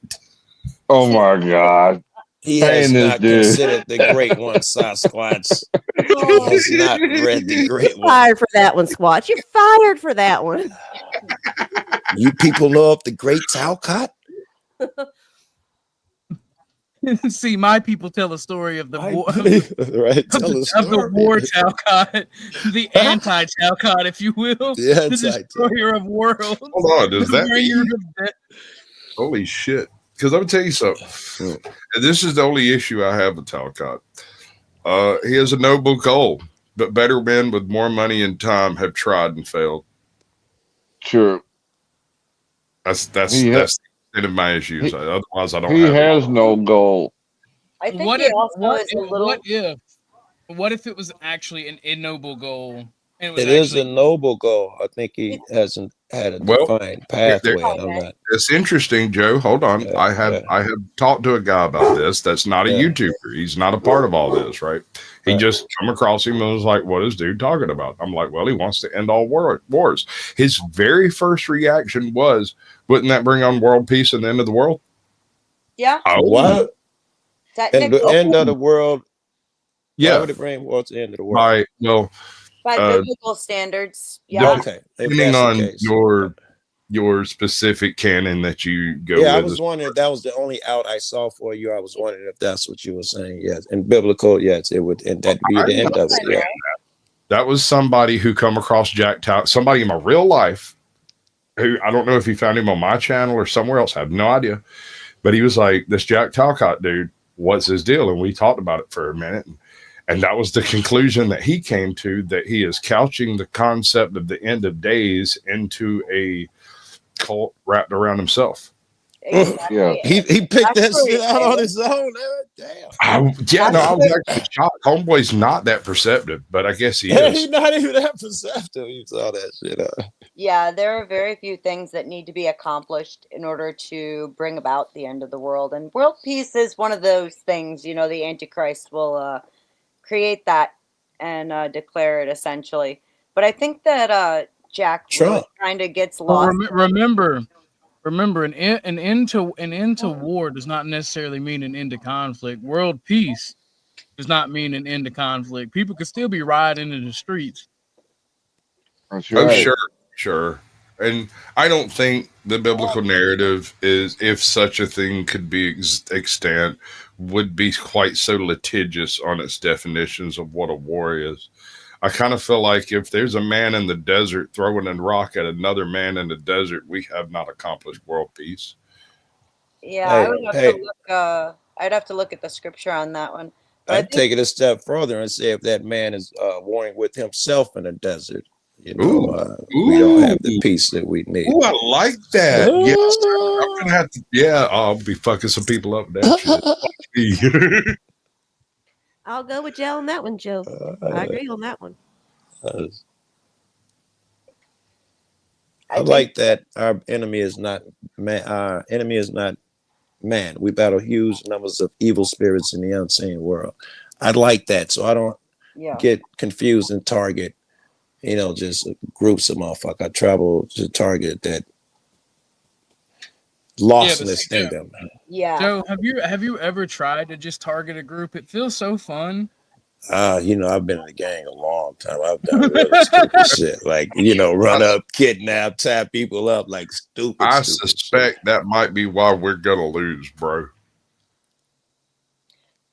Oh my God. He has not considered the great one, Sasquatch. He has not read the great one. Fired for that one, Squatch. You're fired for that one. You people know of the great Talcott? See, my people tell a story of the war, right? Tell of a the story. war Talcott, the anti-Talcott, if you will, Yeah, the destroyer of worlds. Hold on, does The that bringer mean? of death. Holy shit. Because I'm going to tell you something. And this is the only issue I have with Talcott. He has a noble goal, but better men with more money and time have tried and failed. True. That's the end of my issues. Otherwise, I don't He have has it. no goal. I think he also is a little. What if it was actually an ignoble goal And it was It is a actually noble goal. I think he hasn't had a Well, defined pathway, Oh, and I'm not. it's interesting, Joe. Hold on. Yeah, I have talked to a guy about this. That's not a yeah. YouTuber. He's not a part of all this, right? He Right. just come across him and was like, "What is dude talking about?" I'm like, "Well, he wants to end all wars." His very first reaction was, "Wouldn't that bring on world peace and the end of the world?" Yeah. What? And Technically, the end of the world. Why Yeah. would it bring what's the end of the world? By by biblical standards, yeah. Okay, if depending that's the on case. your specific canon that you go Yeah, I with. was wondering if that was the only out I saw for you. I was wondering if that's what you were saying. Yes, in biblical, yes, it would, and that'd be the end of it. Yeah. That was somebody who come across Jack Talcott, somebody in my real life who I don't know if he found him on my channel or somewhere else. I have no idea. But he was like, this Jack Talcott dude, what's his deal? And we talked about it for a minute. And that was the conclusion that he came to, that he is couching the concept of the end of days into a cult wrapped around himself. Exactly. Yeah, he picked that shit out on his own. Damn. I was actually shocked. Homeboy's not that perceptive, but I guess he is. He's not even that perceptive. He saw that shit out. Yeah, there are very few things that need to be accomplished in order to bring about the end of the world. And world peace is one of those things, the Antichrist will create that and declare it essentially. But I think that Jack really kind of gets Well, lost. remember, an end to war does not necessarily mean an end to conflict. World peace does not mean an end to conflict. People could still be rioting in the streets. That's Oh, right. sure. And I don't think the biblical narrative is, if such a thing could be extant, would be quite so litigious on its definitions of what a war is. I kind of feel like if there's a man in the desert throwing a rock at another man in the desert, we have not accomplished world peace. Yeah, I would have to look. I'd have to look at the scripture on that one. But I'd take it a step further and say if that man is warring with himself in the desert, we don't have the peace that we need. Ooh, I like that. Yes, I'm gonna have to. Yeah, I'll be fucking some people up with that shit. I'll go with Joe on that one, Joe. I agree on that one. I like that our enemy is not man. Our enemy is not man. We battle huge numbers of evil spirits in the unseen world. I like that, so I don't get confused and target, just groups of motherfuckers. I travel to target that lostness in them. Yeah. Joe, have you ever tried to just target a group? It feels so fun. I've been in the gang a long time. I've done really stupid shit, like run up, kidnap, tie people up, like stupid. I suspect that might be why we're gonna lose, bro.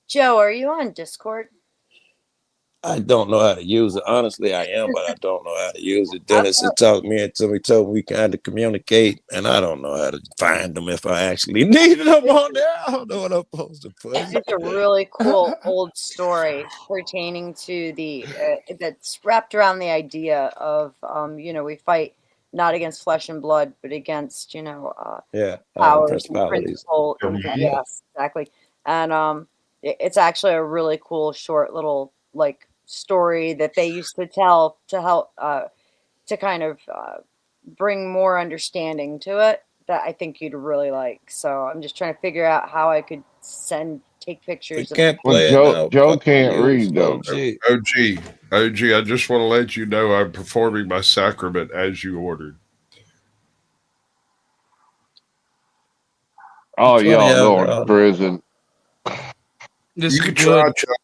Joe, are you on Discord? I don't know how to use it. Honestly, I am, but I don't know how to use it. Dennis had talked me until he told me we kind of communicate, and I don't know how to find them if I actually needed them on there. I don't know what I'm supposed to put. It's just a really cool old story pertaining to the that's wrapped around the idea of we fight not against flesh and blood, but against powers principalities. and yes, exactly. And it's actually a really cool short little story that they used to tell to help to kind of bring more understanding to it that I think you'd really like. So I'm just trying to figure out how I could take pictures. Joe can't read though. OG, I just want to let you know I'm performing my sacrament as you ordered. Oh, y'all going to prison. You can try, Chuck,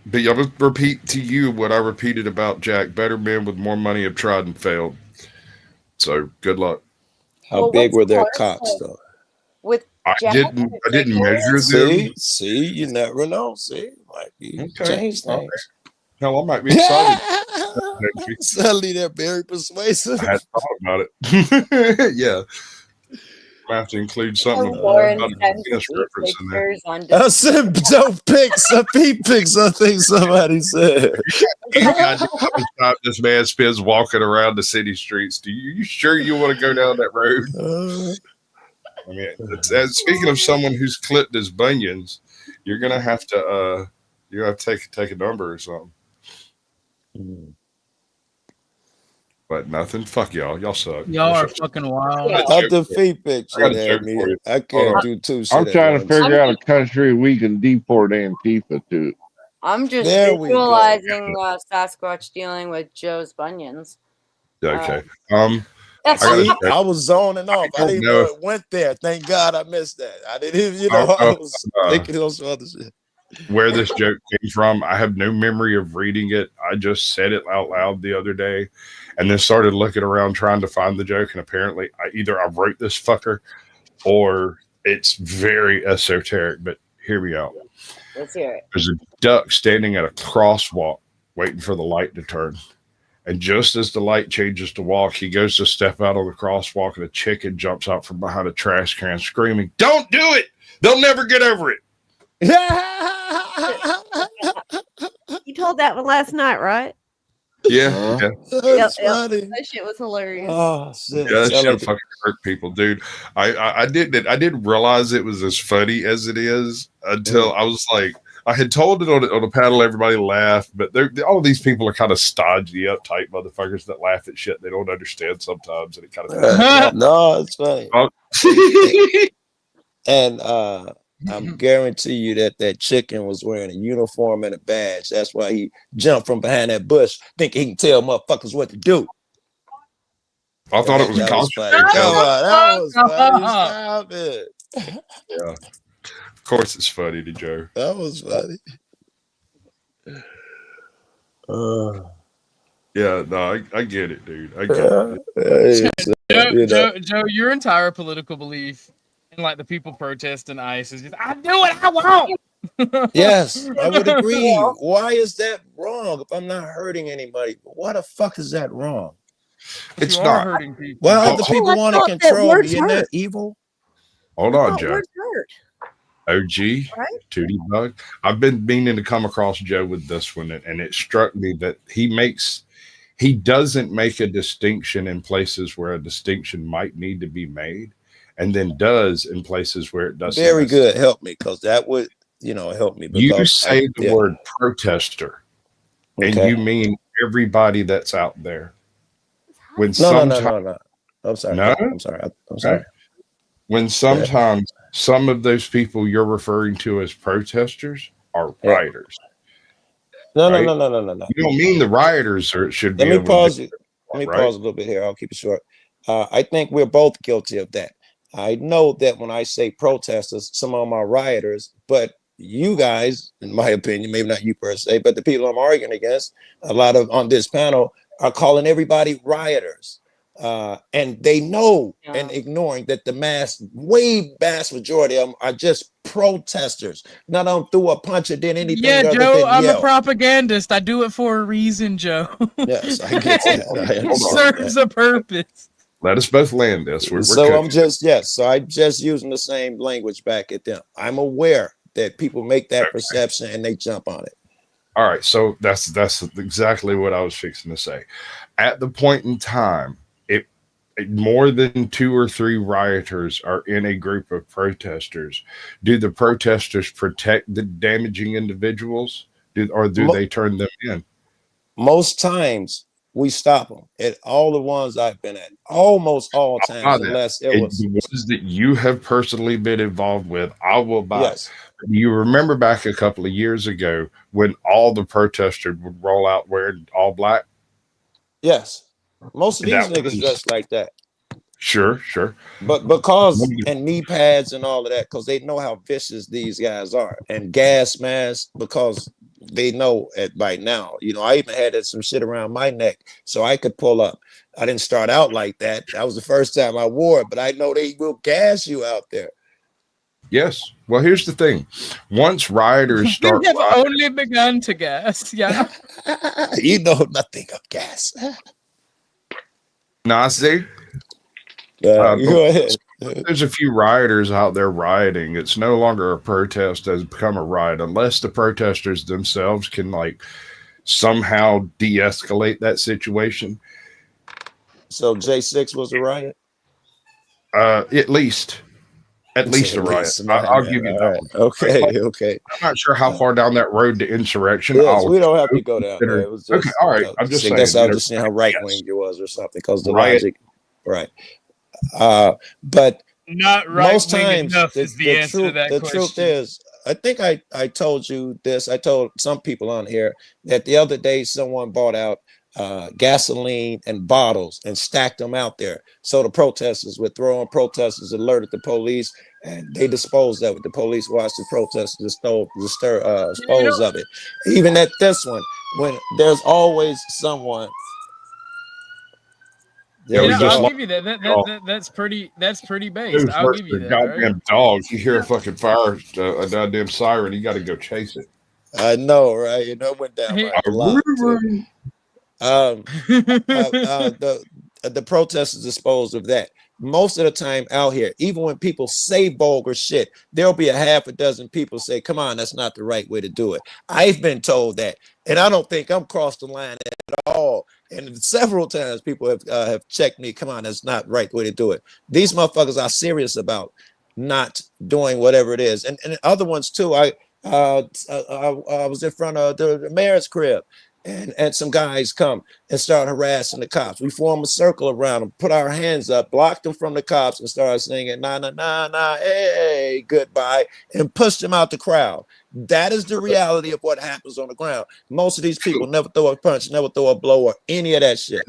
but I'm going to repeat to you what I repeated about Jack. Better men with more money have tried and failed. So good luck. How big were their cocks, though? With I didn't measure them. See, you never know. See, might be change things. Hell, I might be excited. Suddenly, they're very persuasive. I had thought about it. Yeah. I have to include something about a penis reference in there. I said, don't pick some feet pics. I think somebody said. You got to come and stop this man spins walking around the city streets. You sure you want to go down that road? I mean, speaking of someone who's clipped his bunions, you're gonna have to take a number or something. But nothing. Fuck y'all. Y'all suck. Y'all are fucking wild. Not the feet picture I got a there, joke for me. you. I can't do two shit I'm at trying to once. figure out a country we can deport Antifa to. I'm just There we go. visualizing Sasquatch dealing with Joe's bunions. Okay. That's I got a See, joke. I was zoning off. I don't didn't know know if- it went there. Thank God I missed that. I didn't even, I don't I know if, was thinking of some other shit. where this joke came from. I have no memory of reading it. I just said it out loud the other day, and then started looking around trying to find the joke. And apparently, I wrote this fucker, or it's very esoteric. But hear me out. Let's hear it. There's a duck standing at a crosswalk, waiting for the light to turn. And just as the light changes to walk, he goes to step out on the crosswalk, and a chicken jumps out from behind a trash can, screaming, "Don't do it! They'll never get over it." You told that one last night, right? Yeah, yeah. That's funny. That shit was hilarious. Oh shit! Yeah, that Sound shit like fucking hurt people, dude. I didn't realize it was as funny as it is until I was like, I had told it on a panel, everybody laughed, but all of these people are kind of stodgy, uptight motherfuckers that laugh at shit they don't understand sometimes, and it kind of no, it's funny. Oh. And I'm guarantee you that chicken was wearing a uniform and a badge. That's why he jumped from behind that bush, thinking he can tell motherfuckers what to do. I thought it was a that was costume. funny. Come on, that was funny. Stop it. Yeah, of course it's funny to Joe. That was funny. Yeah, no, I get it, dude. I get it. Joe, your entire political belief and like the people protesting ICE is just, I do what I want. Yes, I would agree. Why is that wrong? If I'm not hurting anybody, why the fuck is that wrong? It's you not. are hurting people. Well, other people want to control me. Isn't that hurt. evil? Hold on, Joe. Words hurt. OG, Right? Tootie Bug. I've been meaning to come across Joe with this one, and it struck me that he doesn't make a distinction in places where a distinction might need to be made, and then does in places where it doesn't. Very good. Help me, because that would, help me. You Because say the word protester, and Okay. you mean everybody that's out there. When No. I'm sorry. No? I'm sorry. I'm sorry. When sometimes some of those people you're referring to as protesters are rioters. No. You don't mean the rioters should be. Let me pause it. Let me right? pause a little bit here. I'll keep it short. I think we're both guilty of that. I know that when I say protesters, some of them are rioters, but you guys, in my opinion, maybe not you per se, but the people I'm arguing against, a lot of on this panel are calling everybody rioters. And they know and ignoring that the vast majority of them are just protesters. None of them threw a punch or did anything. Yeah, other Joe, than I'm yell. a propagandist. I do it for a reason, Joe. Yes, I get that. It serves a purpose. Let us both land this. We're So I'm cooking. so I'm just using the same language back at them. I'm aware that people make that perception and they jump on it. All right, so that's exactly what I was fixing to say. At the point in time, more than 2 or 3 rioters are in a group of protesters. Do the protesters protect the damaging individuals, or do they turn them in? Most times we stop them at all the ones I've been at, almost all times, unless it was the ones that you have personally been involved with. I will buy. Yes. You remember back a couple of years ago when all the protesters would roll out wearing all black? Yes. Most of these That niggas was- dress like that. Sure. But because and knee pads and all of that, because they know how vicious these guys are, and gas masks because they know it by now. I even had some shit around my neck so I could pull up. I didn't start out like that. That was the first time I wore it, but I know they will gas you out there. Yes. Well, here's the thing. Once rioters start, We have only begun to guess. Yeah. You know nothing of gas. Nazi. Go ahead. There's a few rioters out there rioting. It's no longer a protest; has become a riot, unless the protesters themselves can somehow de-escalate that situation. So J6 was a riot? At least. At least a riot. I'll give you that one. Okay, okay. I'm not sure how far down that road to insurrection. Yes, we don't have to go down there. It was just okay. All right. I'm just saying. I was just saying how right wing you was or something because the Riot. logic, right? But Not most right-wing times enough is the answer to that the question. truth is, I think I told you this. I told some people on here that the other day someone bought out gasoline and bottles and stacked them out there. So the protesters were throwing. Protesters alerted the police, and they disposed of it. The police watched the protesters dispose of it. Even at this one, when there's always someone. I'll give you that. That's pretty based. I'll give you that. Goddamn Right? dogs! You hear a fucking fire, a goddamn siren, you got to go chase it. I know, right? You know, it went down my block. The protesters disposed of that. Most of the time out here, even when people say vulgar shit, there'll be a half a dozen people say, come on, that's not the right way to do it. I've been told that, and I don't think I'm crossed the line at all. And several times people have checked me, come on, that's not the right way to do it. These motherfuckers are serious about not doing whatever it is. And other ones too, I was in front of the mayor's crib, and some guys come and start harassing the cops. We form a circle around them, put our hands up, block them from the cops, and start singing, nah, nah, nah, nah, hey, goodbye, and push them out the crowd. That is the reality of what happens on the ground. Most of these people never throw a punch, never throw a blow, or any of that shit.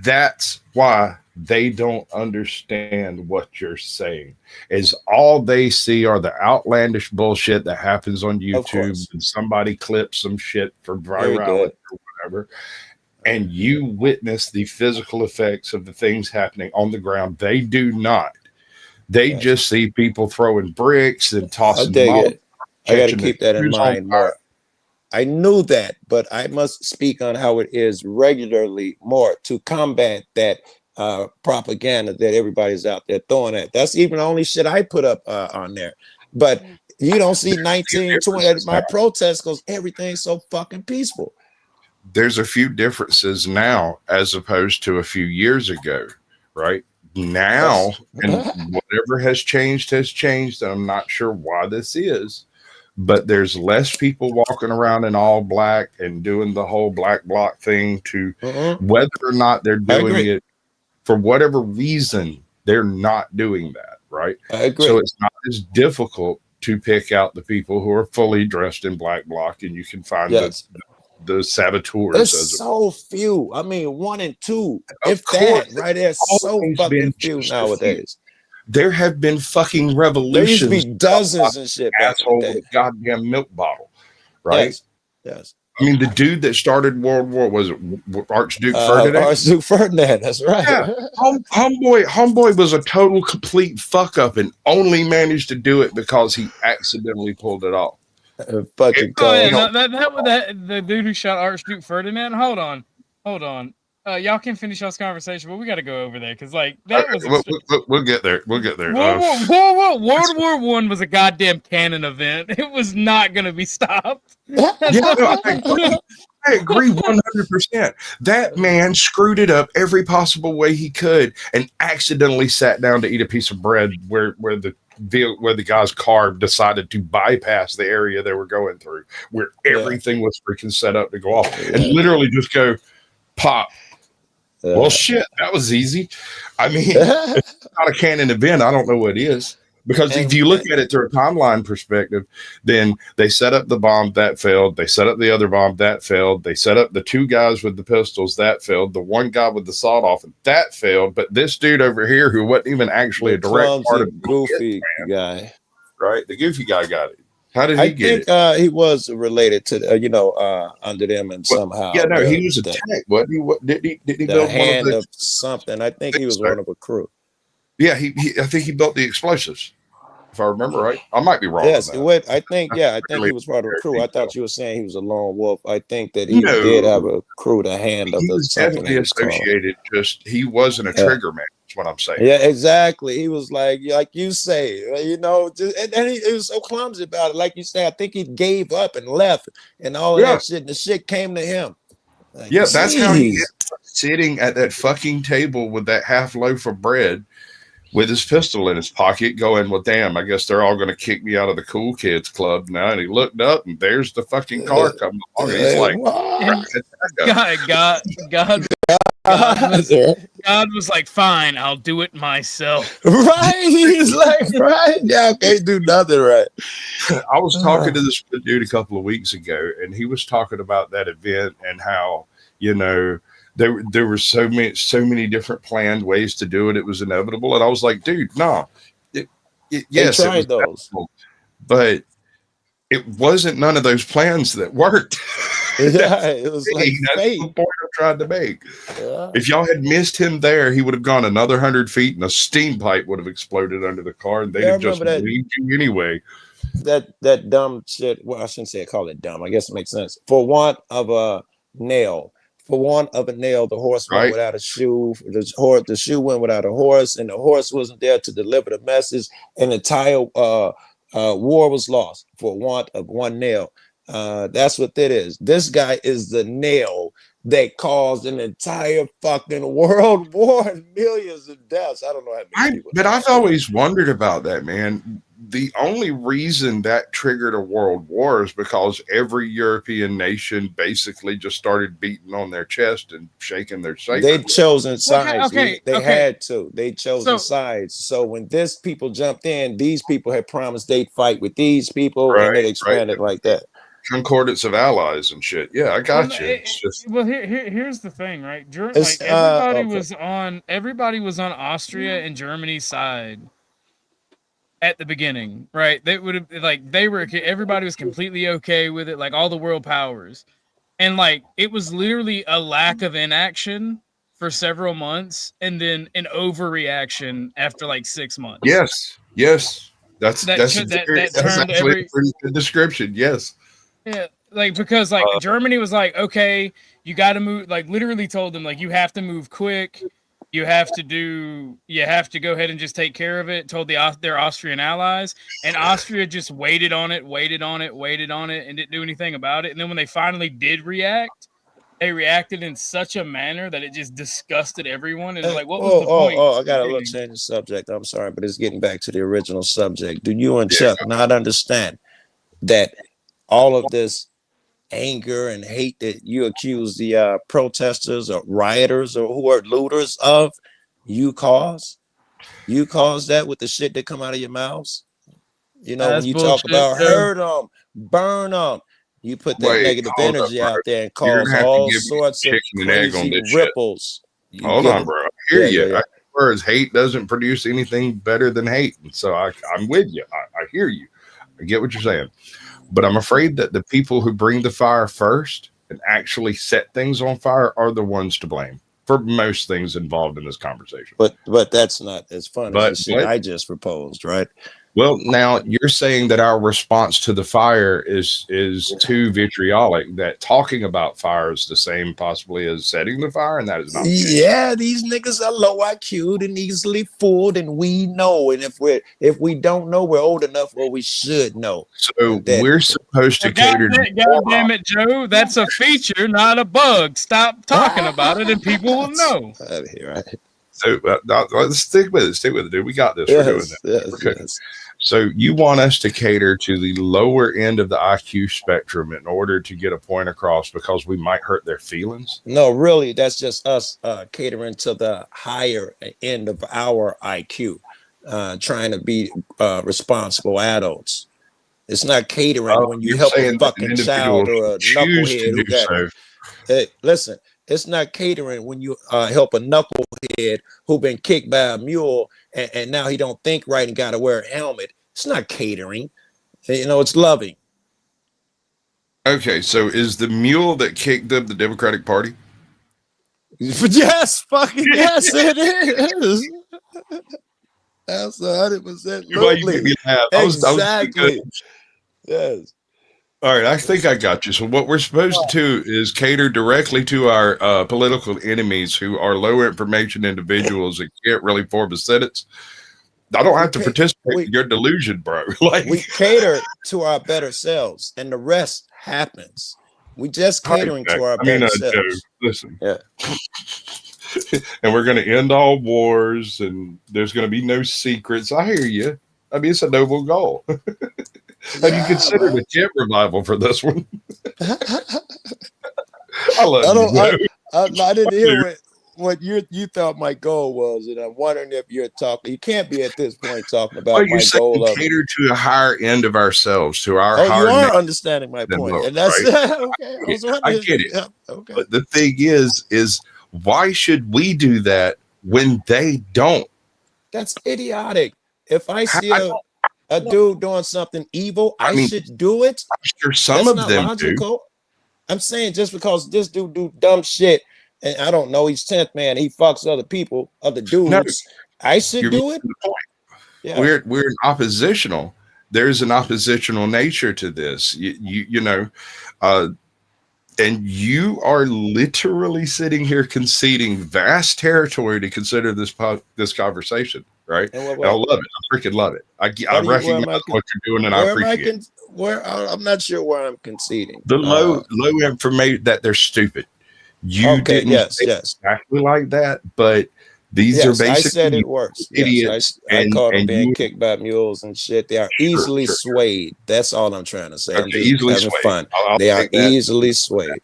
That's why they don't understand what you're saying. Is all they see are the outlandish bullshit that happens on YouTube, and somebody clips some shit for virality or whatever, and you witness the physical effects of the things happening on the ground. They do not. They just see people throwing bricks and tossing them. I got to keep that in mind more. I knew that, but I must speak on how it is regularly more to combat that propaganda that everybody's out there throwing at. That's even the only shit I put up on there. But you don't see 19, 20 at my protests because everything's so fucking peaceful. There's a few differences now as opposed to a few years ago, right? Now, and whatever has changed, and I'm not sure why this is. But there's less people walking around in all black and doing the whole black bloc thing to whether or not they're doing it for whatever reason, they're not doing that, right? I agree. So it's not as difficult to pick out the people who are fully dressed in black bloc, and you can find the saboteurs. There's so few. I mean, 1 and 2. If that, right there, so fucking few nowadays. There have been fucking revolutions. There used to be dozens and shit. Asshole with a goddamn milk bottle, right? Yes. I mean, the dude that started World War was it Archduke Ferdinand? Archduke Ferdinand. That's right. Yeah. Homeboy was a total complete fuck up and only managed to do it because he accidentally pulled it off. The dude who shot Archduke Ferdinand. Hold on. Y'all can finish y'all's conversation, but we got to go over there because, like, that was. We'll get there. We'll get there. World War I was a goddamn canon event. It was not going to be stopped. I agree 100%. That man screwed it up every possible way he could and accidentally sat down to eat a piece of bread where the guy's car decided to bypass the area they were going through, where everything was freaking set up to go off, and literally just go pop. Well, shit, that was easy. I mean, it's not a canon event. I don't know what it is. Because if you look at it through a timeline perspective, then they set up the bomb, that failed. They set up the other bomb, that failed. They set up the 2 guys with the pistols, that failed. The 1 guy with the sawed off, that failed. But this dude over here, who wasn't even actually a direct part of the goofy guy, right? The goofy guy got it. How did he get it? He was related to, under them and somehow. Yeah, no, he was attacked. Wasn't he? What did he build hand one of something? I think he was one of a crew. Yeah, I think he built the explosives, if I remember right. I might be wrong. Yes, I think he was part of a crew. I thought you were saying he was a lone wolf. I think that he did have a crew to hand of he the was something. Definitely associated. Just he wasn't a trigger man. That's what I'm saying. Yeah, exactly. He was like you say, and he was so clumsy about it. Like you say, I think he gave up and left and all of that shit. And the shit came to him. Like, that's how he is, sitting at that fucking table with that half loaf of bread, with his pistol in his pocket, going, well, damn, I guess they're all going to kick me out of the cool kids club now. And he looked up, and there's the fucking car coming along. And he's like, God was like, fine, I'll do it myself. Right? He's like, right? Y'all can't do nothing right. I was talking to this dude a couple of weeks ago, and he was talking about that event and how, you know, there were so many different planned ways to do it. It was inevitable. And I was like, dude, no. Yes, they tried it was those. inevitable, but it wasn't none of those plans that worked. Yeah, it was like that's the point I tried to make. Yeah. If y'all had missed him there, he would have gone another 100 feet and a steam pipe would have exploded under the car, and they'd have just believed you anyway. That dumb shit. Well, I shouldn't say I call it dumb. I guess it makes sense. For want of a nail. For want of a nail, the horse went without a shoe. The shoe went without a horse, and the horse wasn't there to deliver the message. And the entire war was lost for want of one nail. That's what that is. This guy is the nail that caused an entire fucking world war and millions of deaths. I don't know how many people. But I've always wondered about that, man. The only reason that triggered a world war is because every European nation basically just started beating on their chest and shaking their sacred. They'd chosen sides. They had to. They chosen sides. So when this people jumped in, these people had promised they'd fight with these people, and it expanded like that. Concordance of allies and shit. Yeah, I got you. Here's the thing, right? Everybody was on Austria and Germany's side at the beginning, right? They would have everybody was completely okay with it, like all the world powers, and like it was literally a lack of inaction for several months, and then an overreaction after like 6 months. Yes. That's actually a pretty good description. Yes. Yeah, like because like Germany was like, okay, you got to move. Like literally told them like you have to move quick. You have to go ahead and just take care of it. Told their Austrian allies, and Austria just waited on it, and didn't do anything about it. And then when they finally did react, they reacted in such a manner that it just disgusted everyone. And like, what was the point? I got a little change of subject. I'm sorry, but it's getting back to the original subject. Do you and Chuck not understand that all of this anger and hate that you accuse the protesters or rioters or who are looters of, you cause that with the shit that come out of your mouths? You know, when you talk about hurt them, burn them, you put that negative energy out there and cause all sorts of crazy ripples. Hold on, bro. I hear you. Whereas hate doesn't produce anything better than hate. And so I'm with you. I hear you. I get what you're saying. But I'm afraid that the people who bring the fire first and actually set things on fire are the ones to blame for most things involved in this conversation. But that's not as fun as the shit I just proposed, right? Well, now you're saying that our response to the fire is too vitriolic, that talking about fire is the same possibly as setting the fire, and that is not. Yeah, these niggas are low IQ'd and easily fooled, and we know. And if we don't know, we're old enough where we should know. So we're supposed to cater to. God damn it, Joe! That's a feature, not a bug. Stop talking about it, and people will know. Right. So let's stick with it, dude. We got this. We're doing that. Yes. So you want us to cater to the lower end of the IQ spectrum in order to get a point across because we might hurt their feelings? No, really, that's just us catering to the higher end of our IQ, trying to be responsible adults. It's not catering when you help a fucking child or a knucklehead who got. Hey, listen. It's not catering when you help a knucklehead who been kicked by a mule and now he don't think right and got to wear a helmet. It's not catering. You know, it's loving. Okay, so is the mule that kicked up the Democratic Party? Yes, fucking yes, it is. That's 100% lovely. Exactly. Yes. All right, I think I got you. So what we're supposed to do is cater directly to our political enemies who are low information individuals that can't really form a sentence. I don't have to participate in your delusion, bro. Like we cater to our better selves, and the rest happens. We just catering to our better selves. Joe, listen. Yeah. and we're going to end all wars, and there's going to be no secrets. I hear you. I mean, it's a noble goal. Have you considered a jet revival for this one? I love you. I didn't hear what you thought my goal was, and I'm wondering if you're talking. You can't be at this point talking about Well, you my said goal of. cater to a higher end of ourselves, to our Oh, you higher are understanding my point, lower, and that's right? okay. I was I wondering. get it. Yeah, okay. But the thing is why should we do that when they don't? That's idiotic. If I see a dude doing something evil, I mean, should do it. I'm sure some That's of not them logical. I'm saying just because this dude do dumb shit, and I don't know, he's 10th man, he fucks other people, other dudes. I should you're do missing it. the point. Yeah. We're an oppositional. There's an oppositional nature to this. You know, and you are literally sitting here conceding vast territory to consider this conversation, right? And I love it. I freaking love it. I recognize what you're doing, and I appreciate it. I'm not sure where I'm conceding. The low information that they're stupid. You didn't say exactly like that, but these are basically I said it worse. idiots. I called them being kicked by mules and shit. They are easily swayed. That's all I'm trying to say. I'm just easily having swayed. fun. I'll They are take that. easily swayed.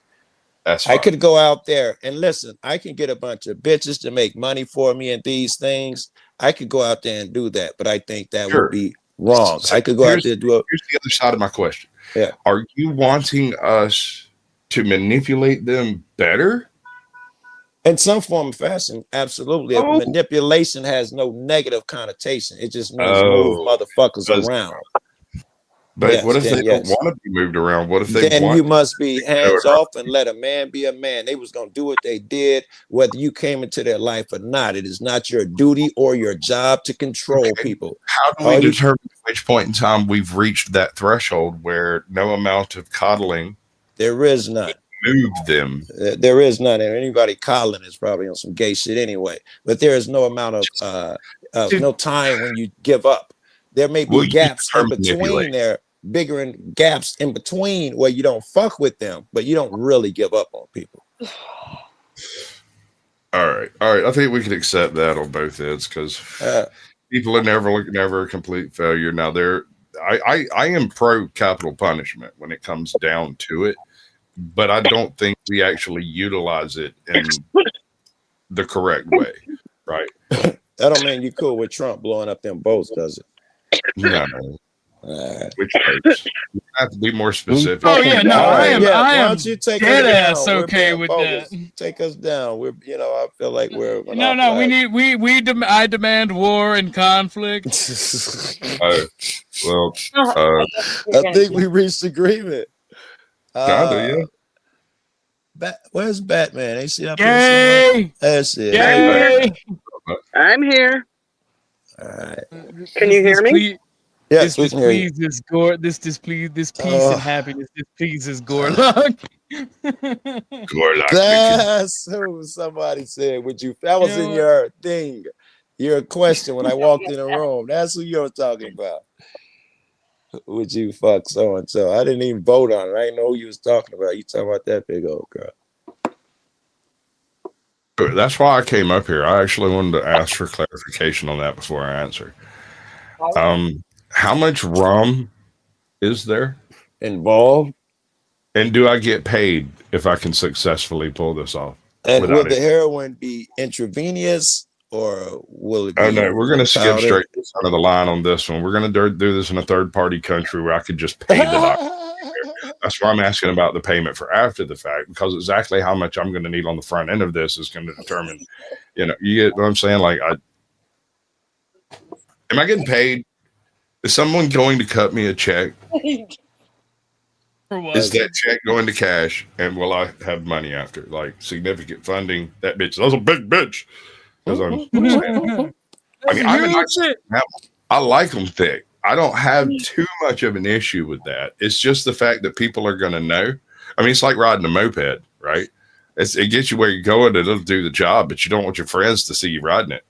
That's I fine. could go out there and listen. I can get a bunch of bitches to make money for me and these things. I could go out there and do that, but I think that would be wrong. So I could go out there and do it. Here's the other side of my question. Yeah. Are you wanting us to manipulate them better? In some form of fashion, absolutely. Manipulation has no negative connotation. It just means move motherfuckers around. But what if they don't want to be moved around? What if they then want you must be hands off and let a man be a man. They was gonna do what they did, whether you came into their life or not. It is not your duty or your job to control people. How do we determine at which point in time we've reached that threshold where no amount of coddling? There is none. Move them. There is none. And anybody coddling is probably on some gay shit anyway. But there is no amount of no time when you give up. There may be gaps in between there. Bigger in gaps in between where you don't fuck with them, but you don't really give up on people. All right. I think we can accept that on both ends because people are never a complete failure. Now, I am pro capital punishment when it comes down to it, but I don't think we actually utilize it in the correct way, right? That don't mean you cool with Trump blowing up them boats, does it? No. Which boats? You have to be more specific. Oh yeah, no, I am. Why don't you take dead us ass down? okay with that. Take us down. I feel like we're No. I demand war and conflict. I think we reached agreement. Where's Batman? Ain't she up here somewhere? That's it. Yay! I'm here. All right. Can you hear me? Yes, this displeases Gore. This peace and happiness displeases Gorlock. Gorlock. That's who somebody said. That was in your thing, your question when I walked in the room. That's who you're talking about. Would you fuck so and so? I didn't even vote on it. I didn't know who you was talking about. You talking about that big old girl? That's why I came up here. I actually wanted to ask for clarification on that before I answer. How much rum is there involved? And do I get paid if I can successfully pull this off? And will the heroin be intravenous or will it be? Oh no, we're going to skip straight to the front of the line on this one. We're going to do this in a third-party country where I could just pay the doctor. That's why I'm asking about the payment for after the fact, because exactly how much I'm going to need on the front end of this is going to determine. You get what I'm saying? Like, am I getting paid? Is someone going to cut me a check? Is that check going to cash? And will I have money after? Like significant funding? That bitch, that's a big bitch. Because I like them thick. I don't have too much of an issue with that. It's just the fact that people are going to know. I mean, it's like riding a moped, right? It gets you where you're going. It'll do the job, but you don't want your friends to see you riding it.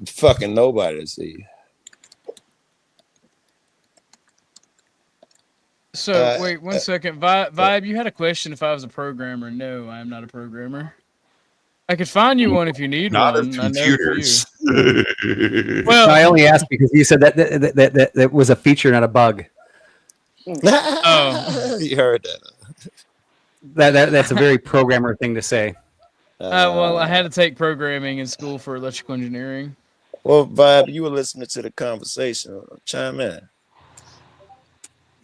Fucking nobody to see you. So wait 1 second, Vibe. You had a question if I was a programmer. No, I am not a programmer. I could find you one if you need Not one. of I know a few. computers. Well, I only asked because you said that was a feature, not a bug. Oh, You heard that. That's a very programmer thing to say. Well, I had to take programming in school for electrical engineering. Well, Vibe, you were listening to the conversation. Chime in.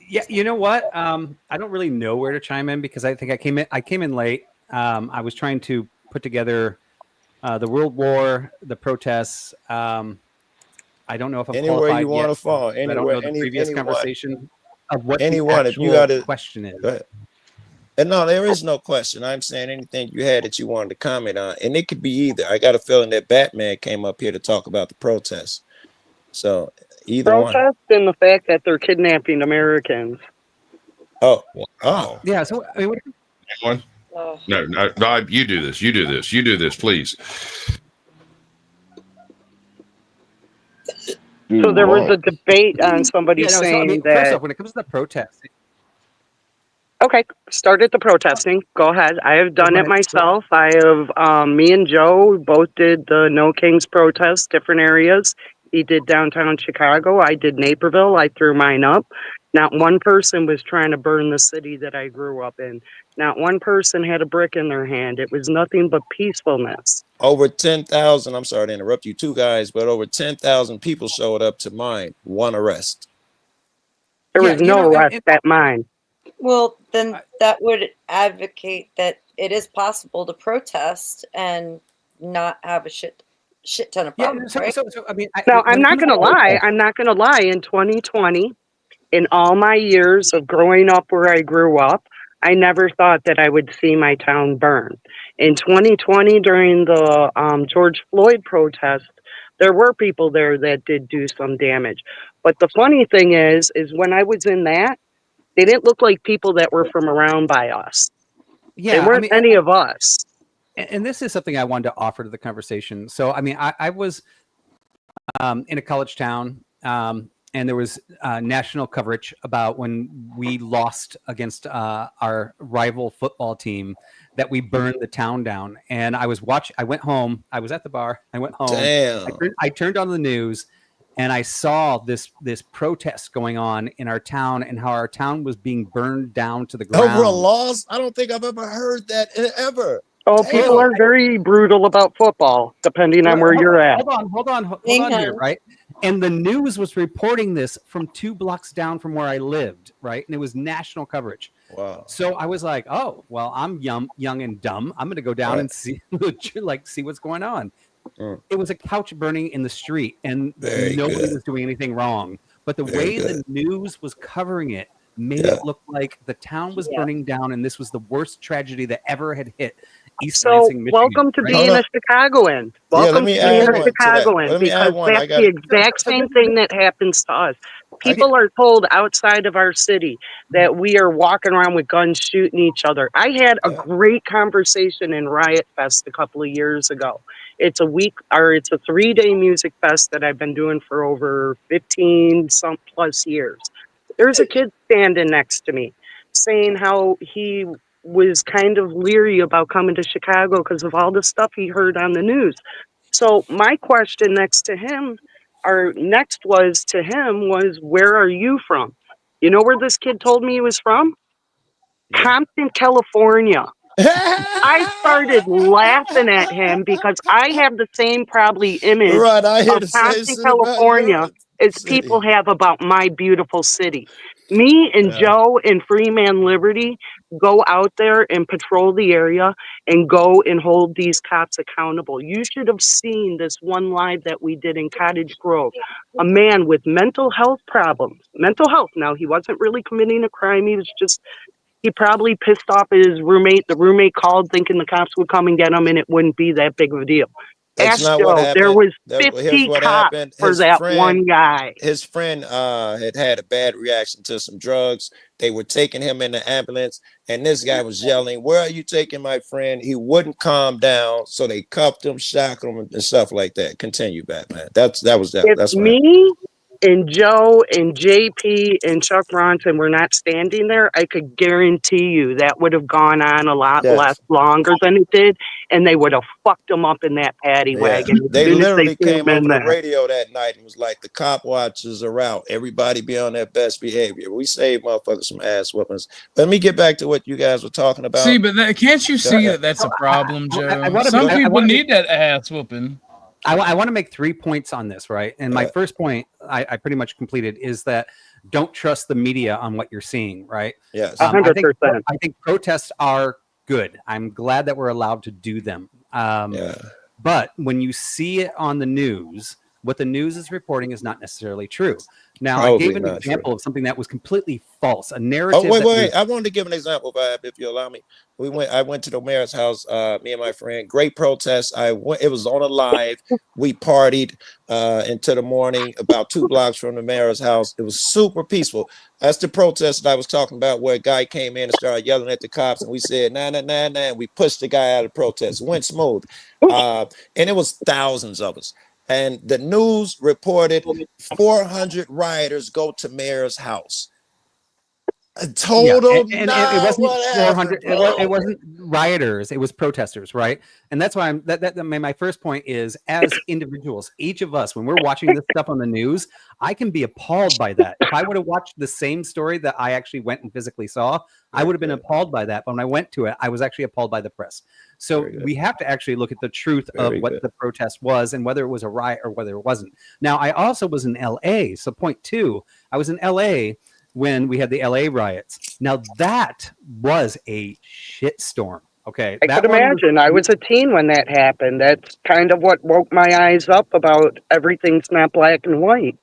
Yeah, you know what? I don't really know where to chime in because I think I came in late. I was trying to put together the World War, the protests. I don't know if I'm Anywhere qualified you want to yet. fall. I don't Anywhere, know the previous conversation of what anyone. the If you actual got question is. Go ahead. And no, there is no question. I'm saying anything you had that you wanted to comment on, and it could be either. I got a feeling that Batman came up here to talk about the protests. So either one. Protest and the fact that they're kidnapping Americans. Oh. Yeah. So I mean, One. No, Vibe, you do this. You do this. You do this, please. So there was a debate on somebody saying that. first off, when it comes to the protests, Okay, started the protesting. Go ahead. I have done it myself. I have, me and Joe both did the No Kings protest, different areas. He did downtown Chicago. I did Naperville. I threw mine up. Not one person was trying to burn the city that I grew up in. Not one person had a brick in their hand. It was nothing but peacefulness. Over 10,000, I'm sorry to interrupt you two guys, but over 10,000 people showed up to mine. One arrest. There was no arrest at mine. Well, then that would advocate that it is possible to protest and not have a shit ton of problems, right? So I mean, Now, I'm not going to lie. I'm not going to lie. In 2020, in all my years of growing up where I grew up, I never thought that I would see my town burn. In 2020, during the George Floyd protest, there were people there that did do some damage. But the funny thing is when I was in that, they didn't look like people that were from around by us. Yeah, they weren't any of us. And this is something I wanted to offer to the conversation. So, I mean, I was in a college town, and there was national coverage about when we lost against our rival football team, that we burned the town down. And I went home. I was at the bar. I went home. Damn. I turned on the news, and I saw this protest going on in our town and how our town was being burned down to the ground. Over a loss? I don't think I've ever heard that ever. Oh, people are very brutal about football, depending on where you're at. Hold on here, right? And the news was reporting this from 2 blocks down from where I lived, right? And it was national coverage. Wow. So I was like, oh, well, I'm young and dumb. I'm going to go down and see what's going on. It was a couch burning in the street, and nobody was doing anything wrong. But the way the news was covering it made it look like the town was burning down, and this was the worst tragedy that ever had hit East Lansing, Michigan. Welcome to being a Chicagoan. Welcome to being a Chicagoan, because that's the exact same thing that happens to us. People are told outside of our city that we are walking around with guns shooting each other. I had a great conversation in Riot Fest a couple of years ago. It's a 3-day music fest that I've been doing for over 15 some plus years. There's a kid standing next to me saying how he was kind of leery about coming to Chicago because of all the stuff he heard on the news. So my question next was, where are you from? You know where this kid told me he was from? Compton, California. I started laughing at him because I have the same probably image of Compton, California as people have about my beautiful city. Me and Joe and Freeman Liberty go out there and patrol the area and go and hold these cops accountable. You should have seen this one live that we did in Cottage Grove. A man with mental health problems. Mental health. Now, he wasn't really committing a crime. He probably pissed off his roommate. The roommate called thinking the cops would come and get him, and it wouldn't be that big of a deal. That's not what happened. There was Here's 50 what cops happened. for that one guy. His friend had a bad reaction to some drugs. They were taking him in the ambulance, and this guy was yelling, "Where are you taking my friend?" He wouldn't calm down, so they cuffed him, shackled him, and stuff like that. Continue, Batman. That's Me, and Joe and JP and Chuck Ronson were not standing there, I could guarantee you that would have gone on a lot less longer than it did, and they would have fucked them up in that paddy wagon as They soon as they literally came came over in the there. radio that night and was like, the cop watchers are out. Everybody be on their best behavior. We saved motherfuckers some ass whoopings. Let me get back to what you guys were talking about. See, but can't you see that that's a problem, Joe? Some people need that ass whooping. I want to make 3 points on this, right? And my first point, I pretty much completed, is that don't trust the media on what you're seeing, right? Yes. 100%. I think protests are good. I'm glad that we're allowed to do them. But when you see it on the news, what the news is reporting is not necessarily true. Now, I gave an example of something that was completely false, a narrative. Oh, wait. I wanted to give an example, if you allow me. I went to the mayor's house, me and my friend. Great protest. It was on a live. We partied into the morning, about 2 blocks from the mayor's house. It was super peaceful. That's the protest that I was talking about, where a guy came in and started yelling at the cops, and we said, nah, nah, nah, nah. We pushed the guy out of the protest. It went smooth. And it was thousands of us. And the news reported 400 rioters go to mayor's house. A total, and it wasn't 400. It wasn't rioters. It was protesters, right? And that's why my first point is, as individuals, each of us, when we're watching this stuff on the news, I can be appalled by that. If I would have watched the same story that I actually went and physically saw, I would have been appalled by that. But when I went to it, I was actually appalled by the press. So we have to actually look at the truth of what the protest was and whether it was a riot or whether it wasn't. Now, I also was in LA. So point 2, I was in LA when we had the LA riots. Now, that was a shitstorm. Okay. I could imagine. I was a teen when that happened. That's kind of what woke my eyes up about everything's not black and white.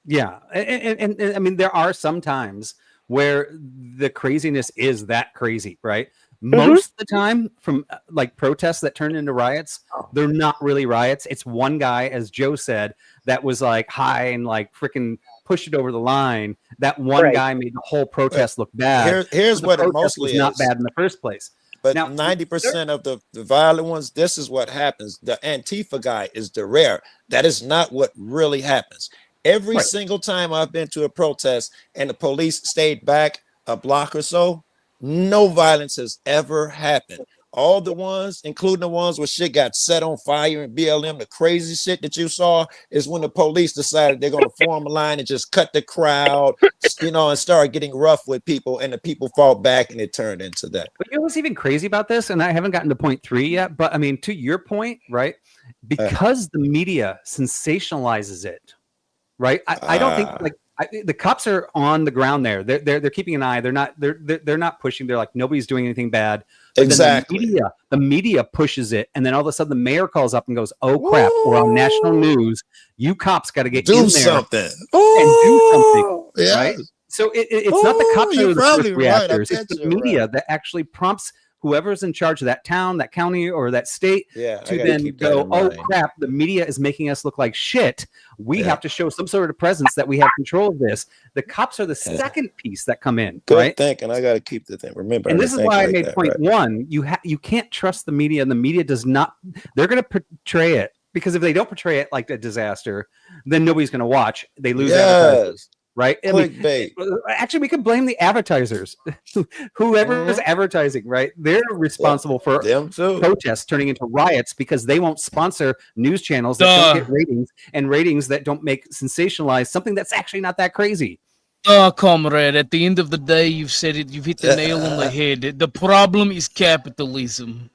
Yeah. And I mean, there are some times where the craziness is that crazy, right? Most of the time, from like protests that turn into riots, they're not really riots. It's one guy, as Joe said, that was like high and like freaking pushed it over the line. That one guy made the whole protest look bad. Here's what it mostly was not bad in the first place. But now, 90% of the violent ones, this is what happens. The Antifa guy is the rare. That is not what really happens. Every single time I've been to a protest and the police stayed back a block or so, no violence has ever happened. All the ones, including the ones where shit got set on fire in BLM, the crazy shit that you saw is when the police decided they're going to form a line and just cut the crowd, and start getting rough with people, and the people fought back, and it turned into that. But you know what's even crazy about this, and I haven't gotten to point 3 yet, but I mean, to your point, right? Because the media sensationalizes it, right? I don't think the cops are on the ground there. They're keeping an eye. They're not pushing. They're like, nobody's doing anything bad. But exactly. The media pushes it, and then all of a sudden the mayor calls up and goes, "Oh crap, we're on national news. You cops got to get in there something and do something." Yes. Right? So it's not the cops who are the first reactors. Right. It's the media that actually prompts whoever's in charge of that town, that county, or that state to then go, "Oh crap, the media is making us look like shit. We have to show some sort of presence that we have control of this." The cops are the second piece that come in. Good right? thinking. I got to keep the thing. Remember, and this is why I made point 1. You can't trust the media, and the media does not. They're going to portray it, because if they don't portray it like a disaster, then nobody's going to watch. They lose advertisers. Right? Clickbait. Actually, we can blame the advertisers. Whoever is advertising, right? They're responsible for protests turning into riots because they won't sponsor news channels that don't get ratings, and ratings that don't make sensationalize something that's actually not that crazy. Comrade, at the end of the day, you've said it. You've hit the nail on the head. The problem is capitalism.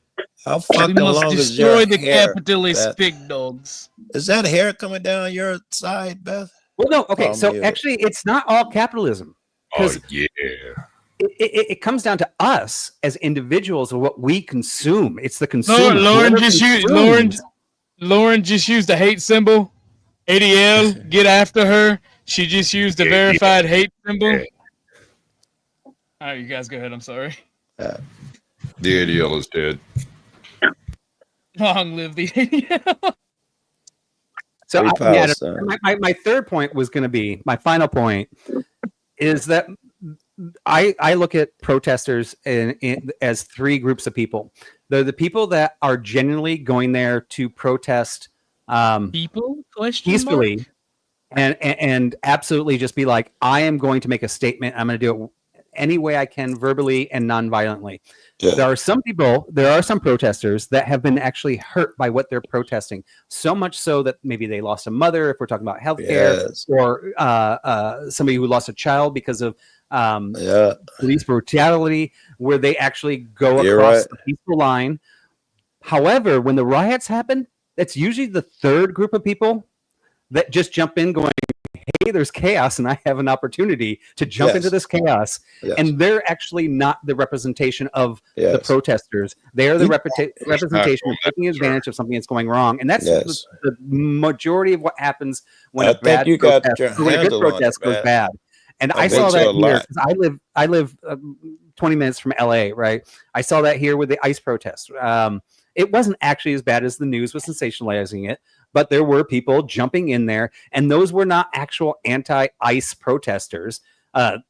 How we fucking must long is destroy your the hair, capitalist Beth? pig dogs. Is that hair coming down your side, Beth? Well, no. Okay, so actually, it's not all capitalism. Oh yeah. It comes down to us as individuals and what we consume. It's the consumer. Lauren just used the hate symbol. ADL, get after her. She just used the verified hate symbol. Yeah. All right, you guys go ahead. I'm sorry. The ADL is dead. Long live the ADL. So my third point was going to be, my final point is that I look at protesters as 3 groups of people. They're the people that are genuinely going there to protest peacefully. and absolutely just be like, I am going to make a statement. I'm going to do it any way I can, verbally and non-violently. Yeah. There are some protesters that have been actually hurt by what they're protesting, so much so that maybe they lost a mother, if we're talking about healthcare, Yes. or somebody who lost a child because of police brutality, where they actually go You're across right. the peaceful line. However, when the riots happen, that's usually the third group of people that just jump in going, hey, there's chaos and I have an opportunity to jump into this chaos. And they're actually not the representation of the protesters. They are the representation of taking advantage of something that's going wrong. And that's the majority of what happens when a bad protest, when a good protest goes bad. And I saw that here, because I live 20 minutes from LA, right? I saw that here with the ICE protest. It wasn't actually as bad as the news was sensationalizing it, but there were people jumping in there, and those were not actual anti-ICE protesters. A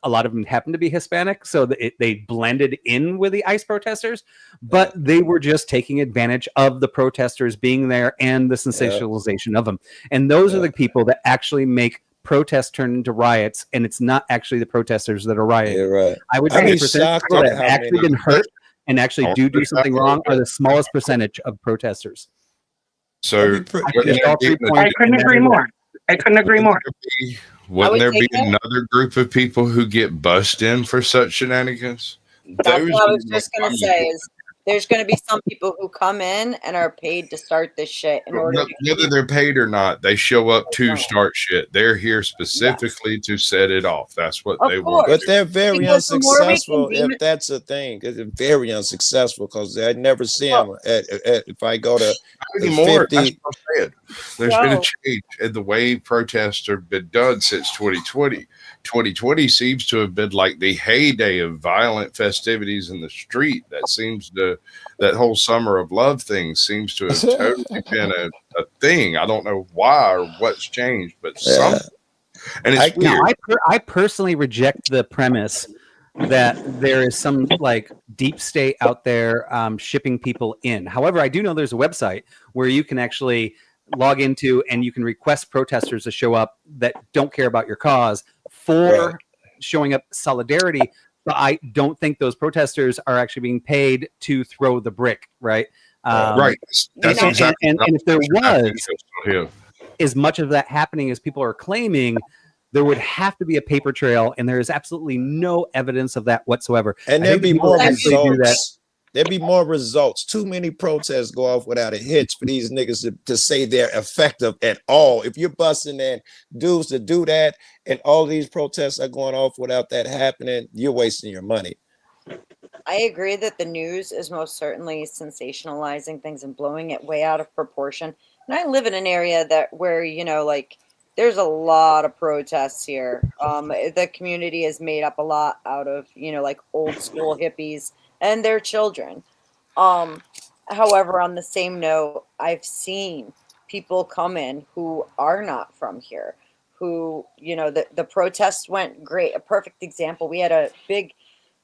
lot of them happened to be Hispanic, so they blended in with the ICE protesters, but they were just taking advantage of the protesters being there and the sensationalization of them. And those are the people that actually make protests turn into riots, and it's not actually the protesters that are rioting. You're right. I would say the percentage people that have actually been hurt and actually do something wrong are the smallest percentage of protesters. So I couldn't agree more. I couldn't agree more. Wouldn't there be another group of people who get bussed in for such shenanigans? That's what I was just going to say is there's going to be some people who come in and are paid to start this shit in order to whether they're paid or not, they show up to start shit. They're here specifically to set it off. That's what they want. But they're very unsuccessful if that's a thing. They're very unsuccessful because I never see them if I go to anymore. 50. That's what I said. There's been a change in the way protests have been done since 2020. 2020 seems to have been like the heyday of violent festivities in the street. That whole summer of love thing seems to have totally been a thing. I don't know why or what's changed, but something. And it's weird. I personally reject the premise that there is some like deep state out there shipping people in. However, I do know there's a website where you can actually log into and you can request protesters to show up that don't care about your cause for showing up solidarity. But I don't think those protesters are actually being paid to throw the brick, right? Right. That's exactly. And if there was as much of that happening as people are claiming, there would have to be a paper trail, and there is absolutely no evidence of that whatsoever. And there'd be more results. There'd be more results. Too many protests go off without a hitch for these niggas to say they're effective at all. If you're busting in dudes to do that, and all these protests are going off without that happening, you're wasting your money. I agree that the news is most certainly sensationalizing things and blowing it way out of proportion. And I live in an area where, like, there's a lot of protests here. The community is made up a lot out of, like old school hippies and their children. However, on the same note, I've seen people come in who are not from here, who, the protests went great. A perfect example, we had a big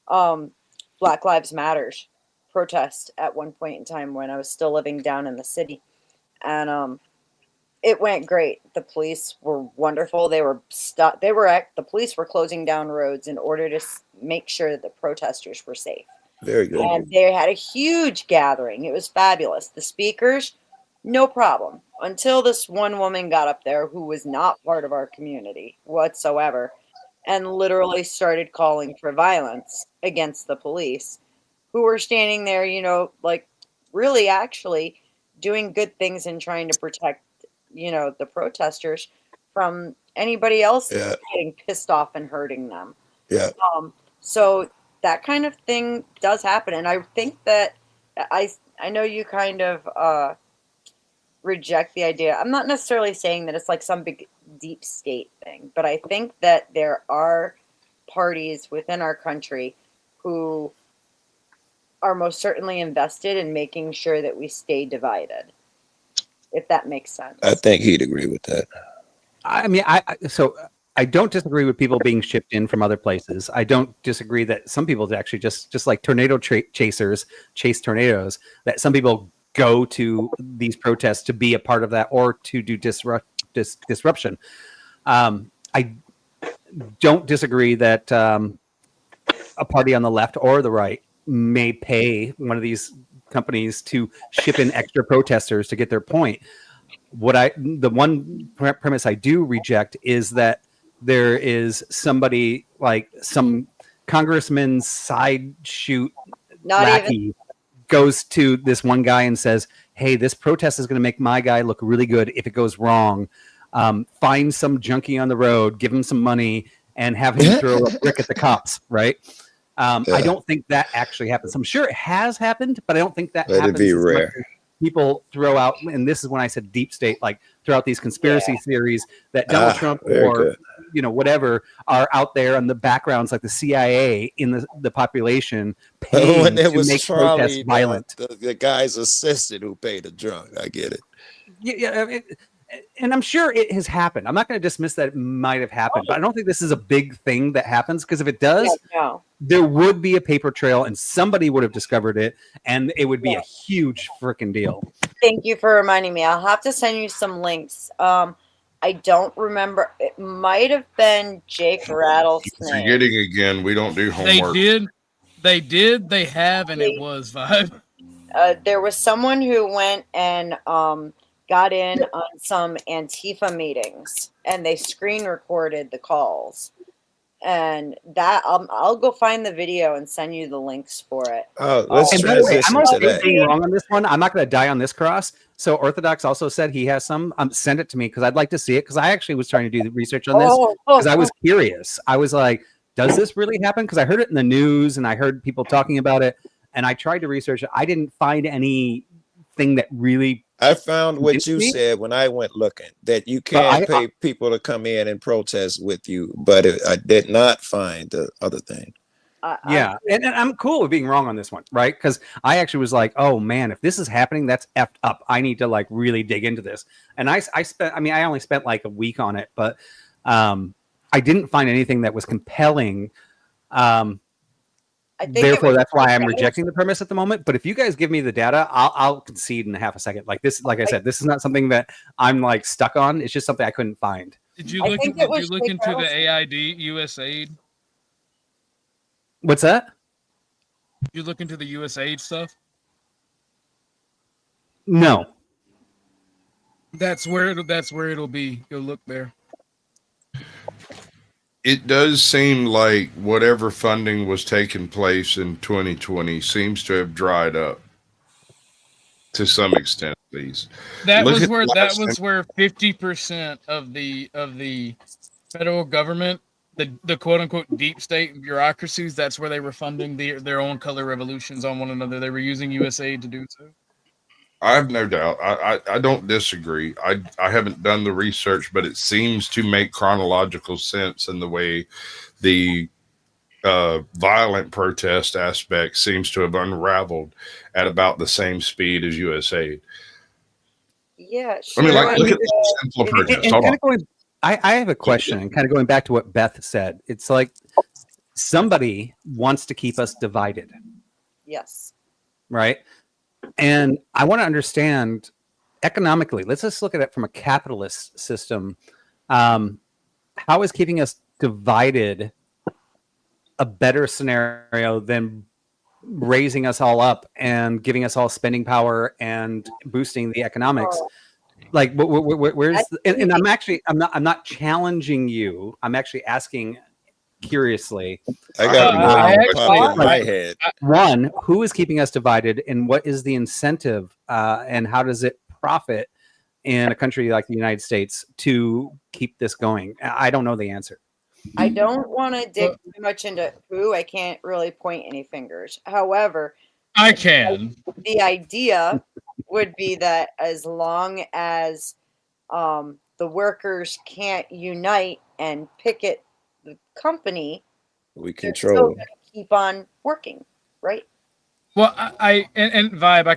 Black Lives Matters protest at one point in time when I was still living down in the city. And it went great. The police were wonderful. The police were closing down roads in order to make sure that the protesters were safe. Very good. And they had a huge gathering. It was fabulous. The speakers, no problem. Until this one woman got up there who was not part of our community whatsoever and literally started calling for violence against the police, who were standing there, like really actually doing good things and trying to protect, the protesters from anybody else getting pissed off and hurting them. Yeah. So that kind of thing does happen. And I think that I know you kind of reject the idea. I'm not necessarily saying that it's like some big deep state thing, but I think that there are parties within our country who are most certainly invested in making sure that we stay divided, if that makes sense. I think he'd agree with that. I mean, I don't disagree with people being shipped in from other places. I don't disagree that some people actually just like tornado chasers chase tornadoes, that some people go to these protests to be a part of that or to do disruption. I don't disagree that a party on the left or the right may pay one of these companies to ship in extra protesters to get their point. The one premise I do reject is that there is somebody like some congressman's side shoot lackey goes to this one guy and says, hey, this protest is going to make my guy look really good if it goes wrong. Find some junkie on the road, give him some money, and have him throw a brick at the cops, right? I don't think that actually happens. I'm sure it has happened, but I don't think that happens. That'd be rare. People throw out, and this is when I said deep state, like throw out these conspiracy theories that Donald Trump or whatever are out there on the backgrounds, like the CIA in the population paying When it to was make Charlie, protests violent. the guy's assistant who paid the drunk. I get it. Yeah, and I'm sure it has happened. I'm not going to dismiss that it might have happened, but I don't think this is a big thing that happens, because if it does, there would be a paper trail and somebody would have discovered it, and it would be a huge freaking deal. Thank you for reminding me. I'll have to send you some links. I don't remember. It might have been Jake Rattlesnake. Forgetting again, we don't do homework. They have, and it was Vibe. There was someone who went and got in on some Antifa meetings, and they screen recorded the calls. And that I'll go find the video and send you the links for it. Oh, let's and by the way, transition I'm also to that. being wrong on this one. I'm not going to die on this cross. So Orthodox also said he has some. Send it to me because I'd like to see it, because I actually was trying to do the research on this because I was curious. I was like, does this really happen? Because I heard it in the news and I heard people talking about it, and I tried to research it. I didn't find anything that really. I found what you said when I went looking, that you can pay people to come in and protest with you, but I did not find the other thing. Yeah, and I'm cool with being wrong on this one, right? Because I actually was like, oh man, if this is happening, that's effed up. I need to like really dig into this. And I only spent like a week on it, but I didn't find anything that was compelling. Therefore, that's why I'm rejecting the premise at the moment. But if you guys give me the data, I'll concede in half a second. Like this, like I said, this is not something that I'm like stuck on. It's just something I couldn't find. Did you look into the AID USAID? What's that? Did you look into the USAID stuff? No. That's where it'll be. Go look there. It does seem like whatever funding was taking place in 2020 seems to have dried up to some extent, at least. That was where 50% of the federal government, the quote unquote deep state bureaucracies, that's where they were funding their own color revolutions on one another. They were using USAID to do so. I have no doubt. I don't disagree. I haven't done the research, but it seems to make chronological sense in the way the violent protest aspect seems to have unraveled at about the same speed as USAID. Yeah, sure. I mean, like, look at the simple protest. Hold on. I have a question, and kind of going back to what Beth said. It's like somebody wants to keep us divided. Yes. Right? And I want to understand economically, let's just look at it from a capitalist system. How is keeping us divided a better scenario than raising us all up and giving us all spending power and boosting the economics? Like, where's and I'm not challenging you. I'm actually asking curiously. I got in my head. One, who is keeping us divided, and what is the incentive, and how does it profit in a country like the United States to keep this going? I don't know the answer. I don't want to dig too much into who. I can't really point any fingers. However, I can. The idea would be that as long as the workers can't unite and picket the company, we control them. Keep on working, right? Well, and Vibe, I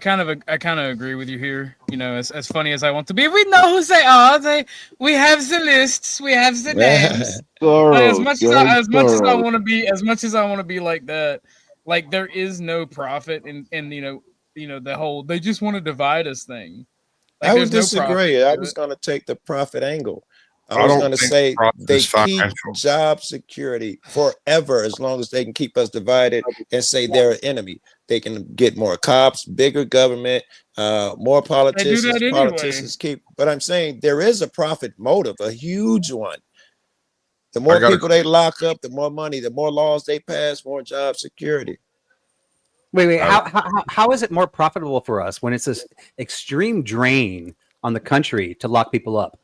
kind of agree with you here. You know, as funny as I want to be, we know who they are. We have the lists, we have the names. As much as I want to be like that, like there is no profit in the whole they just want to divide us thing. Like, I would there's no profit disagree. I to was it. going to take the profit angle. I I was don't going to think say profit they is keep financial. job security forever as long as they can keep us divided and say they're an enemy. They can get more cops, bigger government, more They do that anyway. politicians keep. But I'm saying there is a profit motive, a huge one. The I more got a people they lock up, the more money, the more laws they pass, more job security. Wait. Uh, How is it more profitable for us when it's this extreme drain on the country to lock people up?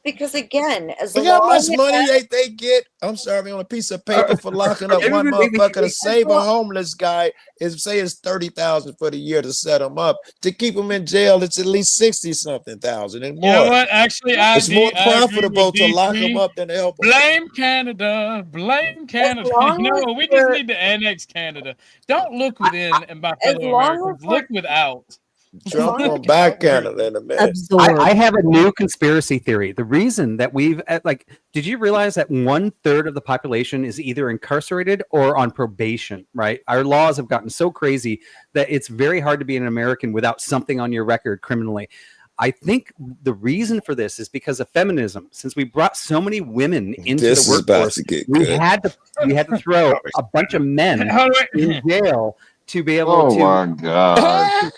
Because again, as Look how much long money they get. I'm sorry, on a piece of paper for locking up one motherfucker to save a homeless guy is say it's 30,000 for the year to set him up. To keep him in jail, it's at least 60-something thousand and more. You know what? Actually, It's more I agree profitable with to lock DC. him up than to help him. Blame Canada. Blame Canada. long as No, we just need to annex Canada. Don't look within and by as fellow long as Americans. we're Look without. Trump gonna back Canada in a minute. I have a new conspiracy theory. The reason that we've did you realize that 1/3 of the population is either incarcerated or on probation? Right, our laws have gotten so crazy that it's very hard to be an American without something on your record criminally. I think the reason for this is because of feminism. Since we brought so many women into This the is about workforce, to get we good. had to throw a bunch of men in jail to be able Oh to my God.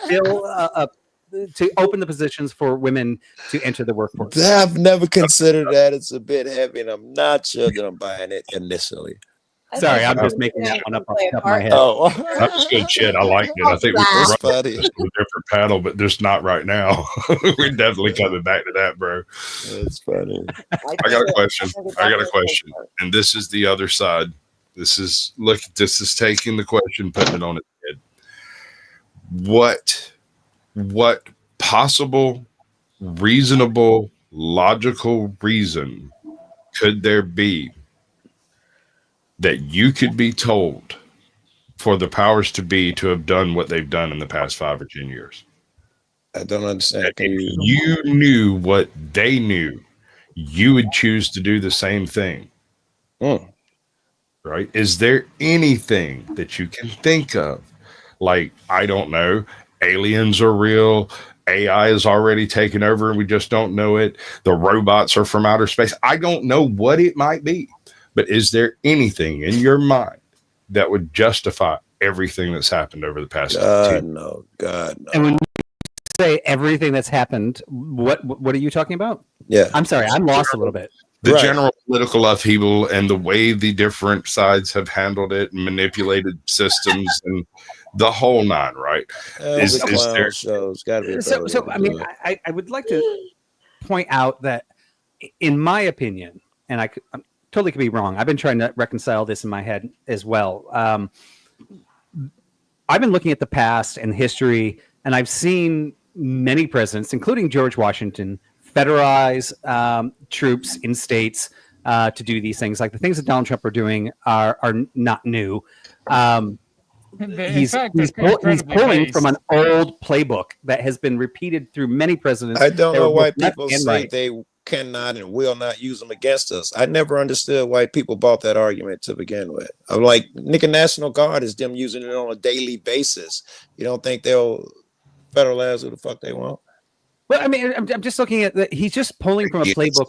to open the positions for women to enter the workforce. I've never considered that. It's a bit heavy, and I'm not sure that I'm buying it initially. Sorry, I'm just making that one up off the top of my head. Oh, That's good shit. I liked it. I think we That's can run funny. this with a different paddle, but just not right now. We're definitely coming back to that, bro. That's funny. I got a question. And this is the other side. This is taking the question, putting it on its head. What possible, reasonable, logical reason could there be that you could be told for the powers to be to have done what they've done in the past 5 or 10 years? I don't understand. If you knew what they knew, you would choose to do the same thing. Right? Is there anything that you can think of? Like, I don't know, aliens are real, AI is already taken over and we just don't know it. The robots are from outer space. I don't know what it might be, but is there anything in your mind that would justify everything that's happened over the past 2 no, God, no. And when you say everything that's happened, what are you talking about? Yeah. I'm sorry, I'm lost a little bit. The general political upheaval and the way the different sides have handled it and manipulated systems and the whole nine, right? Is there shows gotta be a better So way to I do mean, it. I would like to point out that, in my opinion, and I totally could be wrong. I've been trying to reconcile this in my head as well. I've been looking at the past and history, and I've seen many presidents, including George Washington, federalize troops in states to do these things. Like the things that Donald Trump are doing are not new. He's pulling from an old playbook that has been repeated through many presidents. I don't know why people say say they cannot and will not use them against us. I never understood why people bought that argument to begin with. I'm like, Nick, National Guard is them using it on a daily basis. You don't think they'll federalize who the fuck they want? Well, I mean, I'm just looking at that. He's just pulling from a playbook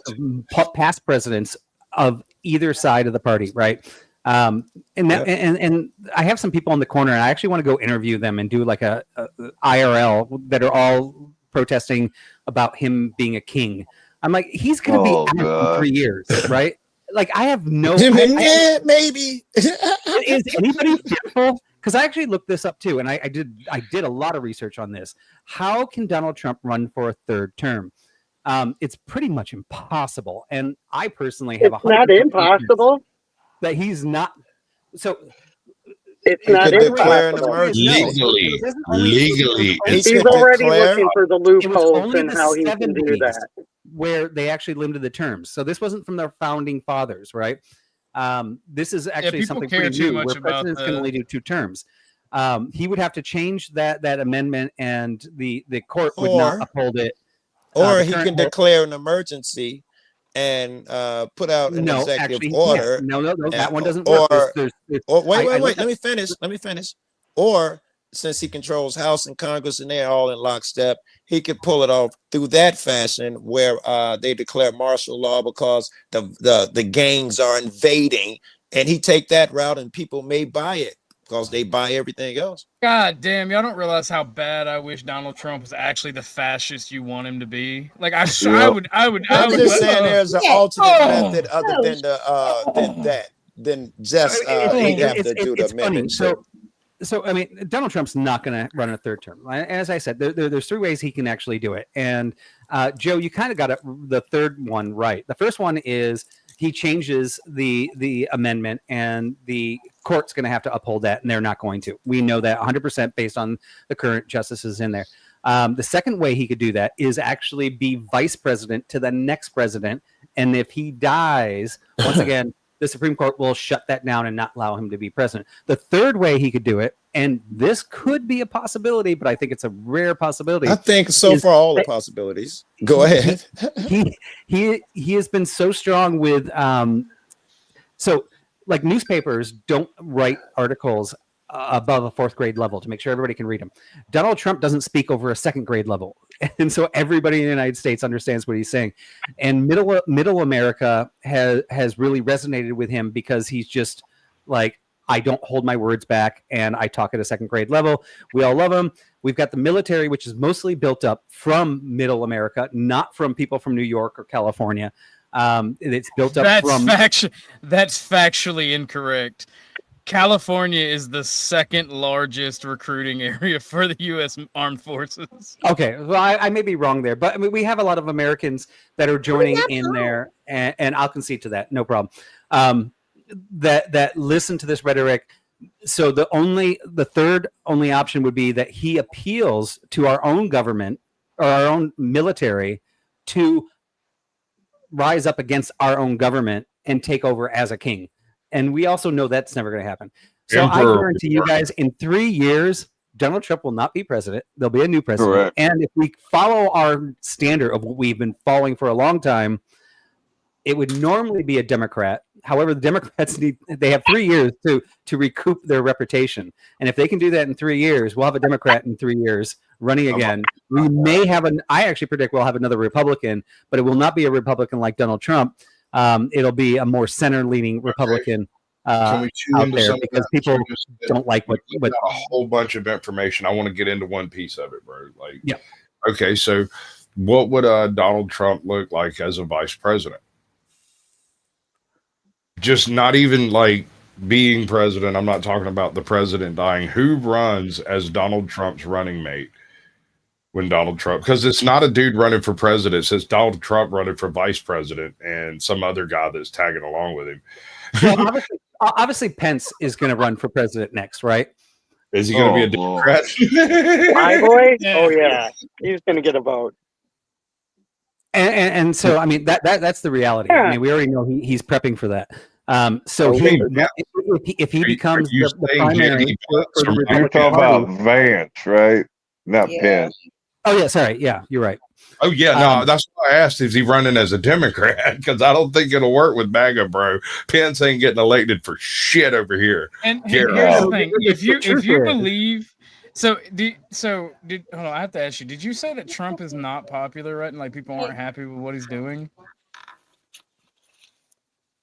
of past presidents of either side of the party, right? And I have some people in the corner, and I actually want to go interview them and do like a IRL that are all protesting about him being a king. I'm like, he's going to be out in 3 years, right? Like, I have no. Maybe. Is anybody fearful? Because I actually looked this up too, and I did a lot of research on this. How can Donald Trump run for a third term? It's pretty much impossible, and I personally have It's not impossible. That he's not. So it's not impossible. Legally, he's already looking for the loopholes and how he can do that. Where they actually limited the terms. So this wasn't from their founding fathers, right? This is actually something pretty new, where presidents can only do 2 terms. He would have to change that amendment, and the court would not uphold it. Or he can declare an emergency and put out an executive order. No, that one doesn't work. Wait. Let me finish. Or since he controls House and Congress and they're all in lockstep, he could pull it off through that fashion where they declare martial law because the gangs are invading, and he take that route and people may buy it because they buy everything else. God damn, y'all don't realize how bad I wish Donald Trump was actually the fascist you want him to be. Like I would. I'm just saying there's an alternate method other than just he'd have to do the amendment. So I mean, Donald Trump's not going to run a third term. As I said, there's three ways he can actually do it. And Joe, you kind of got the third one right. The first one is he changes the amendment, and the court's going to have to uphold that, and they're not going to. We know that 100% based on the current justices in there. The second way he could do that is actually be vice president to the next president, and if he dies, once again, the Supreme Court will shut that down and not allow him to be president. The third way he could do it, and this could be a possibility, but I think it's a rare possibility. I think so far all the possibilities. Go ahead. He has been so strong with so like newspapers don't write articles above a fourth grade level to make sure everybody can read them. Donald Trump doesn't speak over a second grade level, and so everybody in the United States understands what he's saying. And middle America has really resonated with him because he's just like, I don't hold my words back, and I talk at a second grade level. We all love him. We've got the military, which is mostly built up from middle America, not from people from New York or California. It's built up from. That's factually incorrect. California is the second largest recruiting area for the U.S. Armed Forces. Okay, well, I may be wrong there, but I mean, we have a lot of Americans that are joining in there, and I'll concede to that, no problem. That listen to this rhetoric. So the third only option would be that he appeals to our own government or our own military to rise up against our own government and take over as a king. And we also know that's never going to happen. So I guarantee you guys, in 3 years, Donald Trump will not be president. There'll be a new president. Correct. And if we follow our standard of what we've been following for a long time, it would normally be a Democrat. However, the Democrats they have 3 years to recoup their reputation. And if they can do that in 3 years, we'll have a Democrat in 3 years running again. We may have I actually predict we'll have another Republican, but it will not be a Republican like Donald Trump. It'll be a more center-leaning Republican out there because people don't like what a whole bunch of information. I want to get into one piece of it, bro. Like, yeah. Okay, so what would Donald Trump look like as a vice president? Just not even like being president. I'm not talking about the president dying. Who runs as Donald Trump's running mate when Donald Trump, because it's not a dude running for president, it's Donald Trump running for vice president and some other guy that's tagging along with him. Well, obviously Pence is going to run for president next, right? Is he going to be a Democrat? My boy? Oh yeah, he's going to get a vote. And so, I mean, that's the reality. Yeah. I mean, we already know he's prepping for that. So if he becomes the primary, you're talking about Vance, right? Not Pence. Oh yeah, sorry. Yeah, you're right. Oh yeah, no, that's why I asked, is he running as a Democrat? Because I don't think it'll work with MAGA, bro. Pence ain't getting elected for shit over here. And here's the thing: if you believe. So hold on, I have to ask you, did you say that Trump is not popular, right? And like people aren't happy with what he's doing?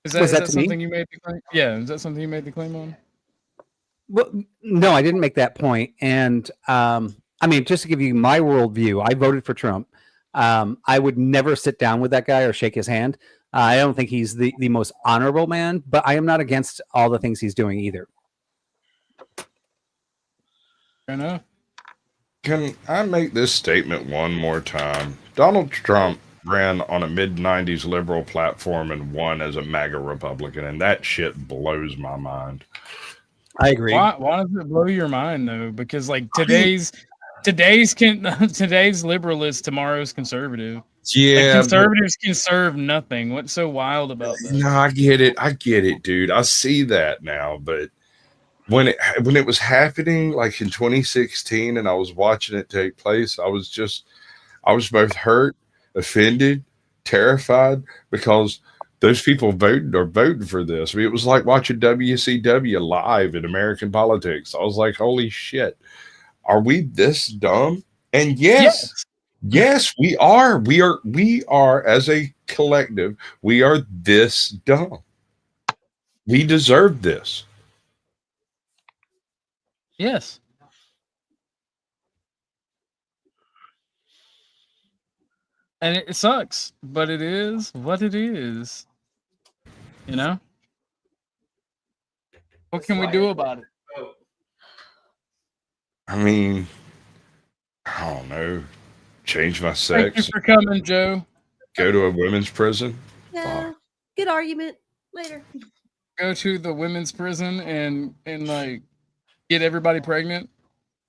Is that something you made the claim? Yeah, is that something you made the claim on? Well, no, I didn't make that point. And I mean, just to give you my worldview, I voted for Trump. I would never sit down with that guy or shake his hand. I don't think he's the most honorable man, but I am not against all the things he's doing either. Fair enough. Can I make this statement one more time? Donald Trump ran on a mid-90s liberal platform and won as a MAGA Republican, and that shit blows my mind. I agree. Why does it blow your mind though? Because like today's liberal is tomorrow's conservative. Yeah, like, conservatives can serve nothing. What's so wild about that? No, I get it, dude. I see that now, but when it was happening, like in 2016, and I was watching it take place, I was both hurt, offended, terrified, because those people voting for this. I mean, it was like watching WCW live in American politics. I was like, holy shit. Are we this dumb? And yes, yes, we are. We are as a collective, we are this dumb. We deserve this. Yes. And it sucks, but it is what it is. You know? What can we do about it? I mean, I don't know. Change my Thank you sex. for coming, Joe. Go to a women's prison. Yeah, good argument. Later. Go to the women's prison and like get everybody pregnant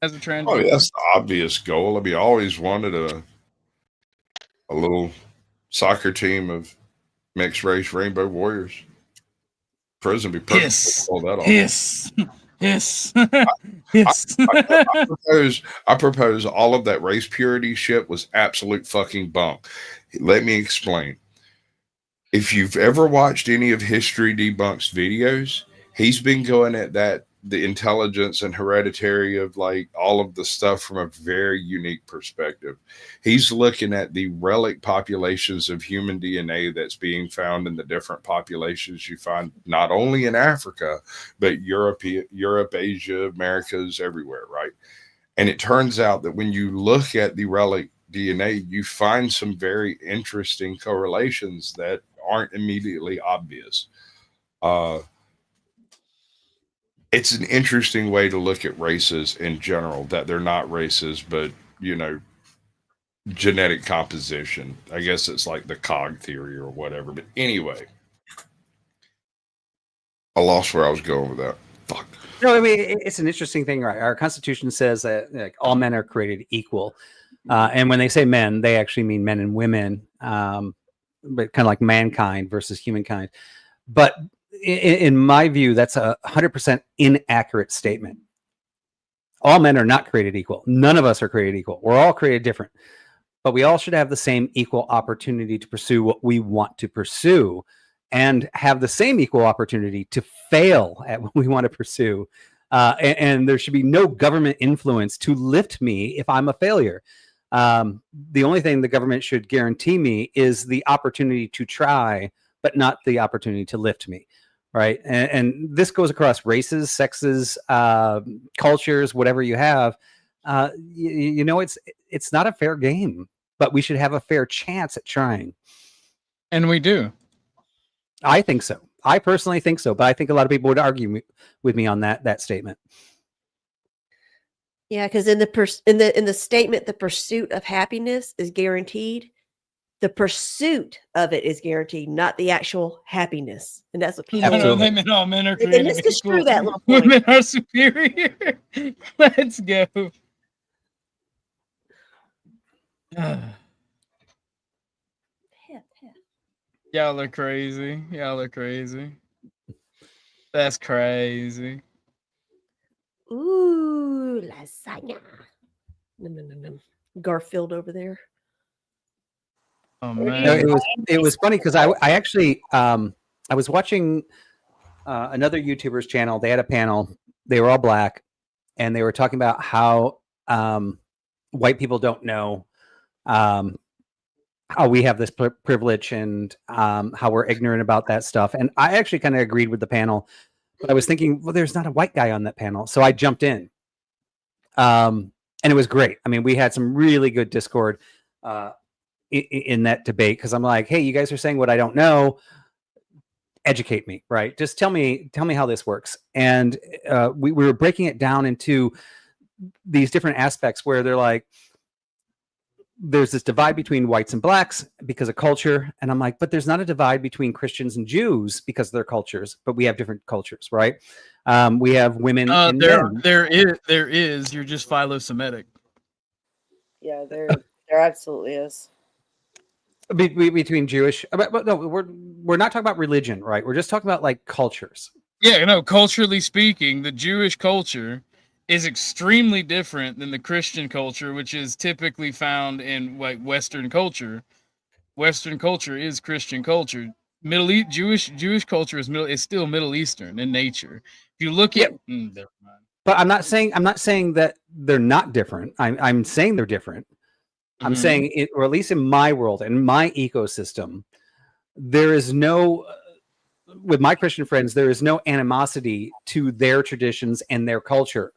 as a trans. Oh, that's the obvious goal. I mean, I always wanted a little soccer team of mixed race rainbow warriors. Prison be perfect. Yes. Pull that off. Yes. Yes. Yes. I propose all of that race purity shit was absolute fucking bunk. Let me explain. If you've ever watched any of History Debunk's videos, he's been going at the intelligence and hereditary of like all of the stuff from a very unique perspective. He's looking at the relic populations of human DNA that's being found in the different populations you find not only in Africa, but Europe, Asia, Americas, everywhere, right? And it turns out that when you look at the relic DNA, you find some very interesting correlations that aren't immediately obvious. It's an interesting way to look at races in general, that they're not races, but, you know, genetic composition. I guess it's like the cog theory or whatever. But anyway, I lost where I was going with that. Fuck. No, I mean, it's an interesting thing, right? Our Constitution says that like, all men are created equal. And when they say men, they actually mean men and women, but kind of like mankind versus humankind. But in my view, that's a 100% inaccurate statement. All men are not created equal. None of us are created equal. We're all created different, but we all should have the same equal opportunity to pursue what we want to pursue and have the same equal opportunity to fail at what we want to pursue. And there should be no government influence to lift me if I'm a failure. The only thing the government should guarantee me is the opportunity to try, but not the opportunity to lift me. Right. And this goes across races, sexes, cultures, whatever you have. You know, it's not a fair game, but we should have a fair chance at trying. And we do. I think so. I personally think so, but I think a lot of people would argue with me on that statement. Yeah, because in the statement, the pursuit of happiness is guaranteed. The pursuit of it is guaranteed, not the actual happiness, and that's what people. They meant all men are created They misconstrue equal. that little point. Women are superior. Let's go. Y'all are crazy. Y'all are crazy. That's crazy. Ooh, lasagna. Nom. Garfield over there. Oh man, no, it was funny because I actually I was watching another YouTuber's channel. They had a panel. They were all black, and they were talking about how white people don't know how we have this privilege and how we're ignorant about that stuff. And I actually kind of agreed with the panel, but I was thinking, well, there's not a white guy on that panel, so I jumped in, and it was great. I mean, we had some really good Discord in that debate because I'm like, hey, you guys are saying what I don't know. Educate me, right? Just tell me how this works. And we were breaking it down into these different aspects where they're like, there's this divide between whites and blacks because of culture. And I'm like, but there's not a divide between Christians and Jews because of their cultures, but we have different cultures, right? We have women. And men. There is. You're just philo-Semitic. Yeah, there absolutely is. Between Jewish, but no, we're not talking about religion, right? We're just talking about like cultures. Yeah, no, culturally speaking, the Jewish culture is extremely different than the Christian culture, which is typically found in like Western culture. Western culture is Christian culture. Jewish culture is still Middle Eastern in nature. If you look at never mind. But I'm not saying that they're not different. I'm saying they're different. I'm saying it, or at least in my world and my ecosystem, there is no, with my Christian friends, there is no animosity to their traditions and their culture.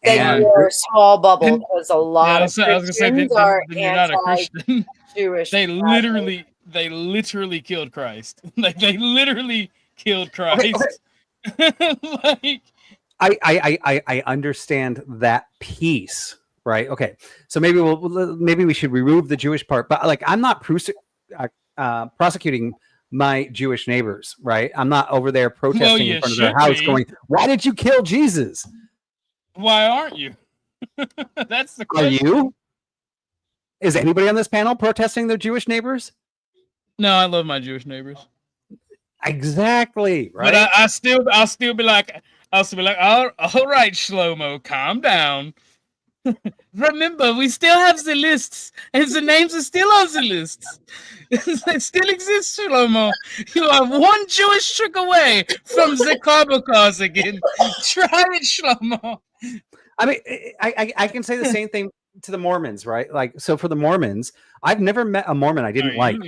Then you're a small bubble because a lot of Christians are then you're not a Christian. Jewish. They literally killed Christ. Like they literally killed Christ. Like I understand that piece, right? Okay, so maybe we should remove the Jewish part, but like I'm not prosecuting my Jewish neighbors, right? I'm not over there protesting in front of their house, going, "Why did you kill Jesus?" Why aren't you? That's the question. Are you? Is anybody on this panel protesting their Jewish neighbors? No, I love my Jewish neighbors. Exactly, right? But I'll still be like, all right, Shlomo, calm down. Remember, we still have the lists, and the names are still on the lists. It still exists, Shlomo. You are one Jewish trick away from the carbo cause again. Try it, Shlomo. I mean, I can say the same thing to the Mormons, right? Like, so for the Mormons, I've never met a Mormon I didn't like.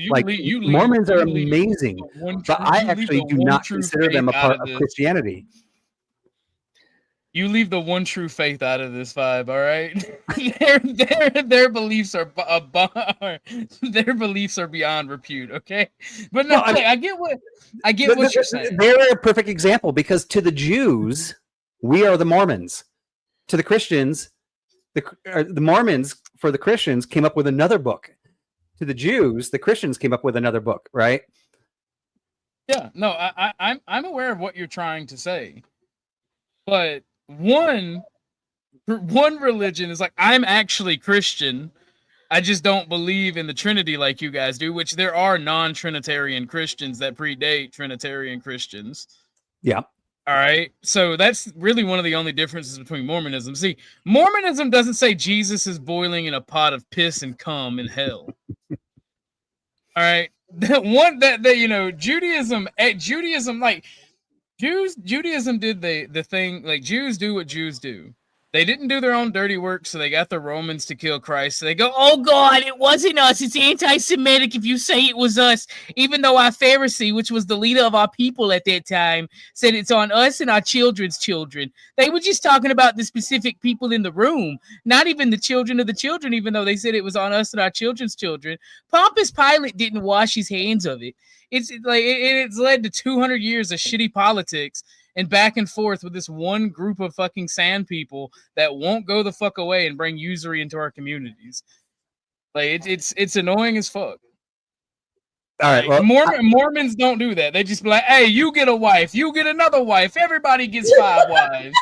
Mormons are amazing, but I actually do not consider them a part of Christianity. You leave the one true faith out of this vibe, all right? their beliefs are their beliefs are beyond repute, okay? But no, I get what you're saying. They're a perfect example because to the Jews, we are the Mormons. To the Christians, the Mormons for the Christians came up with another book. To the Jews, the Christians came up with another book, right? Yeah, no, I'm aware of what you're trying to say, but one religion is like, I'm actually Christian. I just don't believe in the Trinity like you guys do, which there are non-Trinitarian Christians that predate Trinitarian Christians. Yeah. All right. So that's really one of the only differences between Mormonism. See, Mormonism doesn't say Jesus is boiling in a pot of piss and cum in hell. All right. Judaism, like Judaism did the thing, like Jews do what Jews do. They didn't do their own dirty work, so they got the Romans to kill Christ. So they go, oh God, it wasn't us. It's anti-Semitic if you say it was us. Even though our Pharisee, which was the leader of our people at that time, said it's on us and our children's children. They were just talking about the specific people in the room, not even the children of the children, even though they said it was on us and our children's children. Pontius Pilate didn't wash his hands of it. It's led to 200 years of shitty politics and back and forth with this one group of fucking sand people that won't go the fuck away and bring usury into our communities. Like it's annoying as fuck. All right, well, Mormons don't do that. They just be like, hey, you get a wife, you get another wife, everybody gets 5 wives.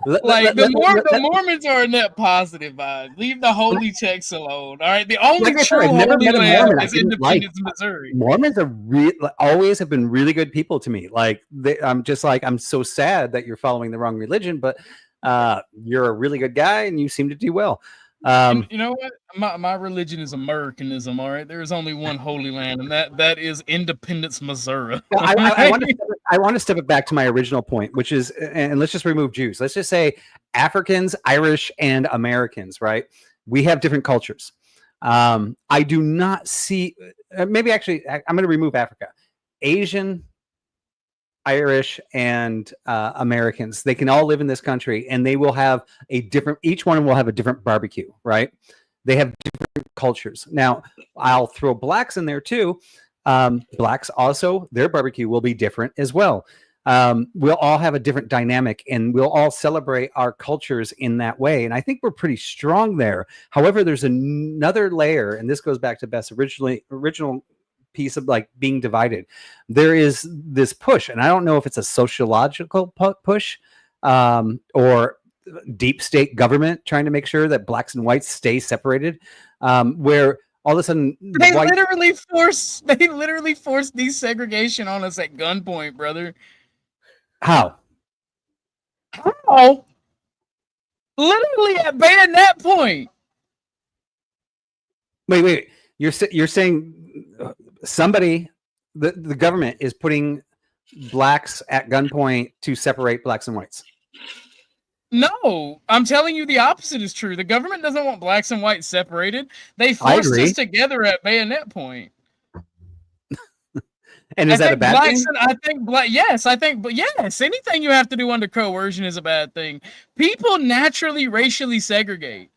The Mormons are a net positive vibe. Leave the holy text alone. All right, the only true holy land is Independence, Missouri. Mormons are always have been really good people to me. Like I'm just like, I'm so sad that you're following the wrong religion, but you're a really good guy and you seem to do well. You know what? My religion is Americanism. All right, there is only one holy land, and that is Independence, Missouri. I want to step it back to my original point, which is, and let's just remove Jews. Let's just say Africans, Irish, and Americans. Right? We have different cultures. I do not see. Maybe actually, I'm going to remove Africa. Asian, Irish, and Americans, they can all live in this country and they will have each one will have a different barbecue, right? They have different cultures. Now, I'll throw blacks in there too. Blacks also, their barbecue will be different as well. We'll all have a different dynamic and we'll all celebrate our cultures in that way. And I think we're pretty strong there. However, there's another layer, and this goes back to Beth's original piece of like being divided. There is this push, and I don't know if it's a sociological push or deep state government trying to make sure that blacks and whites stay separated, where all of a sudden they literally force desegregation on us at gunpoint, brother. How? Literally at bayonet point. Wait. You're saying somebody, the government is putting blacks at gunpoint to separate blacks and whites? No, I'm telling you the opposite is true. The government doesn't want blacks and whites separated. They I forced agree. us together at bayonet point. And is that a bad thing? Yes, anything you have to do under coercion is a bad thing. People naturally racially segregate.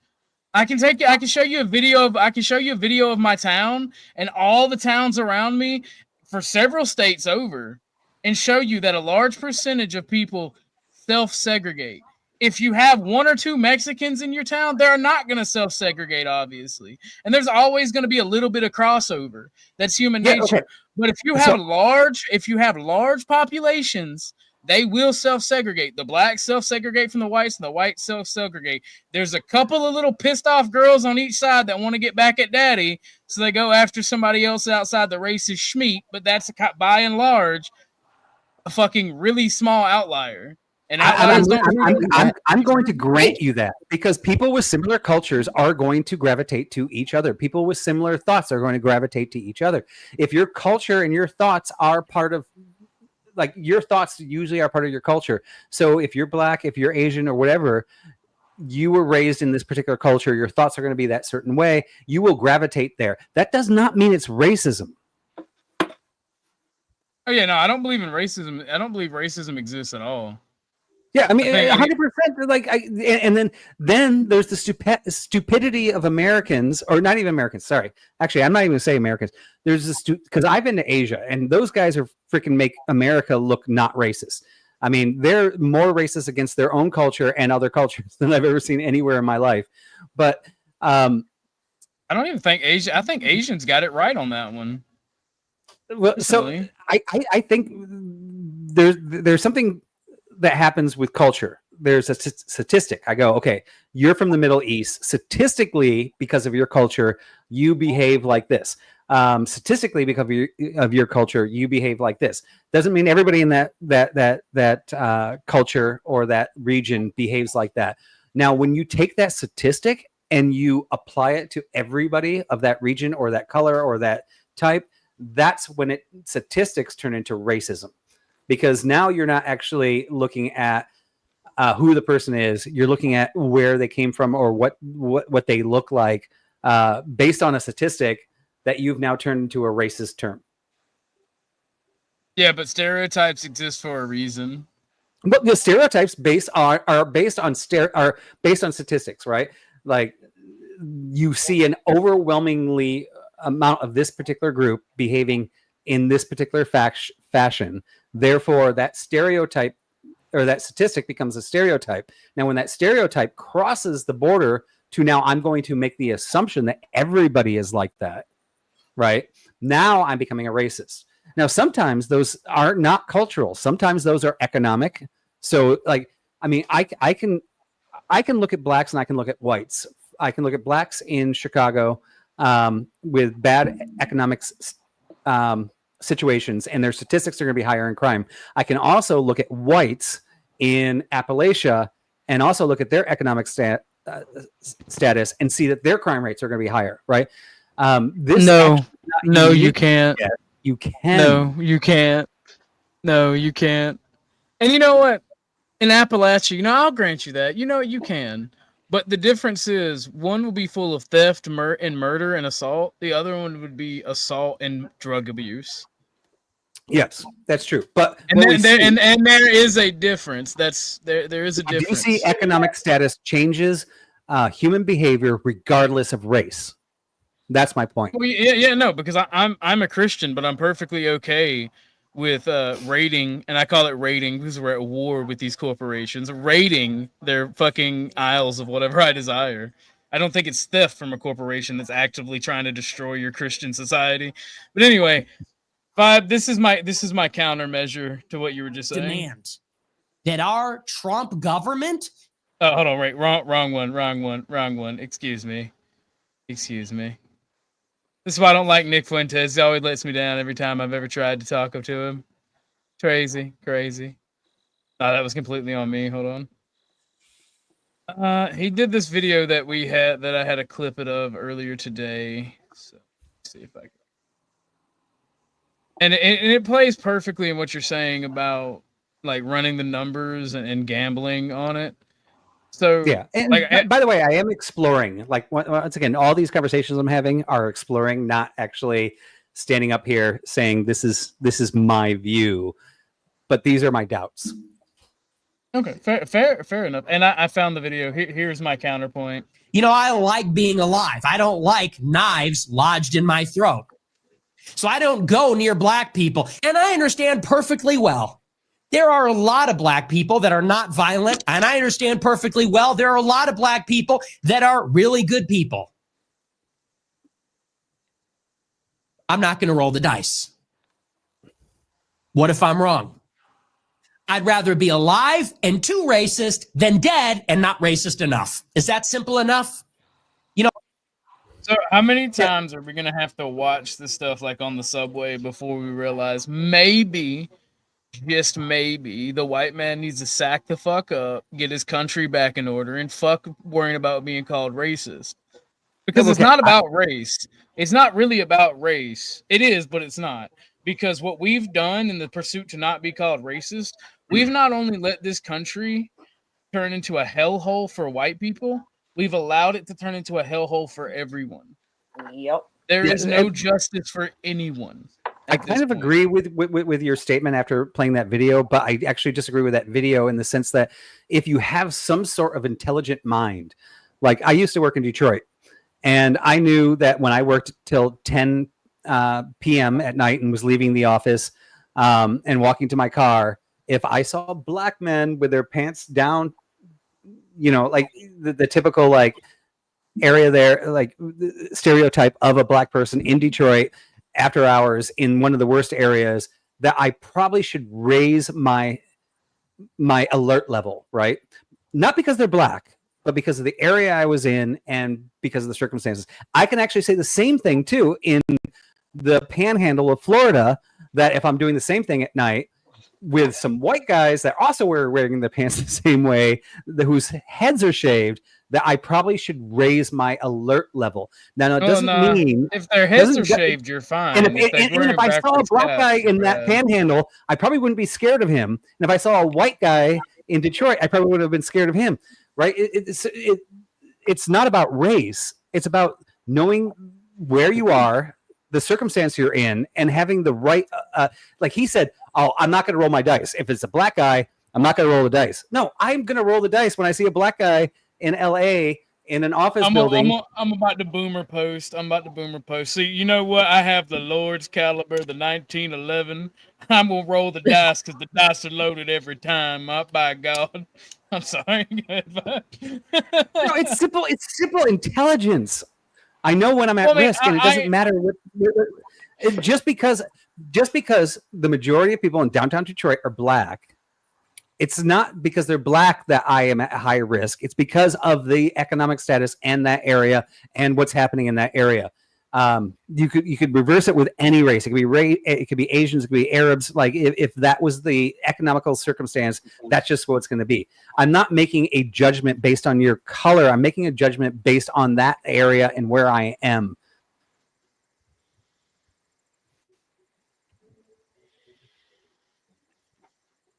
I can show you a video of my town and all the towns around me for several states over and show you that a large percentage of people self-segregate. If you have one or two Mexicans in your town, they're not going to self-segregate, obviously. And there's always going to be a little bit of crossover. That's human nature. Okay. But if you have large populations, they will self-segregate. The blacks self-segregate from the whites, and the whites self-segregate. There's a couple of little pissed off girls on each side that want to get back at daddy, so they go after somebody else outside the racist schmeat, but that's by and large a fucking really small outlier. And outliers I'm going to grant you that, because people with similar cultures are going to gravitate to each other. People with similar thoughts are going to gravitate to each other. If your culture and your thoughts are part of, like, your thoughts usually are part of your culture. So if you're black, if you're Asian or whatever, you were raised in this particular culture, your thoughts are going to be that certain way, you will gravitate there. That does not mean it's racism. Oh yeah, no, I don't believe in racism. I don't believe racism exists at all. Yeah, I mean, 100%. Like, and then there's the stupidity of Americans, or not even Americans. Sorry, actually, I'm not even going to say Americans. There's this, because I've been to Asia, and those guys are freaking make America look not racist. I mean, they're more racist against their own culture and other cultures than I've ever seen anywhere in my life. But I don't even think Asia. I think Asians got it right on that one. Well, so I think there's something that happens with culture. There's a statistic. I go, okay, you're from the Middle East. Statistically, because of your culture, you behave like this. Statistically, because of your culture, you behave like this. Doesn't mean everybody in that culture or that region behaves like that. Now, when you take that statistic and you apply it to everybody of that region or that color or that type, that's when statistics turn into racism. Because now you're not actually looking at who the person is. You're looking at where they came from or what they look like based on a statistic that you've now turned into a racist term. Yeah, but stereotypes exist for a reason. But the stereotypes are based on statistics, right? Like, you see an overwhelmingly amount of this particular group behaving in this particular fashion. Therefore, that stereotype or that statistic becomes a stereotype. Now, when that stereotype crosses the border to now I'm going to make the assumption that everybody is like that, right? Now I'm becoming a racist. Now, sometimes those are not cultural. Sometimes those are economic. So, like, I mean, I can look at blacks and I can look at whites. I can look at blacks in Chicago with bad economics situations, and their statistics are going to be higher in crime. I can also look at whites in Appalachia and also look at their economic status and see that their crime rates are going to be higher, right? No, you can't. You can. No, you can't. No, you can't. And you know what? In Appalachia, I'll grant you that. You can. But the difference is one will be full of theft, and murder and assault. The other one would be assault and drug abuse. Yes, that's true. But there is a difference. There is a difference. You see economic status changes human behavior regardless of race. That's my point. Well, no, because I'm a Christian, but I'm perfectly okay with raiding, and I call it raiding because we're at war with these corporations, raiding their fucking aisles of whatever I desire. I don't think it's theft from a corporation that's actively trying to destroy your Christian society. But anyway, Vibe, this is my countermeasure to what you were just saying. Demand that our Trump government. Oh, hold on, wait, wrong one. Excuse me. This is why I don't like Nick Fuentes. He always lets me down every time I've ever tried to talk to him. Crazy. Oh, that was completely on me. Hold on. He did this video that I had a clip of earlier today. So let's see if I can. And it plays perfectly in what you're saying about like running the numbers and gambling on it. So yeah, and like, by the way, I am exploring. Like once again, all these conversations I'm having are exploring, not actually standing up here saying this is my view, but these are my doubts. Okay, fair enough. And I found the video. Here's my counterpoint. You know, I like being alive. I don't like knives lodged in my throat. So I don't go near black people. And I understand perfectly well. There are a lot of black people that are not violent. And I understand perfectly well there are a lot of black people that are really good people. I'm not going to roll the dice. What if I'm wrong? I'd rather be alive and too racist than dead and not racist enough. Is that simple enough? You know. So how many times are we going to have to watch this stuff like on the subway before we realize maybe, just maybe, the white man needs to sack the fuck up, get his country back in order, and fuck worrying about being called racist? Because it's not about race. It's not really about race. It is, but it's not. Because what we've done in the pursuit to not be called racist, we've not only let this country turn into a hellhole for white people, we've allowed it to turn into a hellhole for everyone. Yep. There is no justice for anyone. I kind of agree with your statement after playing that video, but I actually disagree with that video in the sense that if you have some sort of intelligent mind, like I used to work in Detroit, and I knew that when I worked till 10 p.m. at night and was leaving the office and walking to my car, if I saw black men with their pants down, you know, like the typical like area there, like stereotype of a black person in Detroit after hours in one of the worst areas, that I probably should raise my alert level, right? Not because they're black, but because of the area I was in and because of the circumstances. I can actually say the same thing too in the panhandle of Florida, that if I'm doing the same thing at night with some white guys that also were wearing the pants the same way, whose heads are shaved, that I probably should raise my alert level. Now, it doesn't mean if their heads are shaved, you're fine. And if I saw a black guy in that panhandle, I probably wouldn't be scared of him. And if I saw a white guy in Detroit, I probably would have been scared of him. Right? It's not about race. It's about knowing where you are, the circumstance you're in, and having the right. Like he said, "Oh, I'm not going to roll my dice. If it's a black guy, I'm not going to roll the dice." No, I'm going to roll the dice when I see a black guy in LA in an office building. I'm about to boomer post. See, you know what? I have the Lord's caliber, the 1911. I'm gonna roll the dice because the dice are loaded every time. By God, I'm sorry. No, it's simple. It's simple intelligence. I know when I'm at risk, and it doesn't matter just because the majority of people in downtown Detroit are black. It's not because they're black that I am at higher risk. It's because of the economic status and that area and what's happening in that area. You could reverse it with any race. It could be Asians, it could be Arabs. Like if that was the economical circumstance, that's just what it's going to be. I'm not making a judgment based on your color. I'm making a judgment based on that area and where I am.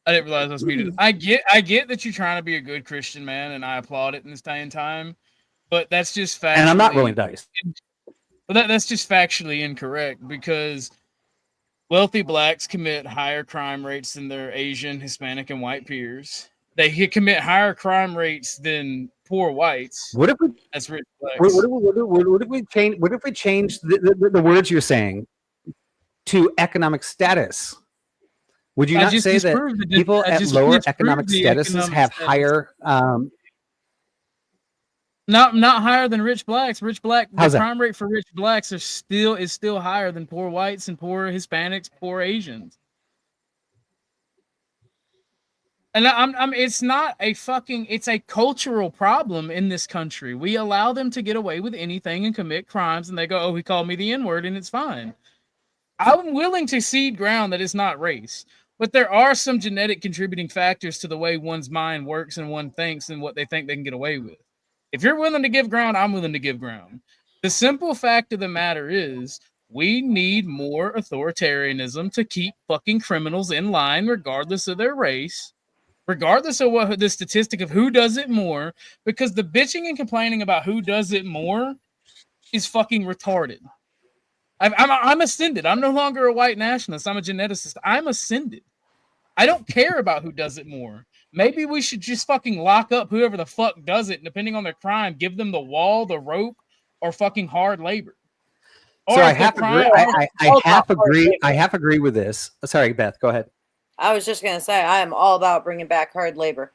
I didn't realize I was muted. I get that you're trying to be a good Christian man, and I applaud it in this day and time. But that's just factually. And I'm not rolling dice. But that's just factually incorrect, because wealthy blacks commit higher crime rates than their Asian, Hispanic, and white peers. They commit higher crime rates than poor whites. What if we? That's rich blacks. What if we change? What if we change the words you're saying to economic status? Would you not say that people at lower economic statuses have higher? Not higher than rich blacks. Rich black, the How's that? crime rate for rich blacks is still higher than poor whites and poor Hispanics, poor Asians. And it's not a it's a cultural problem in this country. We allow them to get away with anything and commit crimes, and they go, "Oh, he called me the N-word," and it's fine. I'm willing to cede ground that it's not race, but there are some genetic contributing factors to the way one's mind works and one thinks and what they think they can get away with. If you're willing to give ground, I'm willing to give ground. The simple fact of the matter is, we need more authoritarianism to keep fucking criminals in line, regardless of their race, regardless of what the statistic of who does it more, because the bitching and complaining about who does it more is fucking retarded. I'm ascended. I'm no longer a white nationalist. I'm a geneticist. I'm ascended. I don't care about who does it more. Maybe we should just fucking lock up whoever the fuck does it, and depending on their crime, give them the wall, the rope, or fucking hard labor. Or So I half agree. I half agree with this. Sorry, Beth, go ahead. I was just gonna say I am all about bringing back hard labor.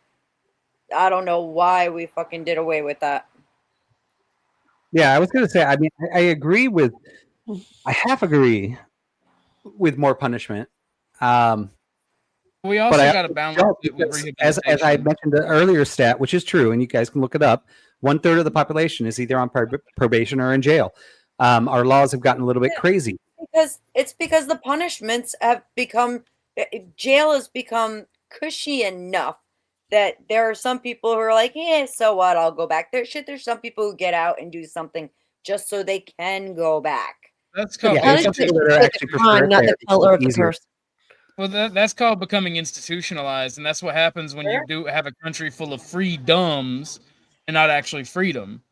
I don't know why we fucking did away with that. Yeah, I was gonna say. I mean, I agree with. I half agree with more punishment. We also got to balance as I mentioned the earlier stat, which is true, and you guys can look it up. 1/3 of the population is either on probation or in jail. Our laws have gotten a little bit crazy because the punishments have become, jail has become cushy enough that there are some people who are like, yeah, so what? I'll go back. There's some people who get out and do something just so they can go back. That's called not the color of the person. Well, that's called becoming institutionalized, and that's what happens when you do have a country full of freedoms and not actually freedom.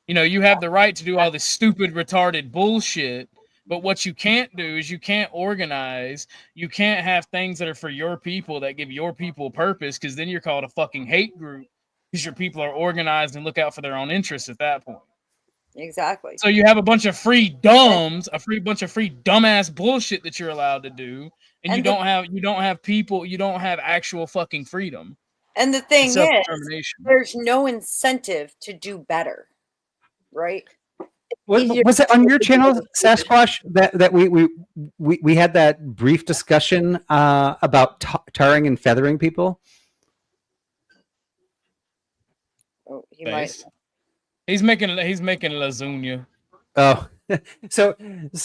You know, you have the right to do all this stupid, retarded bullshit, but what you can't do is you can't organize. You can't have things that are for your people that give your people purpose, because then you're called a fucking hate group because your people are organized and look out for their own interests at that point. Exactly. So you have a bunch of free dumbs, bunch of free dumbass bullshit that you're allowed to do, and you don't have people, you don't have actual fucking freedom. And the thing is, there's no incentive to do better, right? Was it on your channel, Sasquatch, that we had that brief discussion about tarring and feathering people? Oh, he might. He's making lasagna. Oh, so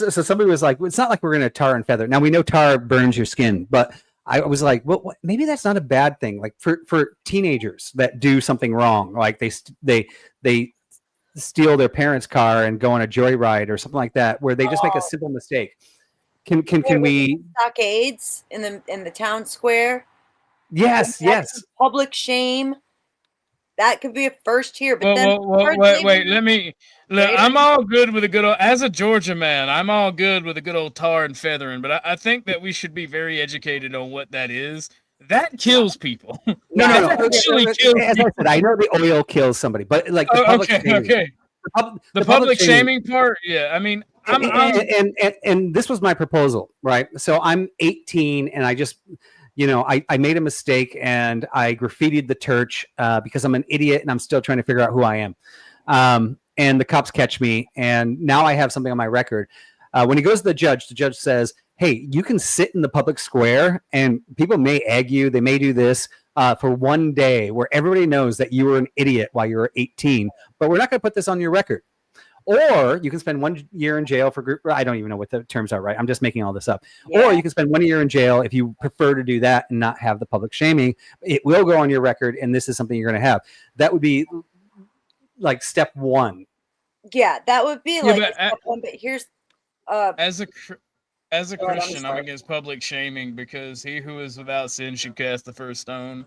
somebody was like, well, it's not like we're going to tar and feather. Now we know tar burns your skin, but I was like, well, maybe that's not a bad thing. Like for teenagers that do something wrong, like they steal their parents' car and go on a joyride or something like that, where they just make a simple mistake. Can we stockades in the town square? Yes. Public shame. That could be a first here, but wait. I'm all good with a good old, as a Georgia man, I'm all good with a good old tar and feathering, but I think that we should be very educated on what that is. That kills people. No. Actually kills As I said, I know the oil kills somebody, but like the public shaming. The public shaming part, yeah. I mean, and this was my proposal, right? So I'm 18, and I just. I made a mistake and I graffitied the church because I'm an idiot and I'm still trying to figure out who I am. And the cops catch me, and now I have something on my record. When he goes to the judge says, hey, you can sit in the public square and people may egg you. They may do this for one day where everybody knows that you were an idiot while you were 18, but we're not going to put this on your record. Or you can spend 1 year in jail for group. I don't even know what the terms are, right? I'm just making all this up. Yeah. Or you can spend 1 year in jail if you prefer to do that and not have the public shaming. It will go on your record, and this is something you're going to have. That would be like step one. Yeah, that would be like step one. But here's as a Christian, I'm against public shaming because he who is without sin should cast the first stone.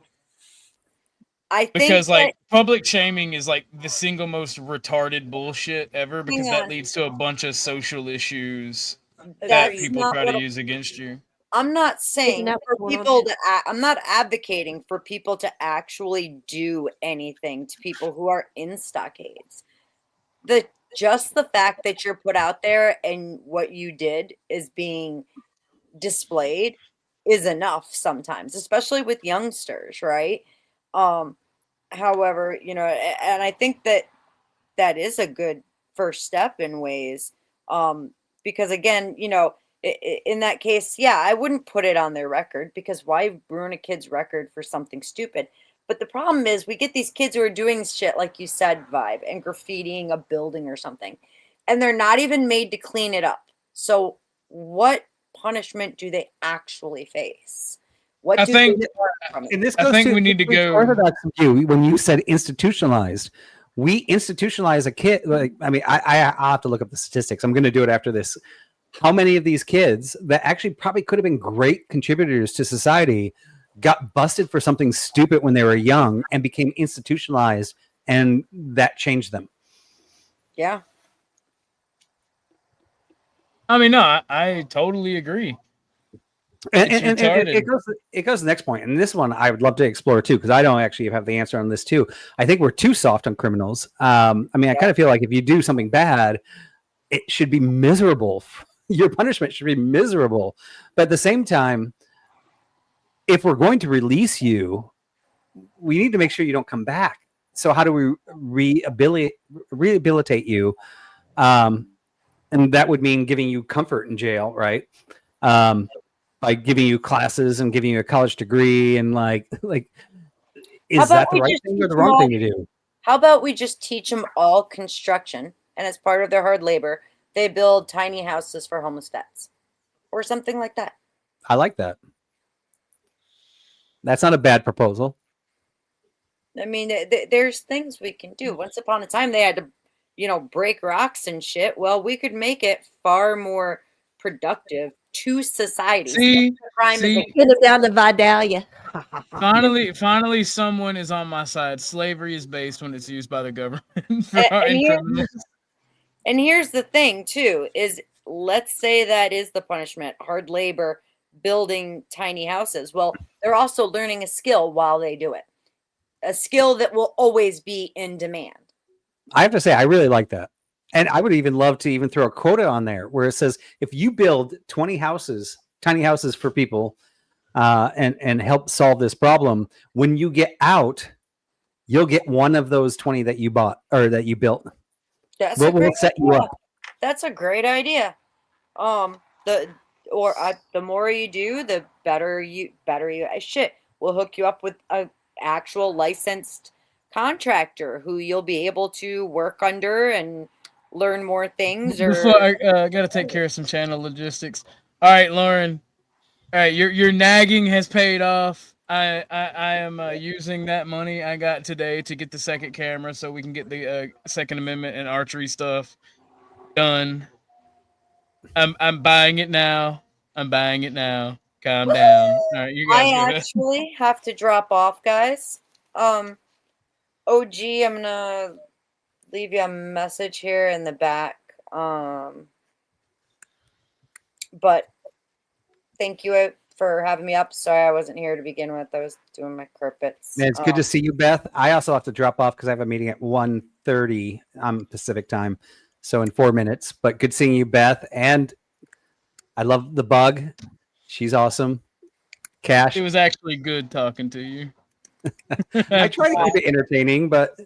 I think because public shaming is like the single most retarded bullshit ever, because that leads to a bunch of social issues that people try to use against you. I'm not saying for people to I'm not advocating for people to actually do anything to people who are in stockades. Just the fact that you're put out there and what you did is being displayed is enough sometimes, especially with youngsters, right? However, and I think that is a good first step in ways, because again, in that case, yeah, I wouldn't put it on their record, because why ruin a kid's record for something stupid? But the problem is we get these kids who are doing shit, like you said, Vibe, and graffitiing a building or something, and they're not even made to clean it up. So what punishment do they actually face? I think we need to go. Orthodox view, when you said institutionalized, we institutionalize a kid. Like, I mean, I'll have to look up the statistics. I'm going to do it after this. How many of these kids that actually probably could have been great contributors to society got busted for something stupid when they were young and became institutionalized, and that changed them. Yeah. I mean, no, I totally agree. And it goes to the next point, and this one I would love to explore too, because I don't actually have the answer on this too. I think we're too soft on criminals. I mean, I kind of feel like if you do something bad, it should be miserable. Your punishment should be miserable. But at the same time, if we're going to release you, we need to make sure you don't come back. So how do we rehabilitate you? And that would mean giving you comfort in jail, right? By giving you classes and giving you a college degree, and like is that the right thing or the wrong thing to do? How about we just teach them all construction, and as part of their hard labor, they build tiny houses for homeless vets or something like that. I like that. That's not a bad proposal. I mean, there's things we can do. Once upon a time, they had to, break rocks and shit. Well, we could make it far more productive to society. See, get them down to Vidalia. Finally, someone is on my side. Slavery is based when it's used by the government. And here's the thing, too, is let's say that is the punishment, hard labor, building tiny houses. Well, they're also learning a skill while they do it, a skill that will always be in demand. I have to say, I really like that. And I would even love to even throw a quota on there where it says, if you build 20 houses, tiny houses for people, and help solve this problem, when you get out, you'll get one of those 20 that you bought or that you built. We'll set you up. That's a great idea. The more you do, the better you shit. We'll hook you up with a actual licensed contractor who you'll be able to work under and learn more things. Or before I gotta take care of some channel logistics. All right, Lauren. All right, your nagging has paid off. I am using that money I got today to get the second camera so we can get the Second Amendment and archery stuff done. I'm buying it now. Calm down. All right, you guys. I actually have to drop off, guys. OG, I'm gonna leave you a message here in the back. But thank you for having me up. Sorry I wasn't here to begin with. I was doing my carpets. It's good to see you, Beth. I also have to drop off because I have a meeting at 1:30 Pacific time. So in 4 minutes. But good seeing you, Beth. And I love the bug. She's awesome. Cash. It was actually good talking to you. I try to keep it entertaining, but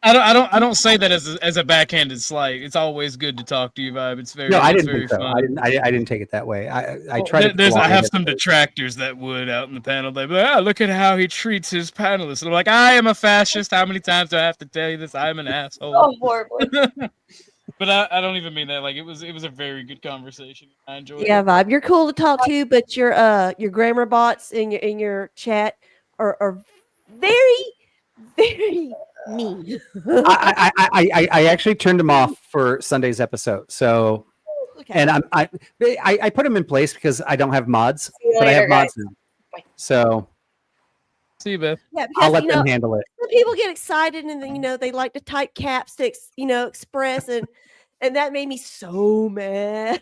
I don't say that as a backhanded slight. It's always good to talk to you, Vibe. It's very I didn't very think so. fun. I didn't take it that way. I try to. I have some detractors that would out in the panel. They'd be like, look at how he treats his panelists. And I'm like, I am a fascist. How many times do I have to tell you this? I'm an asshole. Oh, horribly. But I don't even mean that. Like it was a very good conversation. I enjoyed it. Yeah, Vibe, you're cool to talk to, but your grammar bots in your chat are very, very mean. I actually turned them off for Sunday's episode. So, and I put them in place because I don't have mods, but I have mods now. So, see you, Beth. Yeah, because, I'll let them handle it. People get excited and then they like to type caps to express, and that made me so mad.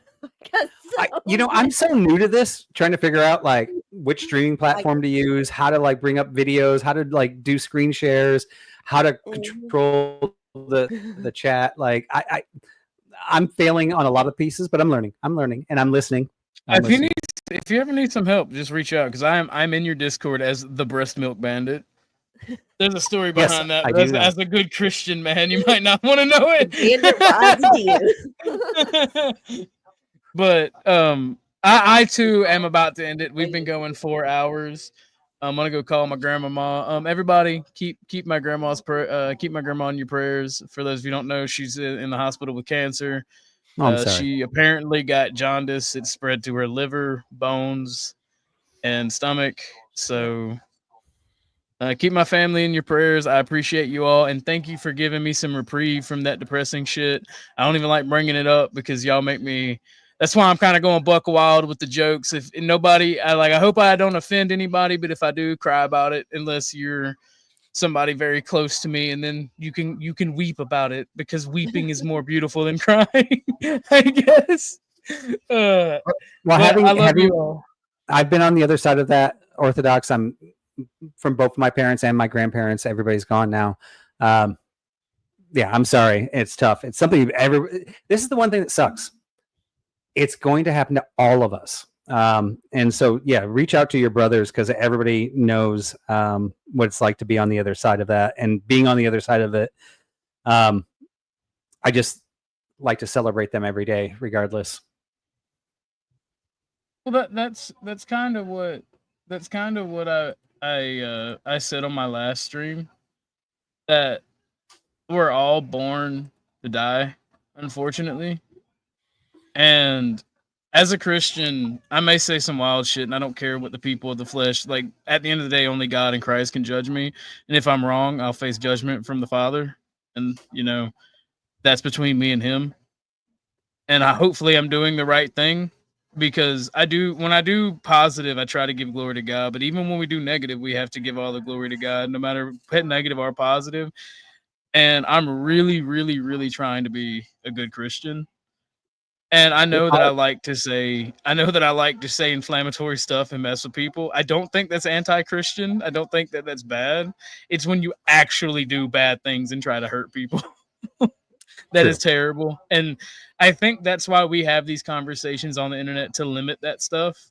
I'm so new to this, trying to figure out like which streaming platform to use, how to like bring up videos, how to like do screen shares, how to control the chat. Like I'm failing on a lot of pieces, but I'm learning and I'm listening. If you ever need some help, just reach out because I'm in your Discord as the Breast Milk Bandit. There's a story behind that. As a good Christian man, you might not want to know it. But I too am about to end it. We've been going 4 hours. I'm gonna go call my grandmama. Everybody, keep my grandma in your prayers. For those of you who don't know, she's in the hospital with cancer. I'm sorry. She apparently got jaundice. It spread to her liver, bones, and stomach. So keep my family in your prayers. I appreciate you all, and thank you for giving me some reprieve from that depressing shit. I don't even like bringing it up because y'all make me. that's why I'm kind of going buck wild with the jokes. If nobody, I hope I don't offend anybody, but if I do, cry about it, unless you're somebody very close to me, and then you can weep about it, because weeping is more beautiful than crying, I guess. Well, I love you all. I've been on the other side of that, Orthodox. I'm from both my parents and my grandparents. Everybody's gone now. Yeah, I'm sorry. It's tough. It's something this is the one thing that sucks. It's going to happen to all of us. And so, yeah, reach out to your brothers, because everybody knows what it's like to be on the other side of that. And being on the other side of it, I just like to celebrate them every day, regardless. Well, that's kind of what I said on my last stream, that we're all born to die, unfortunately. And as a Christian, I may say some wild shit, and I don't care what the people of the flesh, like, at the end of the day, only God and Christ can judge me. And if I'm wrong, I'll face judgment from the Father. And, that's between me and him. And hopefully I'm doing the right thing, because when I do positive, I try to give glory to God. But even when we do negative, we have to give all the glory to God, no matter negative or positive. And I'm really, really, really trying to be a good Christian. And I know that I like to say inflammatory stuff and mess with people. I don't think that's anti-Christian. I don't think that that's bad. It's when you actually do bad things and try to hurt people. That is terrible. And I think that's why we have these conversations on the internet, to limit that stuff.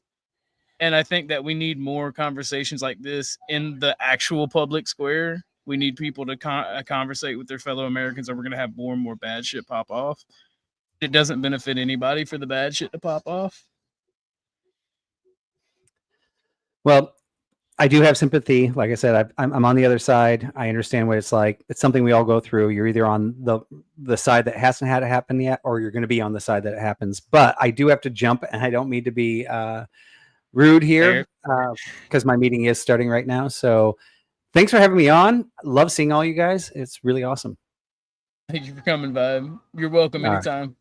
And I think that we need more conversations like this in the actual public square. We need people to conversate with their fellow Americans, or we're going to have more and more bad shit pop off. It doesn't benefit anybody for the bad shit to pop off. Well, I do have sympathy. Like I said, I'm on the other side. I understand what it's like. It's something we all go through. You're either on the side that hasn't had it happen yet, or you're going to be on the side that it happens. But I do have to jump, and I don't mean to be rude here, because my meeting is starting right now. So thanks for having me on. Love seeing all you guys. It's really awesome. Thank you for coming by. You're welcome anytime. Right.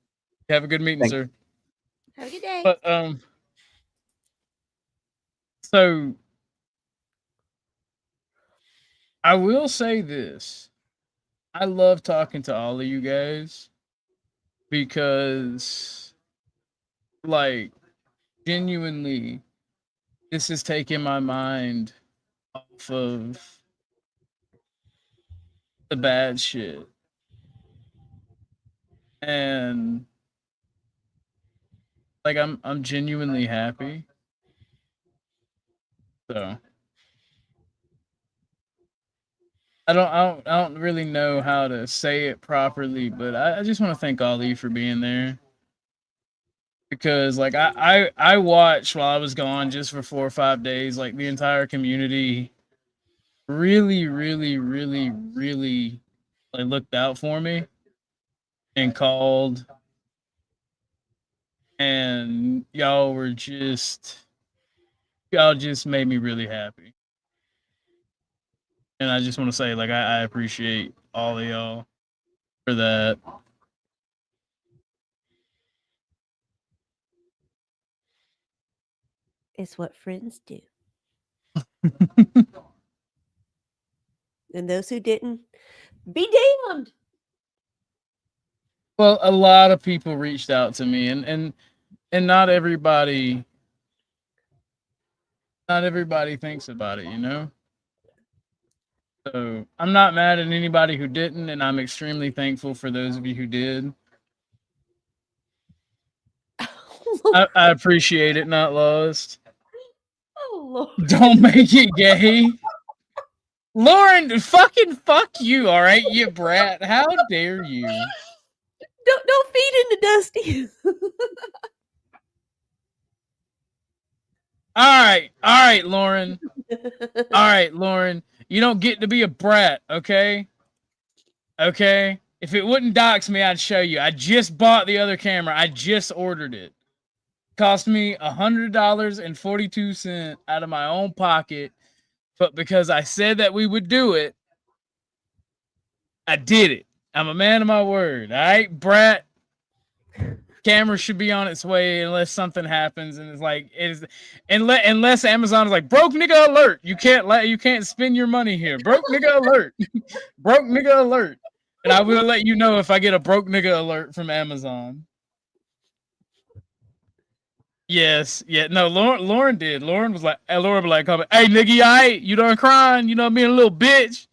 Have a good meeting, sir. Have a good day. But so I will say this. I love talking to all of you guys, because, like, genuinely, this has taken my mind off of the bad shit. And, like, I'm genuinely happy. So I don't really know how to say it properly, but I just want to thank all of you for being there. Because, like, I watched while I was gone just for 4 or 5 days, like, the entire community really, really, really, really, like, looked out for me and called, and y'all just made me really happy. And I just want to say, like, I appreciate all of y'all for that. It's what friends do. And those who didn't, be damned. Well, a lot of people reached out to me, and not everybody thinks about it, you know? So I'm not mad at anybody who didn't, and I'm extremely thankful for those of you who did. I appreciate it, not lost. Oh, Lord. Don't make it gay. Lauren, fucking fuck you, all right, you brat. How dare you? Don't feed into Dusty. All right, Lauren. All right, Lauren. You don't get to be a brat, okay? Okay? If it wouldn't dox me, I'd show you. I just bought the other camera. I just ordered it. Cost me $100.42 out of my own pocket. But because I said that we would do it, I did it. I'm a man of my word. All right, brat? camera should be on its way unless something happens, and it's like unless Amazon is like broke nigga alert. You can't spend your money here. Broke nigga alert. Broke nigga alert. And I will let you know if I get a broke nigga alert from Amazon. Yes, yeah, no, Lauren did. Lauren was like, hey, nigga, you alright? You done crying? You know, being a little bitch.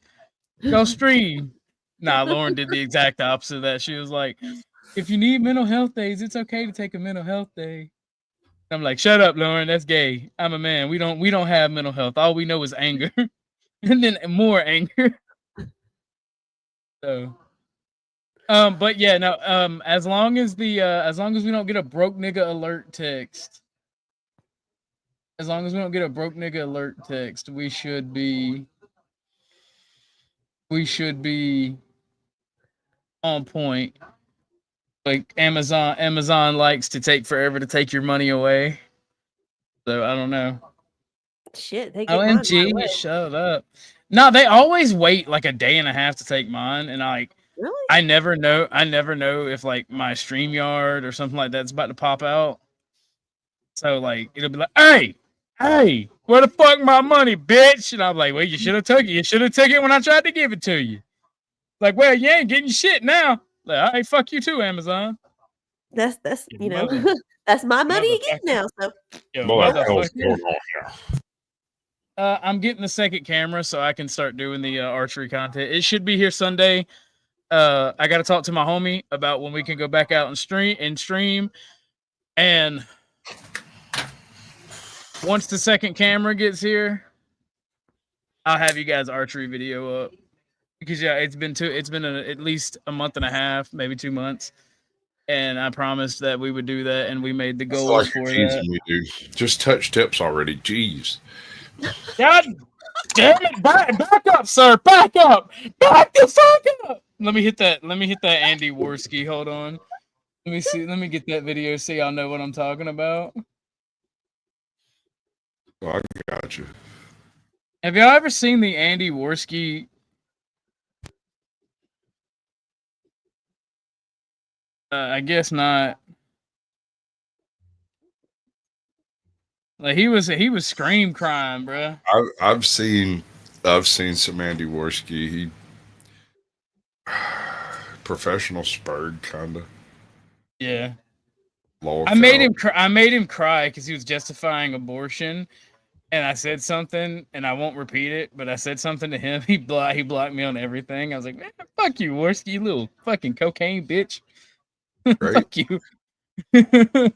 Go stream. Nah, Lauren did the exact opposite of that. She was like, if you need mental health days, it's okay to take a mental health day. I'm like, shut up, Lauren. That's gay. I'm a man. We don't have mental health. All we know is anger, and then more anger. So, but yeah, no. As long as we don't get a broke nigga alert text, we should be on point. Like Amazon likes to take forever to take your money away. So I don't know. Shit, they get mine right OMG, away. shut up. No, they always wait like a day and a half to take mine, and Really? I never know if like my StreamYard or something like that's about to pop out. So like it'll be like, hey, where the fuck my money, bitch? And I'm like, well, you should have took it. You should have took it when I tried to give it to you. Like, well, you ain't getting shit now. Like, all right, fuck you too, Amazon. That's that's my money again now. So I'm getting the second camera so I can start doing the archery content. It should be here Sunday. I got to talk to my homie about when we can go back out and stream. And once the second camera gets here, I'll have you guys archery video up. Because yeah, it's been at least a month and a half, maybe 2 months, and I promised that we would do that, and we made the goals for that. Me, dude. Just touch tips already. Jeez. God damn it! Back up, sir. Back up. Back the fuck up. Let me hit that Andy Worski. Hold on. Let me see. Let me get that video so y'all know what I'm talking about. Well, I got you. Have y'all ever seen the Andy Worski? I guess not. Like he was scream crying, bro. I've seen some Andy Worski. He professional spurred kind of. Yeah. Low I made him cry because he was justifying abortion, and I said something, and I won't repeat it, but I said something to him. He blocked me on everything. I was like, man, fuck you, Worski, you little fucking cocaine bitch. Fuck you. So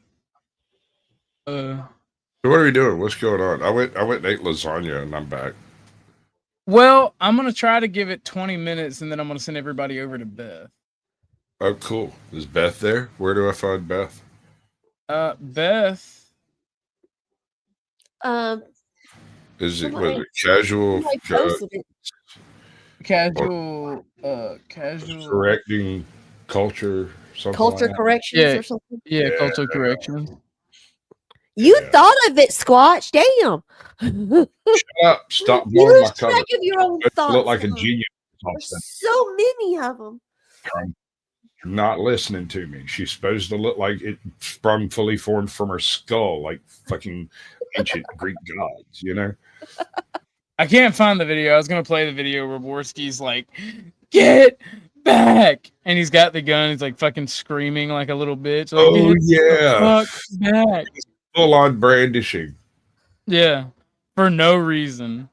what are we doing? What's going on? I went and ate lasagna, and I'm back. Well, I'm gonna try to give it 20 minutes, and then I'm gonna send everybody over to Beth. Oh, cool. Is Beth there? Where do I find Beth? Beth. Was it casual? Casual correcting culture. Culture like corrections or something. Yeah, culture corrections. You thought of it, Squatch. Damn. Shut up. Stop You blowing lose my cover. track of your own You thoughts. look like a huh? genius. There's so many of them. You're not listening to me. She's supposed to look like it sprung fully formed from her skull, like fucking ancient Greek gods, you know? I can't find the video. I was gonna play the video where Worski's like, "Get back!" and he's got the gun. He's like fucking screaming like a little bitch. Like, Oh "Get yeah, the fuck back!" Full on brandishing. Yeah, for no reason.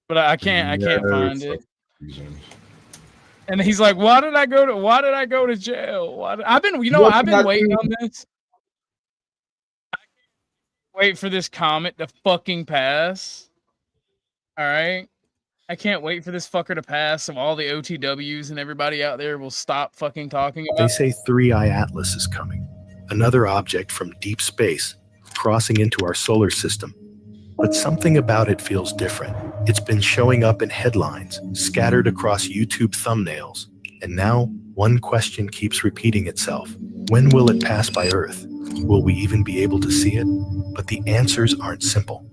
But I can't find it. And he's like, "Why did I go to jail? I've been waiting on this. Wait for this comment to fucking pass. All right, I can't wait for this fucker to pass, so all the OTWs and everybody out there will stop fucking talking about They it. say 3i Atlas is coming, another object from deep space crossing into our solar system. But something about it feels different. It's been showing up in headlines, scattered across YouTube thumbnails. And now, one question keeps repeating itself. When will it pass by Earth? Will we even be able to see it? But the answers aren't simple.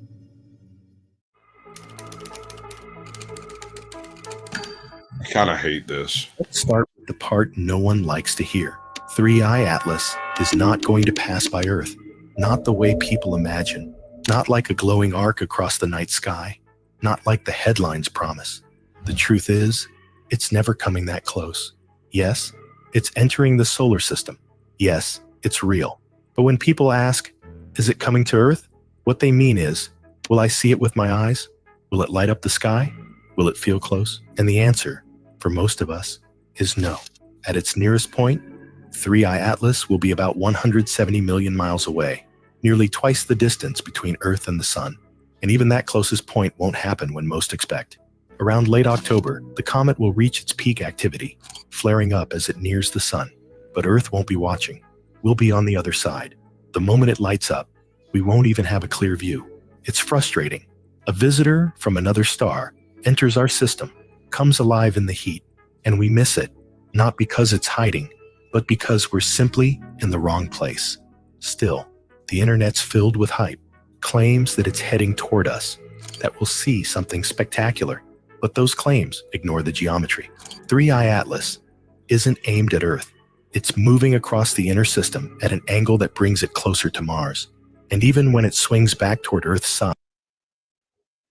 I kind of hate this. Let's start with the part no one likes to hear. 3-Eye Atlas is not going to pass by Earth, not the way people imagine, not like a glowing arc across the night sky, not like the headlines promise. The truth is, it's never coming that close. Yes, it's entering the solar system. Yes, it's real. But when people ask, is it coming to Earth? What they mean is, will I see it with my eyes? Will it light up the sky? Will it feel close? And the answer, for most of us, is no. At its nearest point, 3-Eye Atlas will be about 170 million miles away, nearly twice the distance between Earth and the Sun. And even that closest point won't happen when most expect. Around late October, the comet will reach its peak activity, flaring up as it nears the Sun. But Earth won't be watching. We'll be on the other side. The moment it lights up, we won't even have a clear view. It's frustrating. A visitor from another star enters our system, comes alive in the heat, and we miss it, not because it's hiding, but because we're simply in the wrong place. Still, the internet's filled with hype, claims that it's heading toward us, that we'll see something spectacular. But those claims ignore the geometry. 3-Eye Atlas isn't aimed at Earth. It's moving across the inner system at an angle that brings it closer to Mars. And even when it swings back toward Earth's side.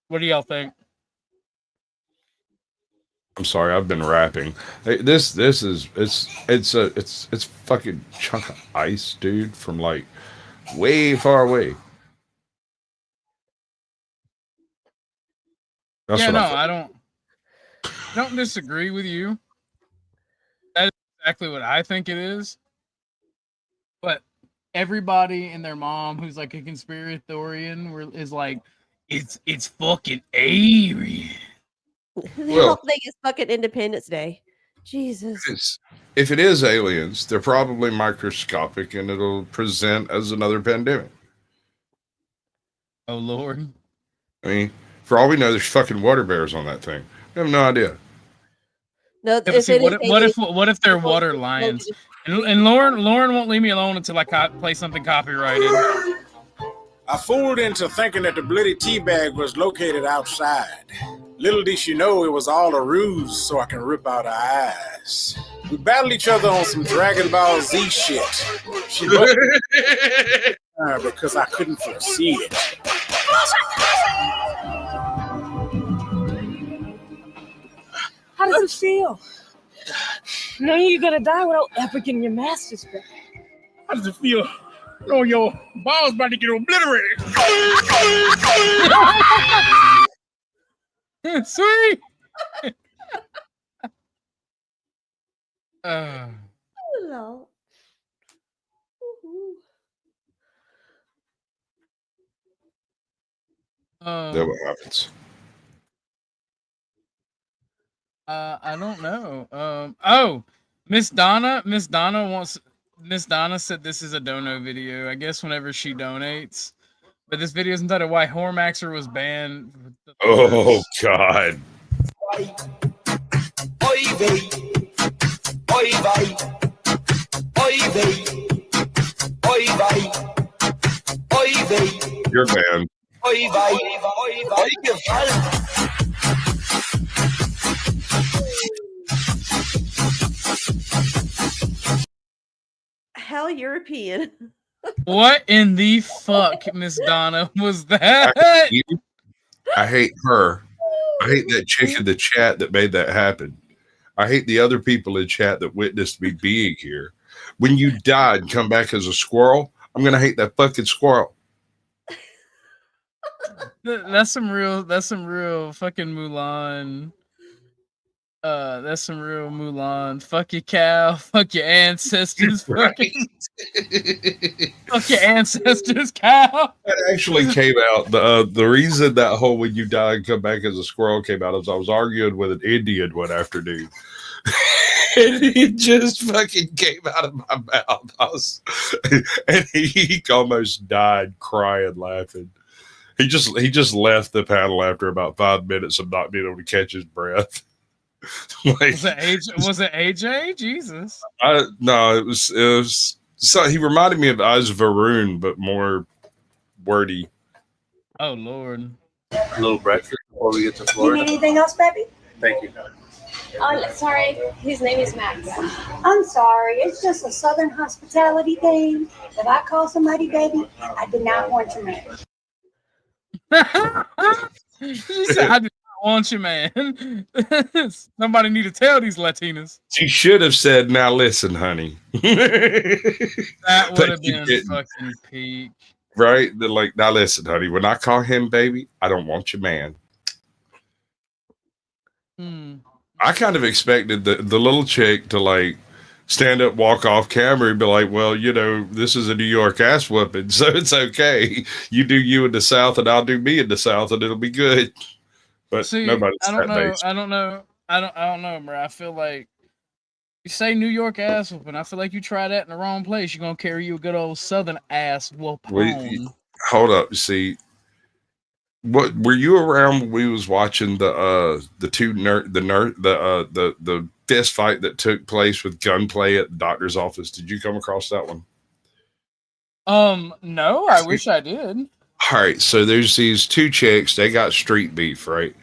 What do y'all think? I'm sorry, I've been rapping. Hey, this is it's fucking chunk of ice, dude, from like way far away. That's Yeah, what no, I'm I don't disagree with you. That is exactly what I think it is. But everybody and their mom who's like a conspiratorian is like, it's fucking alien. The whole thing is fucking Independence Day. Jesus. If it is aliens, they're probably microscopic and it'll present as another pandemic. Oh Lord. I mean, for all we know, there's fucking water bears on that thing. We have no idea. No, Yeah, see, what if they're water lions? And Lauren won't leave me alone until I play something copyrighted. I fooled into thinking that the bloody teabag was located outside. Little did she know it was all a ruse so I can rip out her eyes. We battled each other on some Dragon Ball Z shit. She because I couldn't foresee it. How does it feel? Knowing you're gonna die without ever getting your master's back. How does it feel? No, your balls about to get obliterated. Sweet. Hello. That what happens. I don't know. Oh, Miss Donna said this is a dono video. I guess whenever she donates. But this video is entitled "Why Hormaxer Was Banned." Oh God. You're banned. How European. What in the fuck, Miss Donna, was that? I hate her. I hate that chick in the chat that made that happen. I hate the other people in chat that witnessed me being here. When you die and come back as a squirrel, I'm gonna hate that fucking squirrel. That's some real fucking Mulan. That's some real Mulan. Fuck your cow. Fuck your ancestors. Fucking. Fuck your ancestors, cow. That actually came out. The reason that whole "when you die and come back as a squirrel" came out is I was arguing with an Indian one afternoon. And he just fucking came out of my mouth. And he almost died crying, laughing. He just left the panel after about 5 minutes of not being able to catch his breath. Like, was it AJ? Jesus. No, it was. So he reminded me of Iz Varun, but more wordy. Oh Lord. A little breakfast before we get to Florida. You need anything else, baby? Thank you. Sorry, his name is Max. I'm sorry, it's just a Southern hospitality thing. If I call somebody baby, I do not want your man. She said, I do not want you, man. Somebody need to tell these Latinas. She should have said, now listen, honey. That would have But she been didn't. fucking peak. Right? They're like, now listen, honey, when I call him baby, I don't want your man. I kind of expected the little chick to like stand up, walk off camera, and be like, well, you know, this is a New York ass whooping, so it's okay. You do you in the South, and I'll do me in the South, and it'll be good. But See, nobody's I don't that know. base. I don't know, bro. I feel like you say New York ass whooping. I feel like you try that in the wrong place. You're gonna carry you a good old Southern ass whoop home. Hold up, see. What were you around when we was watching the fist fight that took place with gunplay at the doctor's office? Did you come across that one? No, I wish I did. All right, so there's these two chicks. They got street beef, right?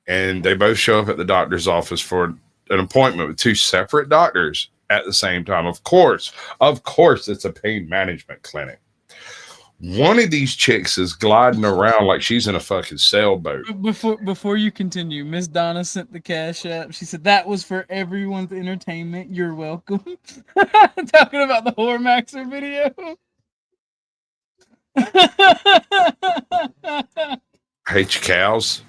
And they both show up at the doctor's office for an appointment with two separate doctors at the same time. Of course, it's a pain management clinic. One of these chicks is gliding around like she's in a fucking sailboat. Before you continue, Miss Donna sent the Cashapp. She said that was for everyone's entertainment. You're welcome. Talking about the Whore Maxer video. Hate you, cows.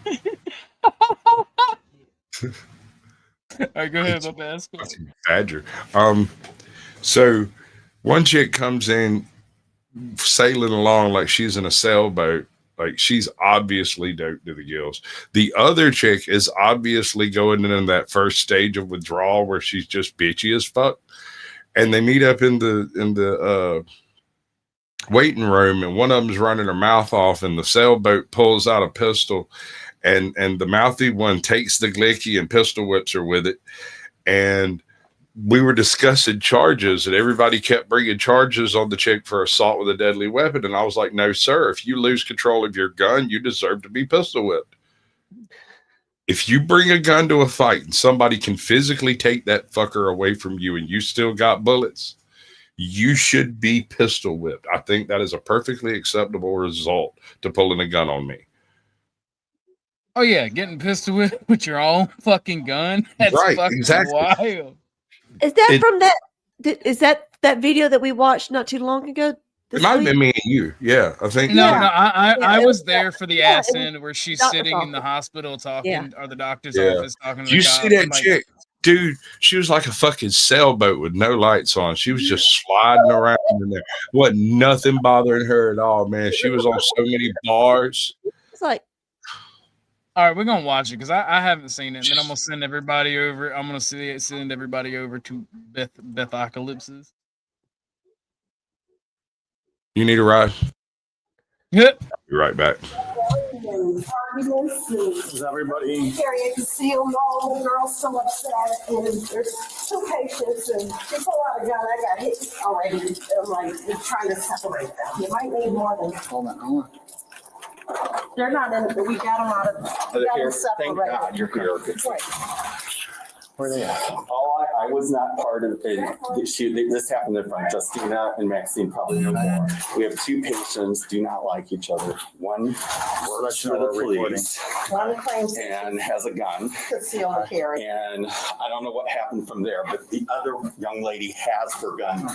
All right, go ahead, Badger. So one chick comes in sailing along like she's in a sailboat, like she's obviously doped to the gills. The other chick is obviously going in that first stage of withdrawal where she's just bitchy as fuck. And they meet up in the waiting room, and one of them's running her mouth off, and the sailboat pulls out a pistol, and the mouthy one takes the glicky and pistol whips her with it. And we were discussing charges, and everybody kept bringing charges on the chick for assault with a deadly weapon. And I was like, no, sir, if you lose control of your gun, you deserve to be pistol whipped. If you bring a gun to a fight and somebody can physically take that fucker away from you and you still got bullets, you should be pistol whipped. I think that is a perfectly acceptable result to pulling a gun on me. Oh yeah, getting pistol whipped with your own fucking gun. That's right, fucking exactly. wild. Is that from that? Is that video that we watched not too long ago? It might have been me and you. Yeah, I think. No, yeah. I was there for the ass end where she's doctor's sitting in the office. hospital talking, or the doctor's Yeah. office talking to You the see cop. that I'm like, chick, dude? She was like a fucking sailboat with no lights on. She was just sliding around in there. Wasn't nothing bothering her at all, man. She was on so many bars. It's like, all right, we're gonna watch it because I haven't seen it, and then I'm gonna send everybody over. I'm gonna send everybody over to Bethacalypses. You need a ride? Yep. Be right back. Is everybody? Carrie, I can see them all. The girl's so upset, and there's two patients, and they pull out a gun. I got hit already. I'm like, they're trying to separate them. You might need more than. Hold on. They're not in it. We got them out of. We got them Thank separated. God you're here. Right. Where are they at? I was not part of it. This happened in front. Justina and Maxine probably know more. We have two patients, do not like each other. One works for the police. One claims and has a gun. conceal and carry. And I don't know what happened from there, but the other young lady has her gun.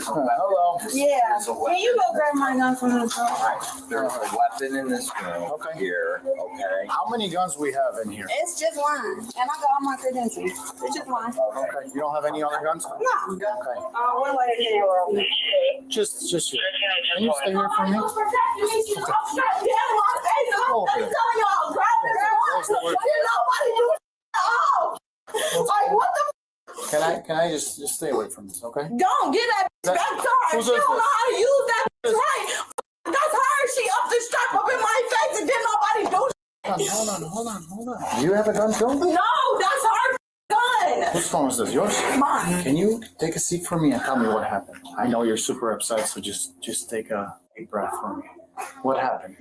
Hello. Yeah. Can you go grab my gun from the phone? There's a weapon in this room here. Okay. How many guns we have in here? It's just one, and I got all my credentials. It's just one. Okay. You don't have any other guns? No. Okay. One lady in here. Just here. Can you stay here for me? Can I just stay away from this, okay? Don't get that back to her. She don't know how to use that right. That's her. She up the strap up in my face and didn't nobody do. Hold on. You have a gun too? No, that's her gun. Whose phone is this? Yours? Mine. Can you take a seat for me and tell me what happened? I know you're super upset, so just take a Deep breath for me. What happened?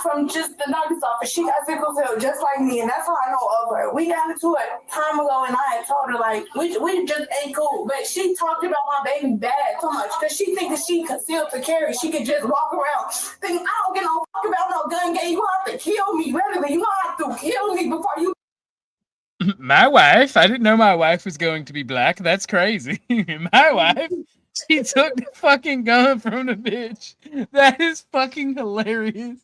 From just the doctor's office. She got sickle cell just like me, and that's how I know of her. We got into it time ago, and I had told her, like, we just ain't cool. But she talked about my baby bad so much because she thinks that she concealed to carry. She could just walk around thinking, I don't give no fuck about no gun game. You gonna have to kill me, literally. You gonna have to kill me before you. My wife? I didn't know my wife was going to be black. That's crazy. My wife? She took the fucking gun from the bitch. That is fucking hilarious.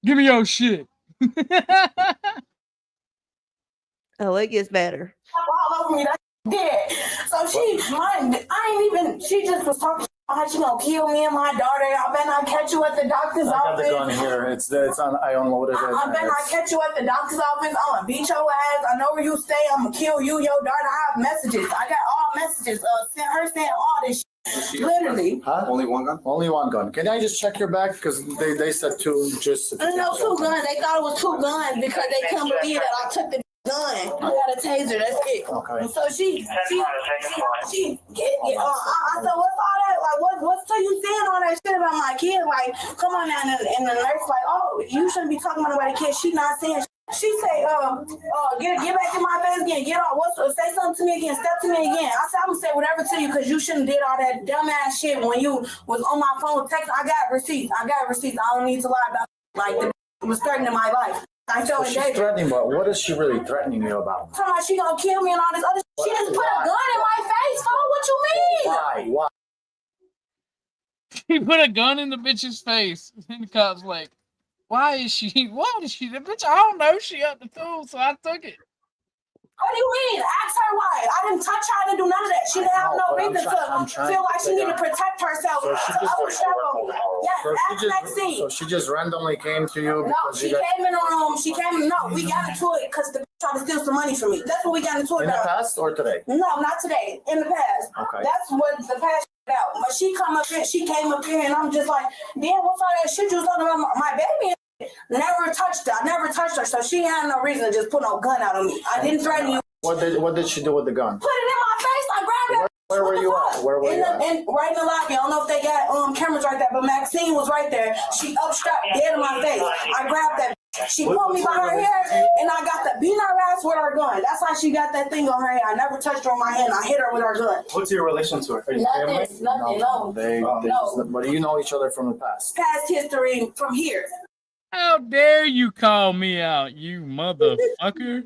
Give me your shit. Oh, it gets better. All over me, that's dead. So she just was talking about how she gonna kill me and my daughter. I bet I catch you at the doctor's office. I got the gun here. It's on. I unloaded it. I bet I catch you at the doctor's office. I'm gonna beat your ass. I know where you stay. I'm gonna kill you, your daughter. I have messages. I got all messages. Sent her saying all this shit. Literally. Huh? Only one gun? Only one gun. Can I just check your bag? Because they said two. Just no, 2 guns. They thought it was 2 guns because they couldn't believe that I took the gun. I got a taser. That's it. Okay. So she I said, what's all that? Like, what's so you saying all that shit about my kid? Like, come on now. And the nurse like, oh, you shouldn't be talking about nobody kid. She not saying. She say, get back in my face again. Get off. Say something to me again. Step to me again. I said, I'm gonna say whatever to you because you shouldn't did all that dumbass shit when you was on my phone texting. I got receipts. I don't need to lie about it. Like, it was threatening my life. So she's threatening, but what is she really threatening you about? Talking about she gonna kill me and all this other shit. She just put a gun in my face. Fo, what you mean? Why? He put a gun in the bitch's face. And the cop's like, why is she the bitch? I don't know. She up the tool, so I took it. What do you mean? Ask her why. I didn't touch her. I didn't do none of that. She didn't have no reason to feel like she needed to protect herself. So she just randomly came to you? No, she came in the room. We got into it because the bitch tried to steal some money from me. That's what we got into it about. In the past or today? No, not today. In the past. Okay. That's what the past about. But she came up here and I'm just like, damn, what's all that shit you was talking about my baby? Never touched her. I never touched her, so she had no reason to just put no gun out on me. I didn't threaten you. What did she do with the gun? Put it in my face. I grabbed it. Where were you at? Where were you at? Right in the lobby. I don't know if they got cameras right there, but Maxine was right there. She upstrapped dead in my face. I grabbed that. She pulled me by her hair, and I got the beat her ass with her gun. That's why she got that thing on her head. I never touched her on my hand. I hit her with her gun. What's your relation to her? Are you family? Nothing. No. But do you know each other from the past? Past history from here. How dare you call me out, you motherfucker?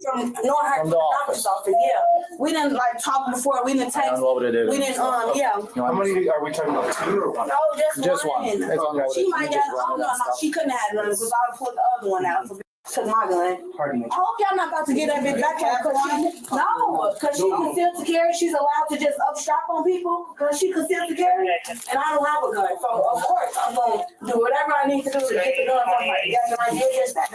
From the doctor's office, yeah. We didn't like talk before. We didn't text. We didn't, yeah. How many are we talking about? 2 or 1? No, just one. It's unloaded. She might have. Oh no, she couldn't have none because I would pull the other one out. Took my gun. Pardon me. I hope y'all not about to get that bitch back at her because she concealed to carry. She's allowed to just upstrap on people because she concealed to carry, and I don't have a gun. So of course I'm gonna do whatever I need to do to get the gun from her.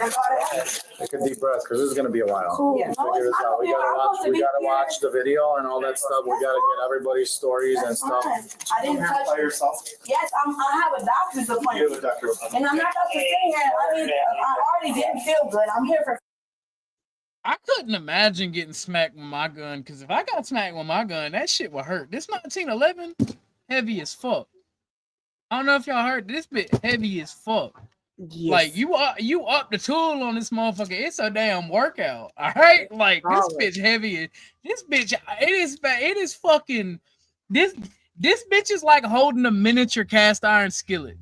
That's all that is. Take a deep breath because this is gonna be a while. Cool. Figure this out. We gotta watch the video and all that stuff. We gotta get everybody's stories and stuff. I didn't touch by yourself. Yes, I have a doctor's appointment. You have a doctor's appointment. And I'm not about to sit here. I already didn't feel good. I'm here for. I couldn't imagine getting smacked with my gun because if I got smacked with my gun, that shit would hurt. This 1911, heavy as fuck. I don't know if y'all heard this bit heavy as fuck. Yes. Like you up the tool on this motherfucker. It's a damn workout. All right, like this bitch heavy. This bitch, it is fucking. This bitch is like holding a miniature cast iron skillet.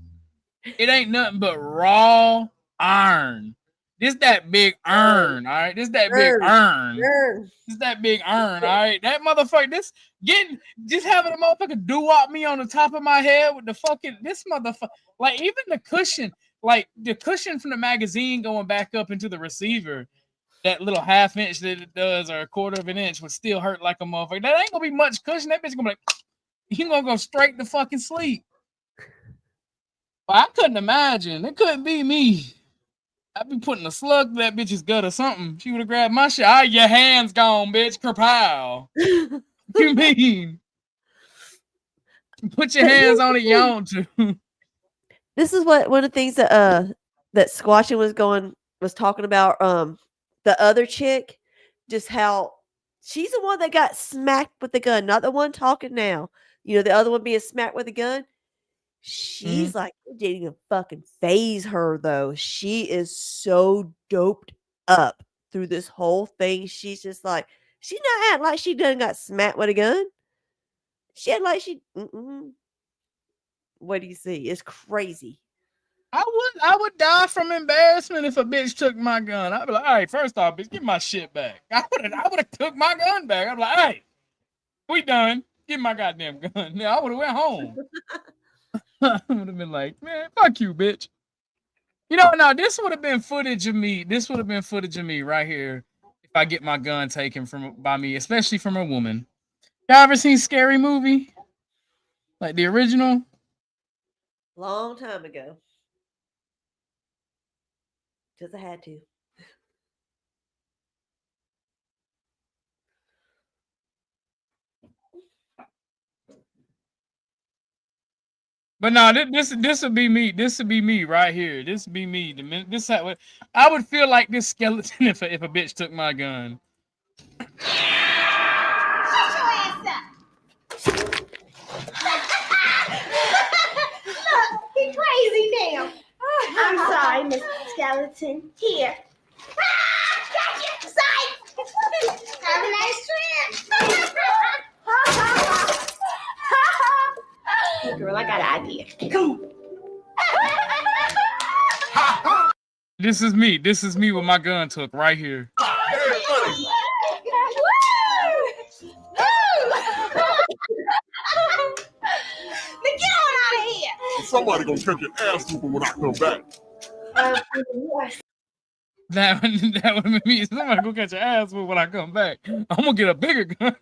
It ain't nothing but raw iron. This that big urn, all right. This that big urn. This that big urn, all right. That motherfucker, just having a motherfucker doo-wop me on the top of my head with the fucking this motherfucker. Like even the cushion, like the cushion from the magazine going back up into the receiver, that little half inch that it does or a quarter of an inch would still hurt like a motherfucker. That ain't gonna be much cushion. That bitch gonna be like, you gonna go straight to fucking sleep. But I couldn't imagine. It couldn't be me. I'd be putting a slug to that bitch's gut or something. She would have grabbed my shit. Ah, your hand's gone, bitch. Kerpow. You mean? Put your hands on it, you want to. This is what one of the things that Squatching was talking about. The other chick, just how she's the one that got smacked with the gun, not the one talking now. You know, the other one being smacked with a gun. She's like, it didn't even fucking phase her though. She is so doped up through this whole thing. She's just like, she's not acting like she done got smacked with a gun. She had like she. What do you see? It's crazy. I would die from embarrassment if a bitch took my gun. I'd be like, all right, first off, bitch, give my shit back. I would have took my gun back. I'd be like, hey, we done. Give my goddamn gun. Yeah, I would have went home. I would have been like, man, fuck you, bitch. You know, no, this would have been footage of me. This would have been footage of me right here if I get my gun taken by me, especially from a woman. Y'all ever seen Scary Movie? Like the original? Long time ago. Because I had to. But no, this would be me. This would be me right here. This would be me. I would feel like this skeleton if a bitch took my gun. Look, he's crazy now. I'm sorry, Mr. Skeleton. Here. Got you. Sorry. Have a nice trip. Girl, I got an idea. Come on. This is me. This is me with my gun took right here. Somebody gonna check your ass whooping when I come back. That would be me. Somebody go catch your ass when I come back. I'm gonna get a bigger gun.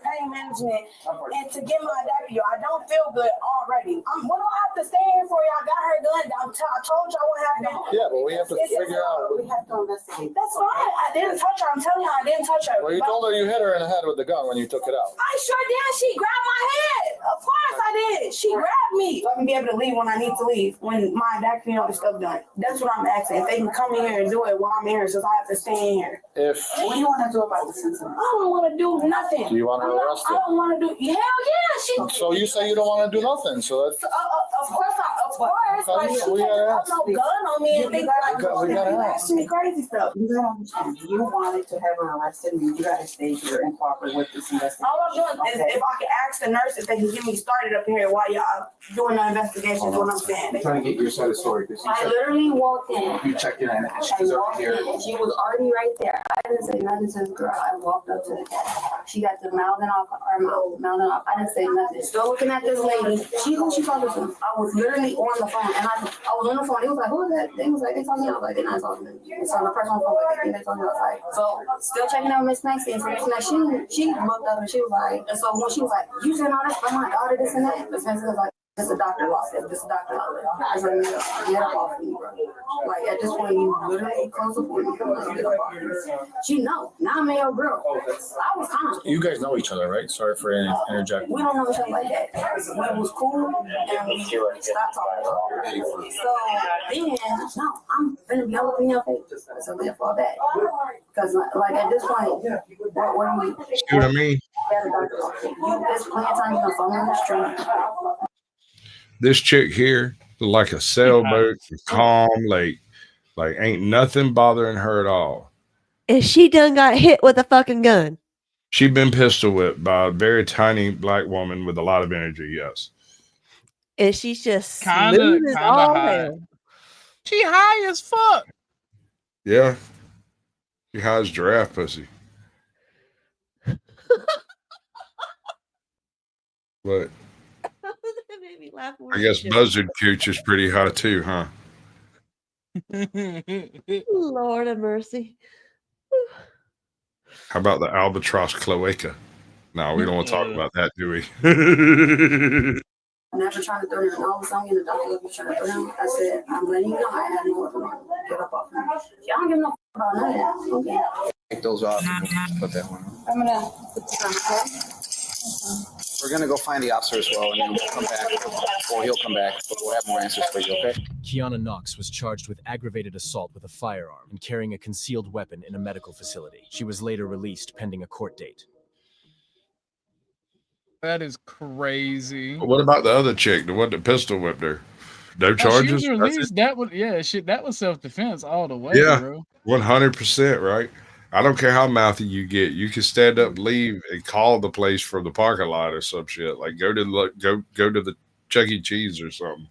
Pain management and to get my W. I don't feel good already. What do I have to stand here for? Y'all got her gun. I told y'all what happened. Yeah, but we have to figure out. We have to investigate. That's fine. I didn't touch her. I'm telling you, I didn't touch her. Well, you told her you hit her in the head with the gun when you took it out. I sure did. She grabbed my head. Of course I did. She grabbed me. Let me be able to leave when I need to leave. When my vaccine stuff done. That's what I'm asking. If they can come in here and do it while I'm here, since I have to stay in here. What do you want to do about this incident? I don't want to do nothing. Do you want her arrested? I don't want to do. Hell yeah. So you say you don't want to do nothing. So that's. Of course. Like, she can't have no gun on me and think like, asking me crazy stuff. You gotta understand. You wanted to have her arrested, and you gotta stay here and cooperate with this investigation. All I'm doing is if I can ask the nurse if they can get me started up here while y'all doing the investigation. Is what I'm saying. I'm trying to get your side of the story. I literally walked in. You checked in and she was over here. She was already right there. I didn't say nothing to the girl. I walked up to the cat. She got the mouthing off. I didn't say nothing. Still looking at this lady. Who she talking to? I was literally on the phone, and I was on the phone. He was like, "Who is that?" They was like, "They told me." I was like, "They're not talking to me." So the person on the phone was like, "They told me." I was like, "So still checking out Miss Maxine." So Miss Maxine, she looked up and she was like, and so when she was like, "You said all that for my daughter, this and that," Miss Maxine was like, "This is a doctor lost it. This is a doctor lost it." I was like, "Get up off me, bro." Like at this point, you literally close the point. Get up off me. She know. Now I'm your girl. I was calm. You guys know each other, right? Sorry for interjecting. We don't know each other like that. It was cool, and we stopped talking. So then, no, I'm gonna be all up in your face. So therefore that, because like at this point, what do you? See what I mean? There's plenty of time you can phone on the street. This chick here, like a sailboat, calm, like ain't nothing bothering her at all. And she done got hit with a fucking gun. She been pistol whipped by a very tiny black woman with a lot of energy. Yes, and she's just kinda high. hell. She high as fuck. Yeah, she high as giraffe pussy. But I guess buzzard cooch is pretty hot too, huh? Lord of mercy. How about the albatross cloaca? No, we don't want to talk about that, do we? I'm never trying to throw him. All of a sudden, the doctor was trying to throw him. I said, I'm letting you know I had no weapon on. Get up off me. Y'all don't give no about none of that. Okay. Take those off and put that one on. I'm going to put this on, okay? We're gonna go find the officer as well, and then we'll come back. Well, he'll come back, but we'll have more answers for you, okay? Kiana Knox was charged with aggravated assault with a firearm and carrying a concealed weapon in a medical facility. She was later released pending a court date. That is crazy. What about the other chick, the one that pistol whipped her? No charges? She was released. That was shit. That was self-defense all the way, Yeah, bro. 100%, right? I don't care how mouthy you get. You can stand up, leave, and call the place from the parking lot or some shit. Like go to the Chuck E. Cheese or something.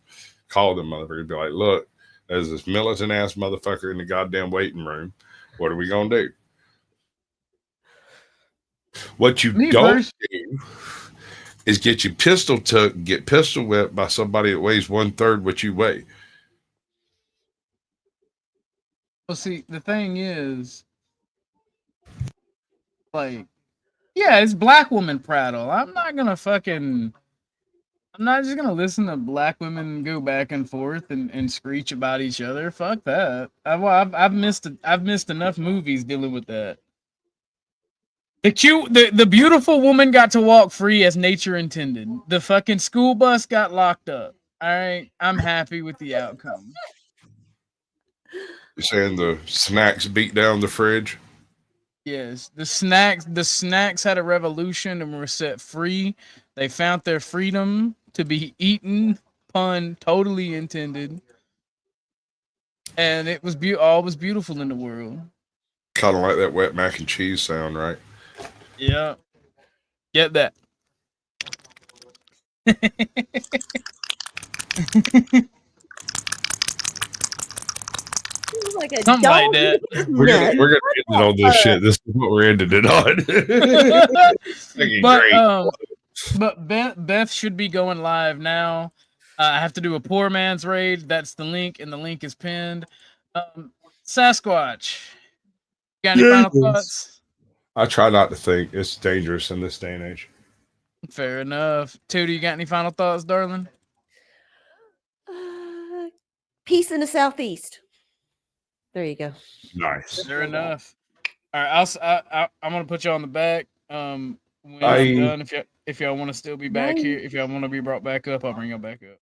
Call them motherfucker and be like, look, there's this militant ass motherfucker in the goddamn waiting room. What are we gonna do? What you don't do is get your pistol took, get pistol whipped by somebody that weighs 1/3 what you weigh. Well, see, the thing is, like, yeah, it's black woman prattle. I'm not just gonna listen to black women go back and forth and screech about each other. Fuck that. I've missed enough movies dealing with that. The beautiful woman got to walk free as nature intended. The fucking school bus got locked up. All right, I'm happy with the outcome. You're saying the snacks beat down the fridge? Yes, the snacks had a revolution and were set free. They found their freedom to be eaten, pun totally intended. And it was all was beautiful in the world. Kind of like that wet mac and cheese sound, right? Yeah. Get that. Like a something like that. We're gonna end it on this shit. This is what we're ending it on. But Beth should be going live now. I have to do a poor man's raid. That's the link, and the link is pinned. Sasquatch, got any final thoughts? I try not to think. It's dangerous in this day and age. Fair enough. Tootie, you got any final thoughts, darling? Peace in the Southeast. There you go. Nice. Fair enough. All right, I'm gonna put you on the back. When I'm done, if y'all want to still be back here, if y'all want to be brought back up, I'll bring y'all back up.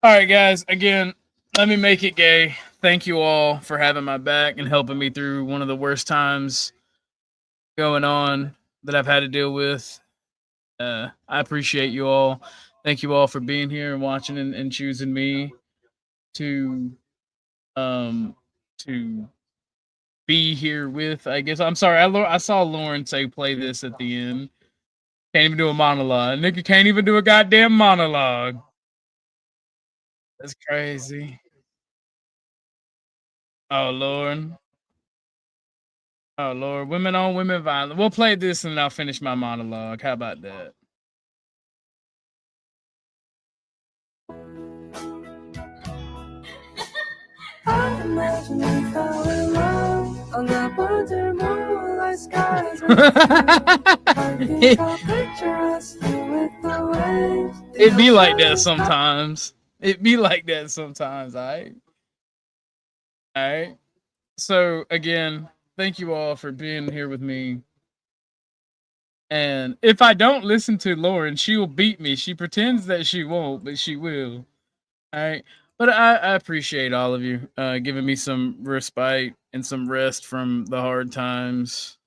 All right, guys. Again, let me make it gay. Thank you all for having my back and helping me through one of the worst times going on that I've had to deal with. I appreciate you all. Thank you all for being here and watching and choosing me to be here with. I guess I'm sorry. I saw Lauren say play this at the end. Can't even do a monologue. Nigga can't even do a goddamn monologue. That's crazy. Oh Lord. Oh Lord. Women on women violence. We'll play this and I'll finish my monologue. How about that? I imagine we fell in love on that wonder moonlight skies. It be like that sometimes. It be like that sometimes, alright? Alright. So again, thank you all for being here with me. And if I don't listen to Lauren, she will beat me. She pretends that she won't, but she will. Alright. But I appreciate all of you giving me some respite and some rest from the hard times.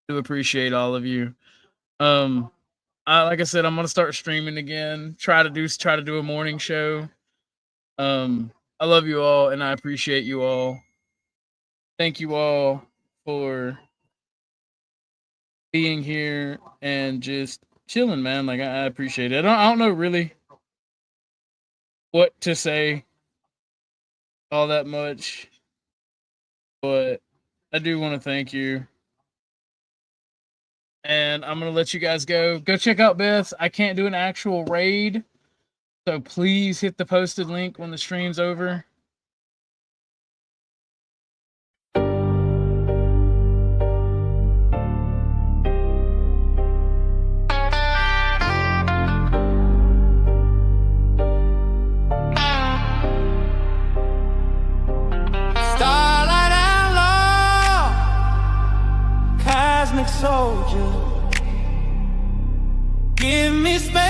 I do appreciate all of you. Like I said, I'm gonna start streaming again. Try to do a morning show. I love you all and I appreciate you all. Thank you all for being here and just chilling, man. Like I appreciate it. I don't know really what to say all that much, but I do want to thank you. And I'm going to let you guys go. Go check out Beth. I can't do an actual raid, so please hit the posted link when the stream's over. Soldier, give me space.